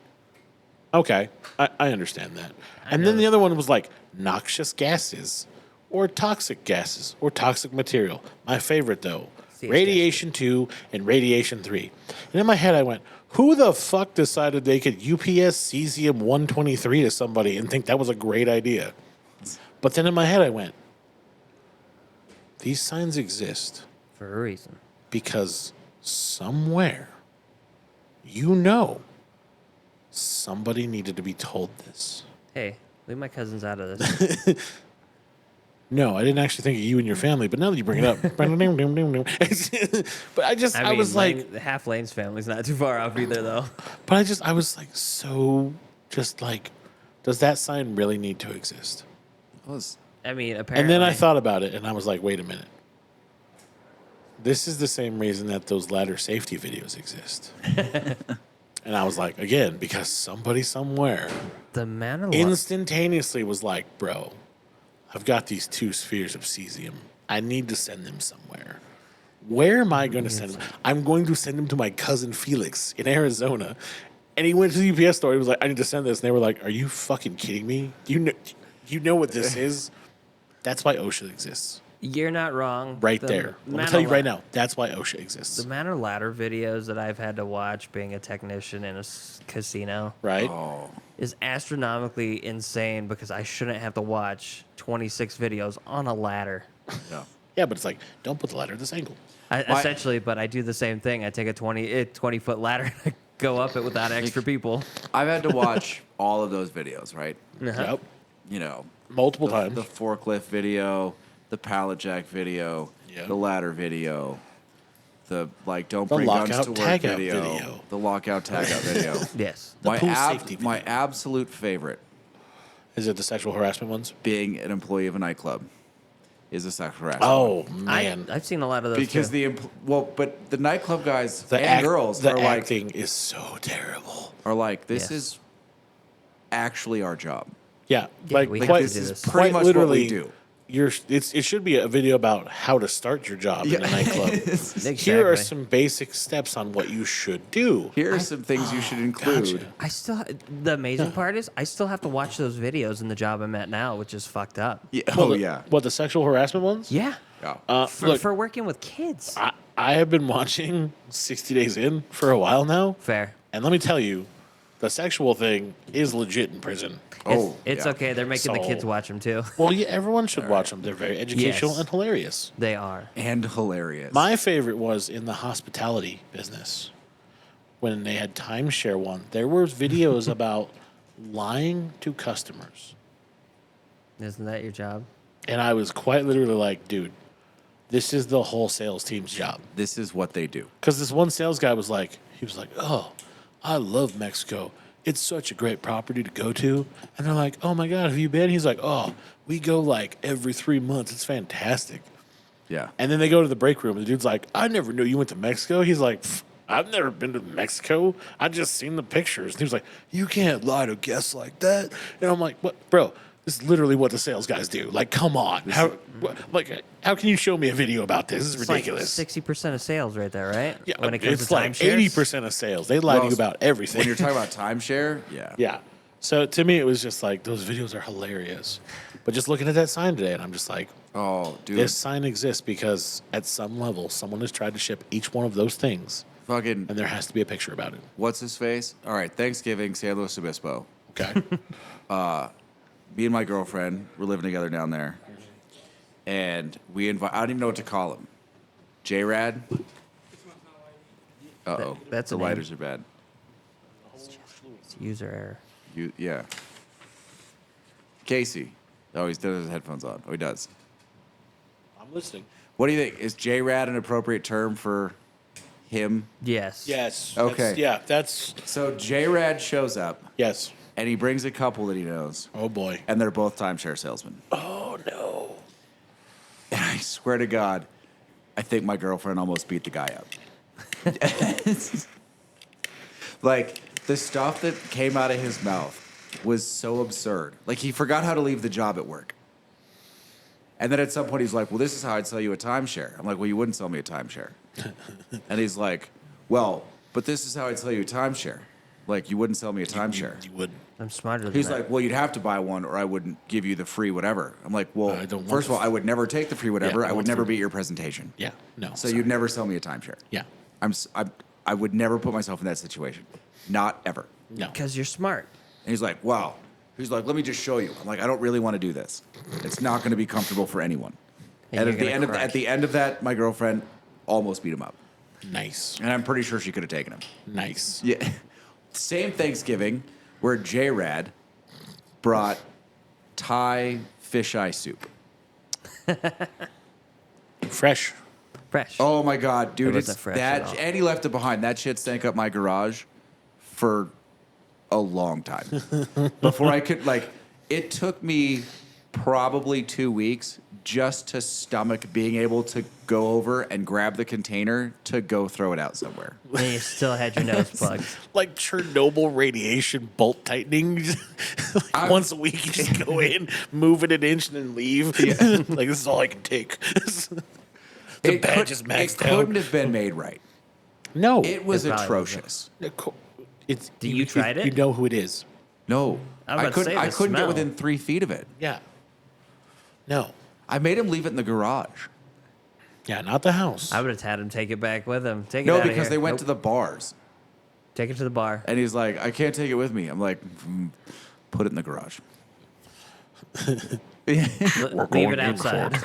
okay, I understand that. And then the other one was like noxious gases or toxic material. My favorite, though,
CS
radiation 2 and radiation 3. And in my head, I went, who the fuck decided they could UPS cesium 123 to somebody and think that was a great idea? But then in my head, I went, these signs exist
For a reason.
because somewhere, somebody needed to be told this.
Hey, leave my cousins out of this.
No, I didn't actually think of you and your family, but now that you bring it up, but I was like,
half Lane's family's not too far off either, though.
but I was like, so just like, does that sign really need to exist?
I mean, apparently.
And then I thought about it, and I was like, wait a minute. This is the same reason that those ladder safety videos exist. And I was like, again, because somebody somewhere
the man
instantaneously was like, bro, I've got these 2 spheres of cesium. I need to send them somewhere. Where am I going to send them? I'm going to send them to my cousin Felix in Arizona. And he went to the UPS store. He was like, I need to send this. And they were like, are you fucking kidding me? You know what this is? That's why OSHA exists.
You're not wrong.
Right there. Let me tell you right now. That's why OSHA exists.
The Manor Ladder videos that I've had to watch being a technician in a casino
Right?
is astronomically insane because I shouldn't have to watch 26 videos on a ladder.
Yeah.
Yeah, but it's like, don't put the ladder at this angle.
Essentially, but I do the same thing. I take a 20-foot ladder and go up it without extra people.
I've had to watch all of those videos, right?
Yep.
You know,
Multiple times.
the forklift video, the pallet jack video,
Yep.
the ladder video, the don't
The
bring guns
lockout
to work
tagout
video,
video.
the lockout tagout video.
Yes.
The pool safety video.
My absolute favorite,
Is it the sexual harassment ones?
being an employee of a nightclub, is a sexual harassment.
Oh, man.
I've seen a lot of those
Because
too.
but the nightclub guys and girls
the
are like
acting is so terrible.
this
Yes.
is actually our job.
Yeah,
Yeah,
like
we have
quite,
to do this.
Pretty
quite
much
literally,
what we do.
It should be a video about how to start your job in a nightclub.
Exactly.
Here are some basic steps on what you should do.
Here are some things you should include.
Gotcha.
The amazing part is I still have to watch those videos in the job I'm at now, which is fucked up.
Yeah.
Well,
Oh
the-
yeah.
What, the sexual harassment ones?
Yeah.
Yeah.
Look,
For working with kids.
I have been watching 60 Days In for a while now.
Fair.
And let me tell you, the sexual thing is legit in prison.
It's
yeah.
okay. They're making the
So-
kids watch them too.
Well, yeah, everyone should watch them. They're very educational
Yes.
and hilarious.
They are.
And hilarious.
My favorite was in the hospitality business when they had timeshare one. There were videos about lying to customers.
Isn't that your job?
And I was quite literally like, dude, this is the whole sales team's job.
This is what they do.
Because this one sales guy was like, oh, I love Mexico. It's such a great property to go to. And they're like, oh my God, have you been? He's like, oh, we go like every 3 months. It's fantastic.
Yeah.
And then they go to the break room, and the dude's like, I never knew you went to Mexico. He's like, I've never been to Mexico. I just seen the pictures. And he was like, you can't lie to guests like that. And I'm like, what, bro? This is literally what the sales guys do. Like, come on. How can you show me a video about this? This is
It's
ridiculous.
like 60% of sales right there, right?
Yeah,
When it comes
it's
to
like
timeshares?
80% of sales. They lie to you about everything.
When you're talking about timeshare, yeah.
yeah. So to me, it was just like, those videos are hilarious. But just looking at that sign today, and I'm just like,
Oh, dude.
this sign exists because at some level, someone has tried to ship each one of those things,
Fucking,
and there has to be a picture about it.
what's his face? All right, Thanksgiving, San Luis Obispo.
Okay.
Me and my girlfriend were living together down there. And we invite, I don't even know what to call him. J-Rad? Uh-oh.
That's
the
a name.
lighters are bad.
It's user error.
Yeah. Casey. Oh, he's does his headphones on. Oh, he does.
I'm listening.
What do you think? Is J-Rad an appropriate term for him?
Yes.
Yes.
Okay.
That's
So J-Rad shows up,
yes.
and he brings a couple that he knows,
Oh boy.
and they're both timeshare salesmen.
Oh no.
And I swear to God, I think my girlfriend almost beat the guy up. Like, the stuff that came out of his mouth was so absurd. Like, he forgot how to leave the job at work. And then at some point, he's like, well, this is how I'd sell you a timeshare. I'm like, well, you wouldn't sell me a timeshare. And he's like, well, but this is how I'd sell you a timeshare. Like, you wouldn't sell me a timeshare.
You wouldn't.
I'm smarter than
He's
that.
like, well, you'd have to buy one or I wouldn't give you the free whatever. I'm like, well,
I don't want
first of all,
this.
I would never take the free whatever.
Yeah,
I
I
would
want
never
free.
be at your presentation.
Yeah. No.
So
sorry.
you'd never sell me a timeshare.
Yeah.
I would never put myself in that situation. Not ever.
No.
Because you're smart.
And he's like, wow. He's like, let me just show you. I'm like, I don't really want to do this. It's not going to be comfortable for anyone.
And
And
you're gonna
at the end of that, my girlfriend almost beat him up.
Nice.
And I'm pretty sure she could have taken him.
Nice.
Yeah. Same Thanksgiving where J-Rad brought Thai fisheye soup.
Fresh.
Fresh.
Oh my God, dude.
It wasn't
It's
fresh at all.
that, and he left it behind. That shit stank up my garage for a long time. Before I could, like, it took me probably 2 weeks just to stomach being able to go over and grab the container to go throw it out somewhere.
And you still had your nose plugged.
Like Chernobyl radiation bolt tightening. Like once a week, you just go in, move it an inch, and then leave. Like, this is all I can take. The badge is maxed out.
couldn't have been made right.
No.
It was
It probably
atrocious.
It's,
Do you tried it?
You know who it is.
No,
I was about to say,
I
the
couldn't get
smell.
within 3 feet of it.
Yeah. No.
I made him leave it in the garage.
Yeah, not the house.
I would have had him take it back with him. Take it
No,
out of
because
here.
they went
Nope.
to the bars.
Take it to the bar.
And he's like, I can't take it with me. I'm like, put it in the garage.
Leave it outside.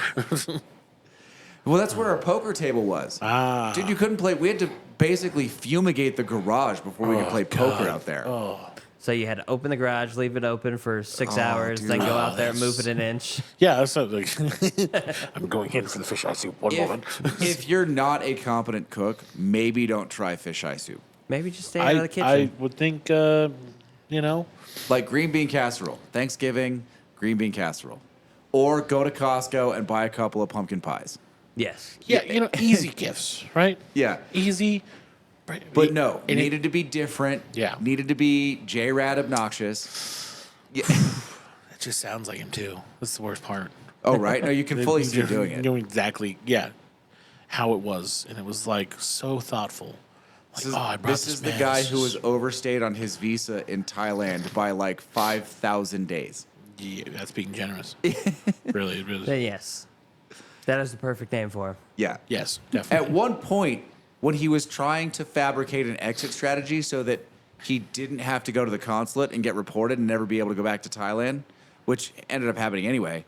Well, that's where our poker table was.
Ah.
Dude, you couldn't play. We had to basically fumigate the garage before we could play poker out there.
So you had to open the garage, leave it open for 6 hours, then go out there and move it an inch.
Yeah, that's not like. I'm going in for the fisheye soup. One moment.
If you're not a competent cook, maybe don't try fisheye soup.
Maybe just stay out of the kitchen.
I would think,
Like green bean casserole. Thanksgiving, green bean casserole. Or go to Costco and buy a couple of pumpkin pies.
Yes.
yeah, easy gifts, right?
Yeah.
Easy.
But no, it
And it-
needed to be different.
Yeah.
Needed to be J-Rad obnoxious. Yeah.
It just sounds like him too. That's the worst part.
Oh, right? No, you can fully see doing
You
it.
know exactly, yeah, how it was, and it was like so thoughtful. Like, I brought
This is the
man.
guy
This
who was overstayed on his visa in Thailand by like 5,000 days.
Yeah, that's being generous. really, really.
Then yes. That is the perfect name for him.
Yeah.
Yes, definitely.
At one point, when he was trying to fabricate an exit strategy so that he didn't have to go to the consulate and get reported and never be able to go back to Thailand, which ended up happening anyway,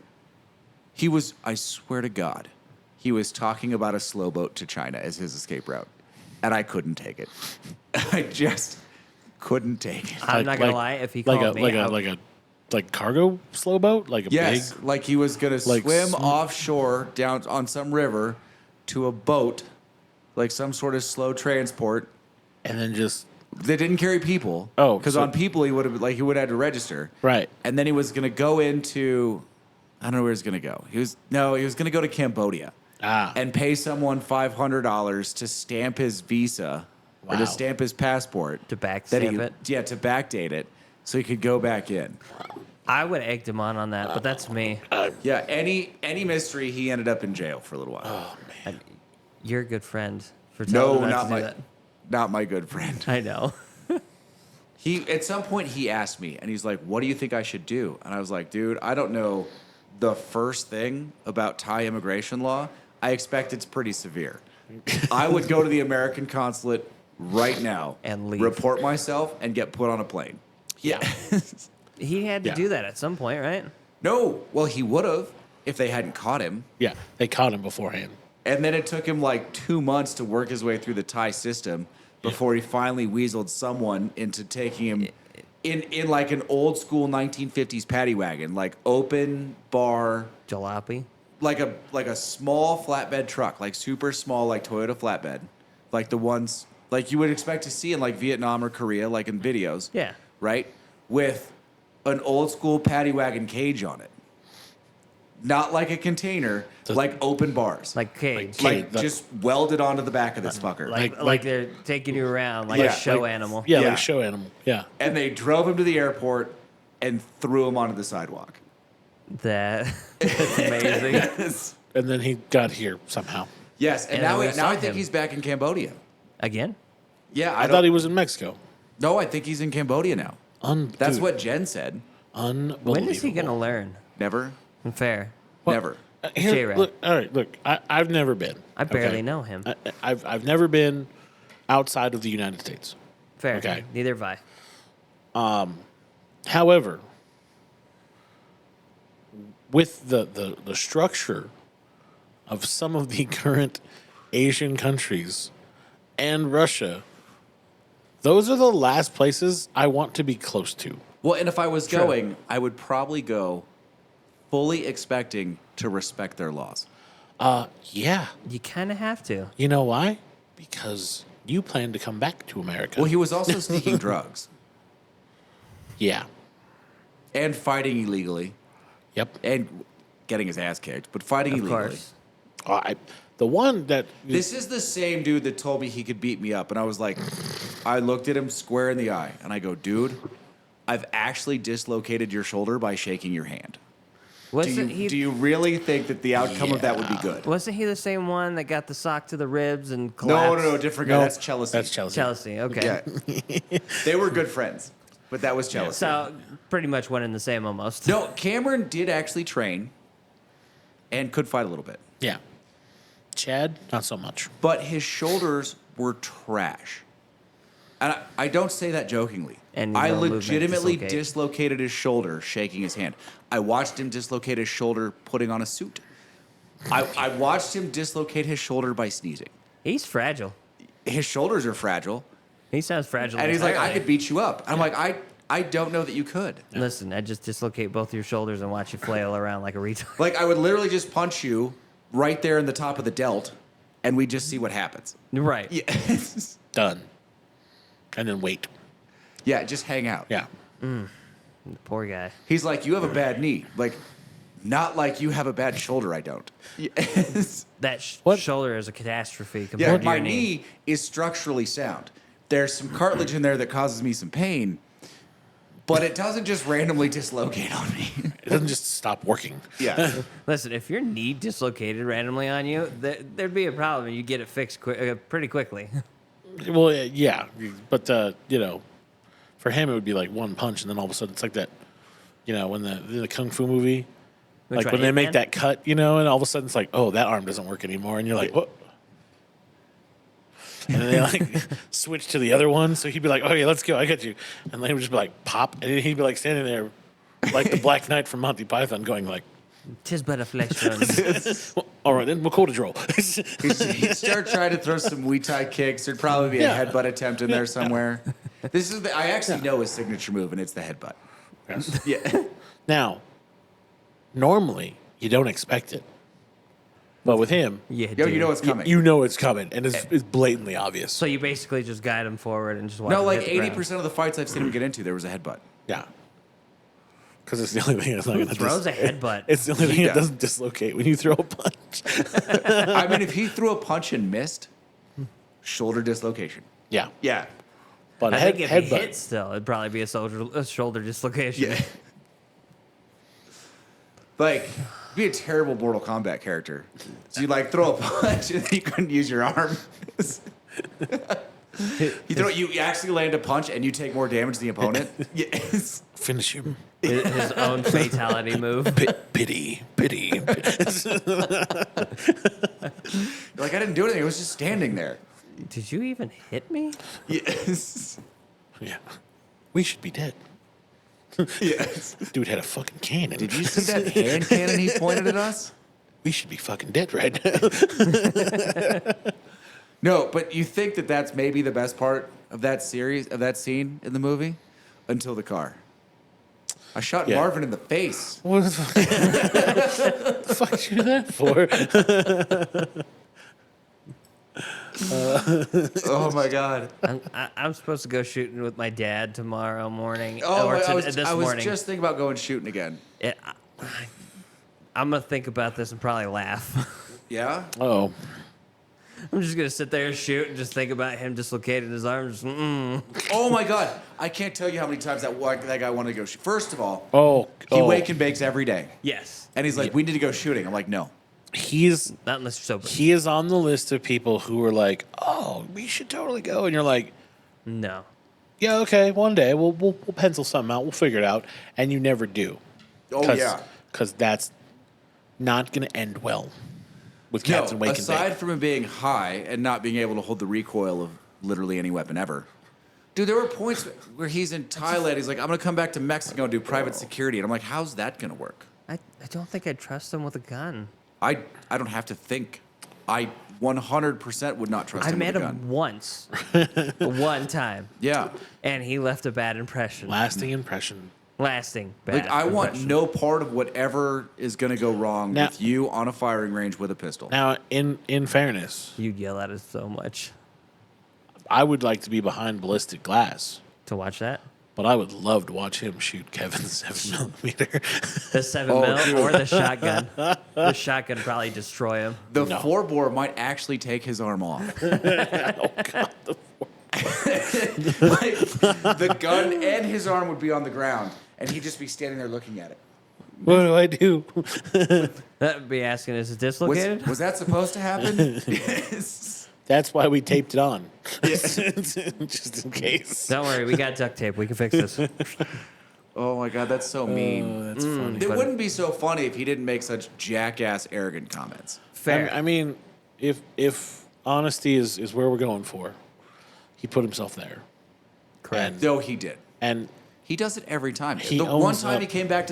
he was, I swear to God, he was talking about a slow boat to China as his escape route. And I couldn't take it. I just couldn't take it.
I'm not gonna lie. If he called me, I would-
like cargo slow boat, like a
Yes,
big.
like he was going to
like
swim
sm-
offshore down on some river to a boat, like some sort of slow transport.
And then just
They didn't carry people.
Oh,
because
so-
on people he would have had to register.
Right.
And then he was going to go into, I don't know where he was going to go. He was going to go to Cambodia and pay someone $500 to stamp his visa or
Wow.
to stamp his passport
To back
that he-
stamp it?
Yeah, to backdate it so he could go back in.
I would have egged him on that, but that's me.
Yeah, any mystery, he ended up in jail for a little while.
Oh man.
You're a good friend for telling
No,
him not
not
to do
my,
that.
not my good friend.
I know.
He at some point he asked me, and he's like, "What do you think I should do?" And I was like, "Dude, I don't know the first thing about Thai immigration law. I expect it's pretty severe. I would go to the American consulate right now
And leave.
report myself, and get put on a plane."
Yeah.
He had to
Yeah.
do that at some point, right?
No, well, he would have if they hadn't caught him.
Yeah. They caught him beforehand.
And then it took him like 2 months to work his way through the Thai system before he finally weaseled someone into taking him in like an old school 1950s paddy wagon, like open bar,
Jalopy.
like a small flatbed truck, like super small, like Toyota flatbed, like the ones like you would expect to see in like Vietnam or Korea, like in videos.
Yeah.
Right? With an old school paddy wagon cage on it. not like a container, like open bars.
Like cage.
Like
the-
just welded onto the back of this fucker.
Like they're taking you around like
Yeah,
a show
like-
animal.
Yeah,
Yeah.
like a show animal. Yeah.
And they drove him to the airport and threw him onto the sidewalk.
That's amazing.
Yes.
And then he got here somehow.
Yes, and
And
now
we
now
saw
I think
him.
he's back in Cambodia.
Again?
Yeah,
I thought he was in Mexico.
No, I think he's in Cambodia now. That's
Dude,
what Jen said.
unbelievable.
When is he going to learn?
Never,
Fair.
never.
Here,
J-Rad.
look, all right, look. I've never been.
I barely
okay?
know him.
I've never been outside of the United States.
Fair.
okay.
Neither have I.
However, with the structure of some of the current Asian countries and Russia, those are the last places I want to be close to.
Well, and if I was going, I would probably go fully expecting to respect their laws.
Yeah.
You kind of have to.
You know why? Because you plan to come back to America.
Well, he was also sneaking drugs
yeah.
and fighting illegally
Yep.
and getting his ass kicked, but fighting
Of
illegally.
course.
The one that
This is the same dude that told me he could beat me up. And I was like, I looked at him square in the eye and I go, dude, I've actually dislocated your shoulder by shaking your hand.
Wasn't he?
Do you really think that the outcome of that would be good?
Wasn't he the same one that got the sock to the ribs and
No,
collapsed?
no, different guy.
No,
That's Chelsea.
That's Chelsea.
Chelsea. Okay.
Yeah. They were good friends, but that was Chelsea.
So pretty much one and the same almost.
No, Cameron did actually train and could fight a little bit,
Yeah. Chad, not so much.
but his shoulders were trash. And I don't say that jokingly.
And
I
no movement
legitimately
dislocate.
dislocated his shoulder shaking his hand. I watched him dislocate his shoulder putting on a suit. I watched him dislocate his shoulder by sneezing.
He's fragile.
His shoulders are fragile.
He sounds fragile.
And he's like, I
entirely.
could beat you up. I'm like, I don't know that you could.
Listen, I just dislocate both your shoulders and watch you flail around like a retard.
Like, I would literally just punch you right there in the top of the delt, and we just see what happens.
Right.
Yeah,
Done. And then wait.
yeah, just hang out.
Yeah.
Poor guy.
He's like, you have a bad knee. Like, not like you have a bad shoulder. I don't. Yes.
That
What?
shoulder is a catastrophe
Yeah,
compared to
my
your knee.
knee is structurally sound. There's some cartilage in there that causes me some pain, but it doesn't just randomly dislocate on me.
It doesn't just stop working.
Yeah.
Listen, if your knee dislocated randomly on you, there'd be a problem. You get it fixed pretty quickly.
Well, yeah. But, for him, it would be like one punch, and then all of a sudden it's like that, when the Kung Fu movie,
Which
like
one,
when they make
Ip-Man?
that cut, and all of a sudden it's like, oh, that arm doesn't work anymore. And you're like, what? And then they like switch to the other one. So he'd be like, okay, let's go. I got you. And then he would just be like, pop. And he'd be like standing there like the Black Knight from Monty Python going like,
Tis but a flesh wound.
well, all right, then we'll call it a draw.
He'd start trying to throw some Muay Thai kicks. There'd probably be a
Yeah.
headbutt attempt in there somewhere. I actually know his signature move, and it's the headbutt.
Yes.
Yeah.
Now, normally you don't expect it. But with him,
Yeah,
Yo,
dude.
you know what's coming.
you know it's coming, and it's blatantly obvious.
So you basically just guide him forward and just watch
No,
him
like
hit the ground.
80% of the fights I've seen him get into, there was a headbutt.
Yeah. Because it's the only thing that's not going to
throws a headbutt?
It's the only thing
Yeah.
that doesn't dislocate when you throw a punch.
I mean, if he threw a punch and missed, shoulder dislocation.
Yeah.
Yeah.
But
I think if he
headbutt.
hit still, it'd probably be a shoulder dislocation.
Yeah. Like, be a terrible Mortal Kombat character. So you like throw a punch and then you couldn't use your arm. You actually land a punch and you take more damage than the opponent. Yes.
Finish him.
His own fatality move.
Pity.
Like, I didn't do anything. I was just standing there.
Did you even hit me?
Yes.
Yeah. We should be dead.
Yes.
Dude had a fucking cannon.
Did you see that hand cannon he pointed at us?
We should be fucking dead right now.
No, but you think that that's maybe the best part of that series, of that scene in the movie? Until the car. I shot
Yeah.
Marvin in the face.
What the fuck? the fuck did you do that for?
Oh my god.
I'm supposed to go shooting with my dad tomorrow morning.
Oh,
or
I was
this
I was
morning.
just thinking about going shooting again.
It- I'm gonna think about this and probably laugh.
Yeah.
Oh,
I'm just gonna sit there and shoot and just think about him dislocating his arms.
Oh my God! I can't tell you how many times that guy wanted to go shoot. First of all, he
oh,
wake and bakes every day,
Yes,
and he's like, "We need to go shooting." I'm like, "No."
he's
not unless you're sober.
he is on the list of people who are like, oh, we should totally go, and you're like,
No.
yeah, okay, one day we'll pencil something out, we'll figure it out, and you never do.
Oh yeah.
Because that's not going to end well with
No,
Captain Wake and
aside
Bake.
from him being high and not being able to hold the recoil of literally any weapon ever. Dude, there were points where he's in Thailand. He's like, I'm going to come back to Mexico and do private security. And I'm like, how's that going to work?
I don't think I'd trust him with a gun.
I don't have to think. I 100% would not trust
I
him
met
with a
him
gun.
once, one time,
Yeah.
and he left a bad impression.
Lasting impression.
Lasting bad
Like, I want
impression.
no part of whatever is going to go wrong
Now-
with you on a firing range with a pistol.
Now, in fairness,
You'd yell at us so much
I would like to be behind ballistic glass,
to watch that.
but I would love to watch him shoot Kevin's 7mm.
The 7
Oh,
mil
dude.
or the shotgun. The shotgun would probably destroy him.
The
No.
4-bore might actually take his arm off. Like, the gun and his arm would be on the ground, and he'd just be standing there looking at it.
What do I do?
That would be asking, is it
Was,
dislocated?
was that supposed to happen? Yes.
That's why we taped it on. Just in case.
Don't worry, we got duct tape. We can fix this.
Oh my God, that's so mean.
That's funny.
It wouldn't be so funny if he didn't make such jackass, arrogant comments.
Fair.
I mean, if honesty is where we're going for, he put himself there.
Correct.
No, he did.
And
He does it every time.
He
The one
owns
time
up.
he came back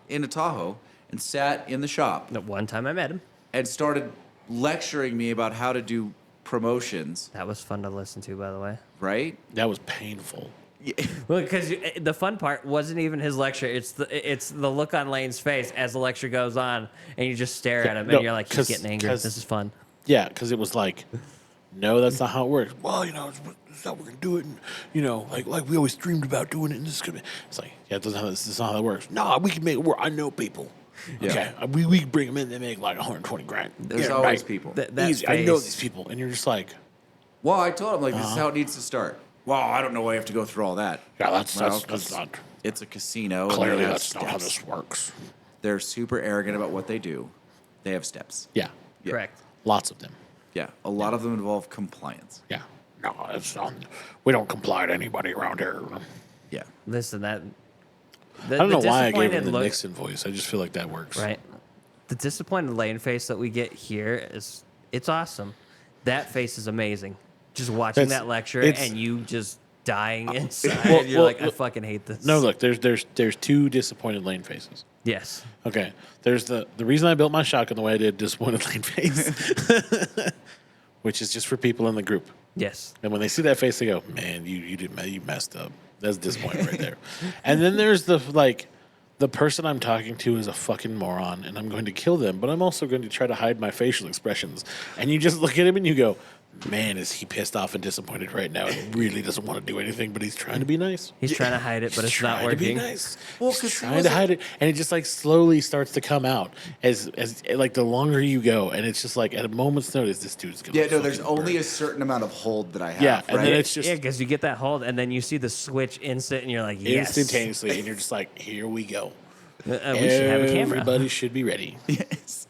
into Tahoe and sat in the shop
The one time I met him,
and started lecturing me about how to do promotions,
that was fun to listen to, by the way.
right?
that was painful.
Well, because the fun part wasn't even his lecture. It's the look on Lane's face as the lecture goes on, and you just stare at him,
No,
and you're like, he's
'cause-
getting angry.
'cause-
This is fun.
Yeah, because it was like, no, that's not how it works. Well, this is how we're gonna do it, and like we always dreamed about doing it. And this is gonna be. It's like, yeah, this is not how that works. No, we can make it work. I know people.
Yeah.
Okay, we can bring them in. They make like 120 grand.
There's
Yeah,
always
right.
people.
That
Easy. I know
face.
these people, and you're just like,
Well, I told him, like, this is how it needs to start. Well, I don't know why you have to go through all that.
yeah, that's
Well,
that's
'cause
not
It's a casino. and
clearly
they have
that's not how
steps.
this works.
They're super arrogant about what they do. They have steps.
Yeah,
Yeah.
Correct.
lots of them.
Yeah, a lot of them involve compliance.
Yeah, no, it's we don't comply to anybody around here.
Yeah.
Listen, that.
I don't know why I gave him
disappointed
the
look-
Nixon voice. I just feel like that works.
Right. The disappointed Lane face that we get here it's awesome. That face is amazing. Just watching
That's-
that lecture
it's-
and you just dying inside.
Well,
You're
well,
like, I
look-
fucking hate this.
No, look, there's two disappointed Lane faces.
Yes.
Okay, there's the reason I built my shotgun the way I did, disappointed Lane face, which is just for people in the group.
Yes.
And when they see that face, they go, "Man, you messed up." That's disappointing right there. And then there's the person I'm talking to is a fucking moron, and I'm going to kill them, but I'm also going to try to hide my facial expressions. And you just look at him and you go, "Man, is he pissed off and disappointed right now? He really doesn't want to do anything, but he's trying to be nice."
He's trying to hide it, but it's not
Trying to be
working.
nice.
Well,
He's
'cause he
trying to
wasn't-
hide it, and it just like slowly starts to come out as like the longer you go, and it's just like at a moment's notice, this dude's gonna.
Yeah, no, there's
fucking
only
burn.
a certain amount of hold that I have.
Yeah, and
right?
then it's just
Yeah, because you get that hold, and then you see the switch instant, and you're like, yes.
instantaneously, and you're just like, "Here we go."
We should have a camera.
Everybody should be ready.
Yes.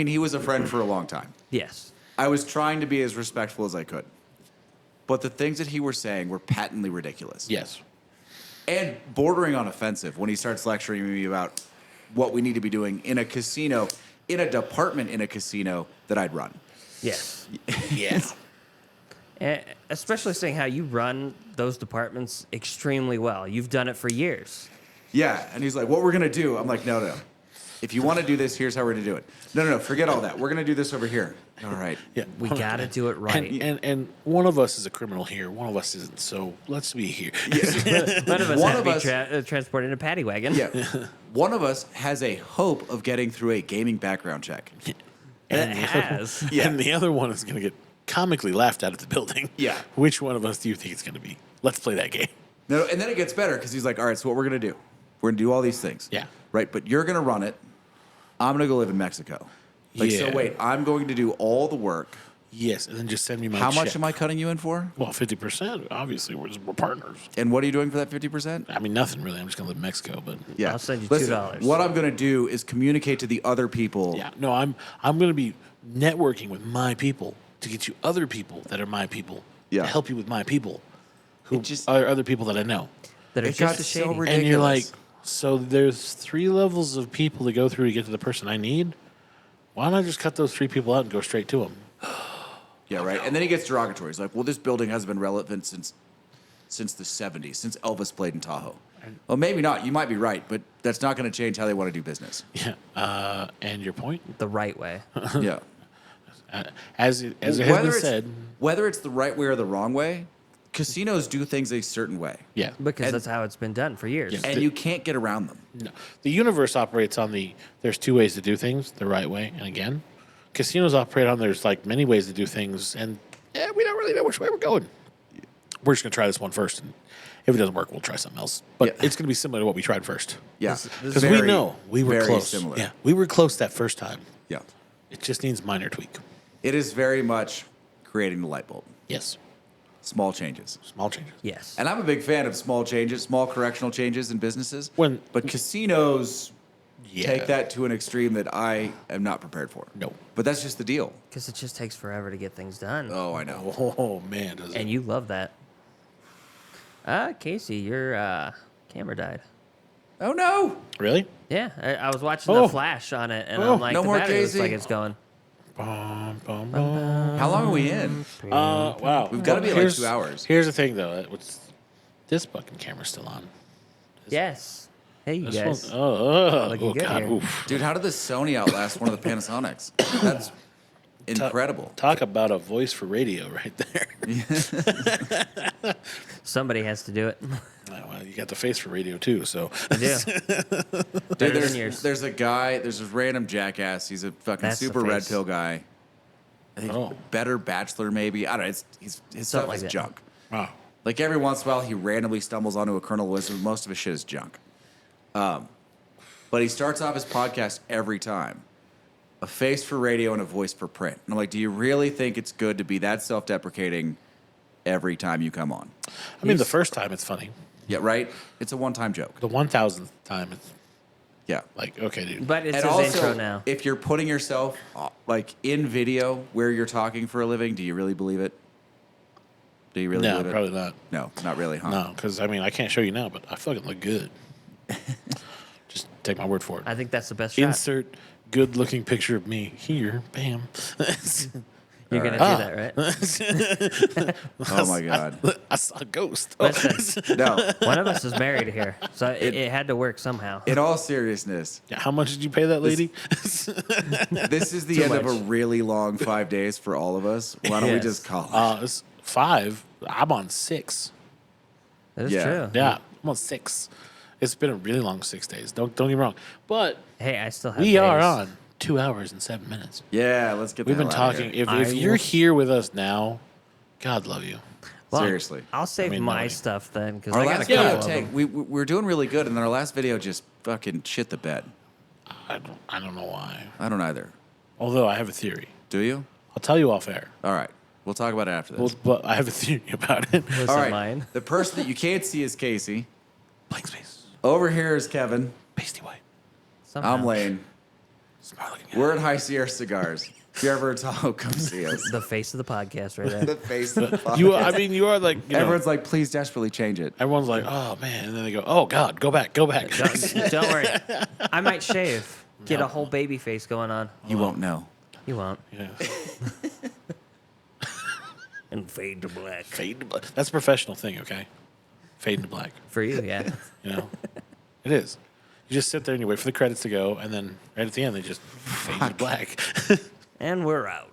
He was a friend for a long time.
Yes.
I was trying to be as respectful as I could. But the things that he were saying were patently ridiculous.
Yes.
And bordering on offensive when he starts lecturing me about what we need to be doing in a casino, in a department in a casino that I'd run.
Yes.
Yeah.
And especially saying how you run those departments extremely well. You've done it for years.
Yeah, and he's like, what we're going to do? I'm like, no. If you want to do this, here's how we're going to do it. No, forget all that. We're going to do this over here. All right.
Yeah.
We got to do it right.
And one of us is a criminal here. One of us isn't. So let's be here.
None of us
One
had
of
to be
us-
transported in a paddy wagon.
Yeah. One of us has a hope of getting through a gaming background check.
It has.
Yeah.
And the other one is going to get comically laughed out of the building.
Yeah.
Which one of us do you think it's going to be? Let's play that game.
No, and then it gets better because he's like, all right, so what we're going to do? We're going to do all these things.
Yeah.
Right? But you're going to run it. I'm going to go live in Mexico. Like, so
Yeah.
wait, I'm going to do all the work.
Yes, and then just send me my
How much
check.
am I cutting you in for?
Well, 50%. Obviously, we're partners.
And what are you doing for that 50%?
I mean, nothing really. I'm just gonna live in Mexico, but
Yeah.
I'll send you
Listen,
$2.
What I'm going to do is communicate to the other people.
yeah, no, I'm gonna be networking with my people to get you other people that are my people
Yeah.
to help you with my people, who
It just-
are other people that I know.
That are
It got
just as
so
shady.
ridiculous.
And you're like, so there's 3 levels of people to go through to get to the person I need. Why don't I just cut those 3 people out and go straight to them?
Yeah, right. And then he gets derogatory. He's like, well, this building has been relevant since the 70s, since Elvis played in Tahoe. Well, maybe not. You might be right, but that's not going to change how they want to do business.
Yeah. And your point,
The right way.
Yeah.
as it has been said,
whether it's the right way or the wrong way, casinos do things a certain way.
yeah.
Because
And-
that's how it's been done for years.
Yeah.
And you can't get around them.
No. The universe operates on there's 2 ways to do things, the right way, and again, casinos operate on there's like many ways to do things, and we don't really know which way we're going. We're just gonna try this one first, and if it doesn't work, we'll try something else. But
Yeah.
it's gonna be similar to what we tried first.
Yeah.
This
Because we know we were
very
close.
similar.
Yeah, we were close that first time.
Yeah.
It just needs minor tweak.
It is very much creating the light bulb.
Yes,
Small changes.
small changes.
Yes.
And I'm a big fan of small changes, small correctional changes in businesses. But casinos
Yeah.
take that to an extreme that I am not prepared for.
No.
But that's just the deal.
Because it just takes forever to get things done.
Oh, I know.
Oh man, does
And
it?
you love that. Casey, your camera died.
Oh, no.
Really?
Yeah, I was watching
Oh.
the flash on it, and
Oh,
I'm like,
no
the
more
battery looks
Casey.
like it's going.
Bum, bum, bum.
How long are we in?
Wow.
We've gotta be like 2 hours.
Here's the thing, though. This fucking camera's still on.
Yes. Hey, you
This
guys.
one, oh,
Looking good
God.
here.
Oof.
Dude, how did the Sony outlast one of the Panasonics? That's incredible.
Talk about a voice for radio right there.
Somebody has to do it.
Well, you got the face for radio, too, so.
I do.
Dude,
Better than yours.
there's a guy, there's this random jackass. He's a fucking
That's the
super red
face.
pill guy. I think
Oh.
Better Bachelor, maybe. I don't know. His stuff
like
is
that.
junk.
Wow.
Like every once in a while, he randomly stumbles onto a kernel of wisdom. Most of his shit is junk. But he starts off his podcast every time. A face for radio and a voice for print. And I'm like, do you really think it's good to be that self-deprecating every time you come on?
I mean, the first time it's funny.
Yeah, right? It's a one-time joke.
The 1,000th time it's
Yeah.
like, okay, dude.
But it's
And
his
also,
intro now.
if you're putting yourself like in video where you're talking for a living, do you really believe it? Do you really
No,
believe it?
probably not.
No, not really, huh?
No, because, I mean, I can't show you now, but I fucking look good. Just take my word for it.
I think that's the best shot.
Insert good-looking picture of me here. Bam.
You're going to
Ah.
do that, right?
Oh my God.
I saw a ghost.
Listen,
No.
one of us is married here, so it had to work somehow.
In all seriousness,
Yeah, how much did you pay that lady?
this is the
Too
end of a
much.
really long 5 days for all of us. Why don't we
Yes.
just call it?
It's 5. I'm on 6.
That is
Yeah.
true.
Yeah, I'm on 6. It's been a really long 6 days. Don't get me wrong. But
Hey, I still have
we are
days.
on 2 hours and 7 minutes.
Yeah, let's get the
We've been
hell outta
talking.
here.
If
I
you're
will-
here with us now, God love you.
Well,
Seriously.
I'll save
mean,
my
nobody.
stuff then, because
Our
I got a
last
couple
video
of
take,
them.
we're doing really good, and then our last video just fucking shit the bed.
I don't know why.
I don't either.
Although I have a theory.
Do you?
I'll tell you off air.
All right. We'll talk about it after this.
Well, but I have a theory about it.
Listen,
All right.
mine.
The person that you can't see is Casey.
Blank space.
Over here is Kevin.
Pasty white.
Somehow.
I'm Lane.
Smart looking guy.
We're at High Sierra Cigars. If you're ever in Tahoe, come see us.
The face of the podcast right there.
The face of the
You, I mean, you are like, you know,
Everyone's like, please desperately change it.
everyone's like, oh man, and then they go, oh God, go back, go back.
Don't worry. I might shave. Get a whole baby face going on.
You won't know.
You won't.
Yeah.
And fade to black.
Fade to black. That's a professional thing, okay? Fade to black.
For you, yeah.
You know, it is. You just sit there and you wait for the credits to go, and then right at the end they just fade to black.
And we're out.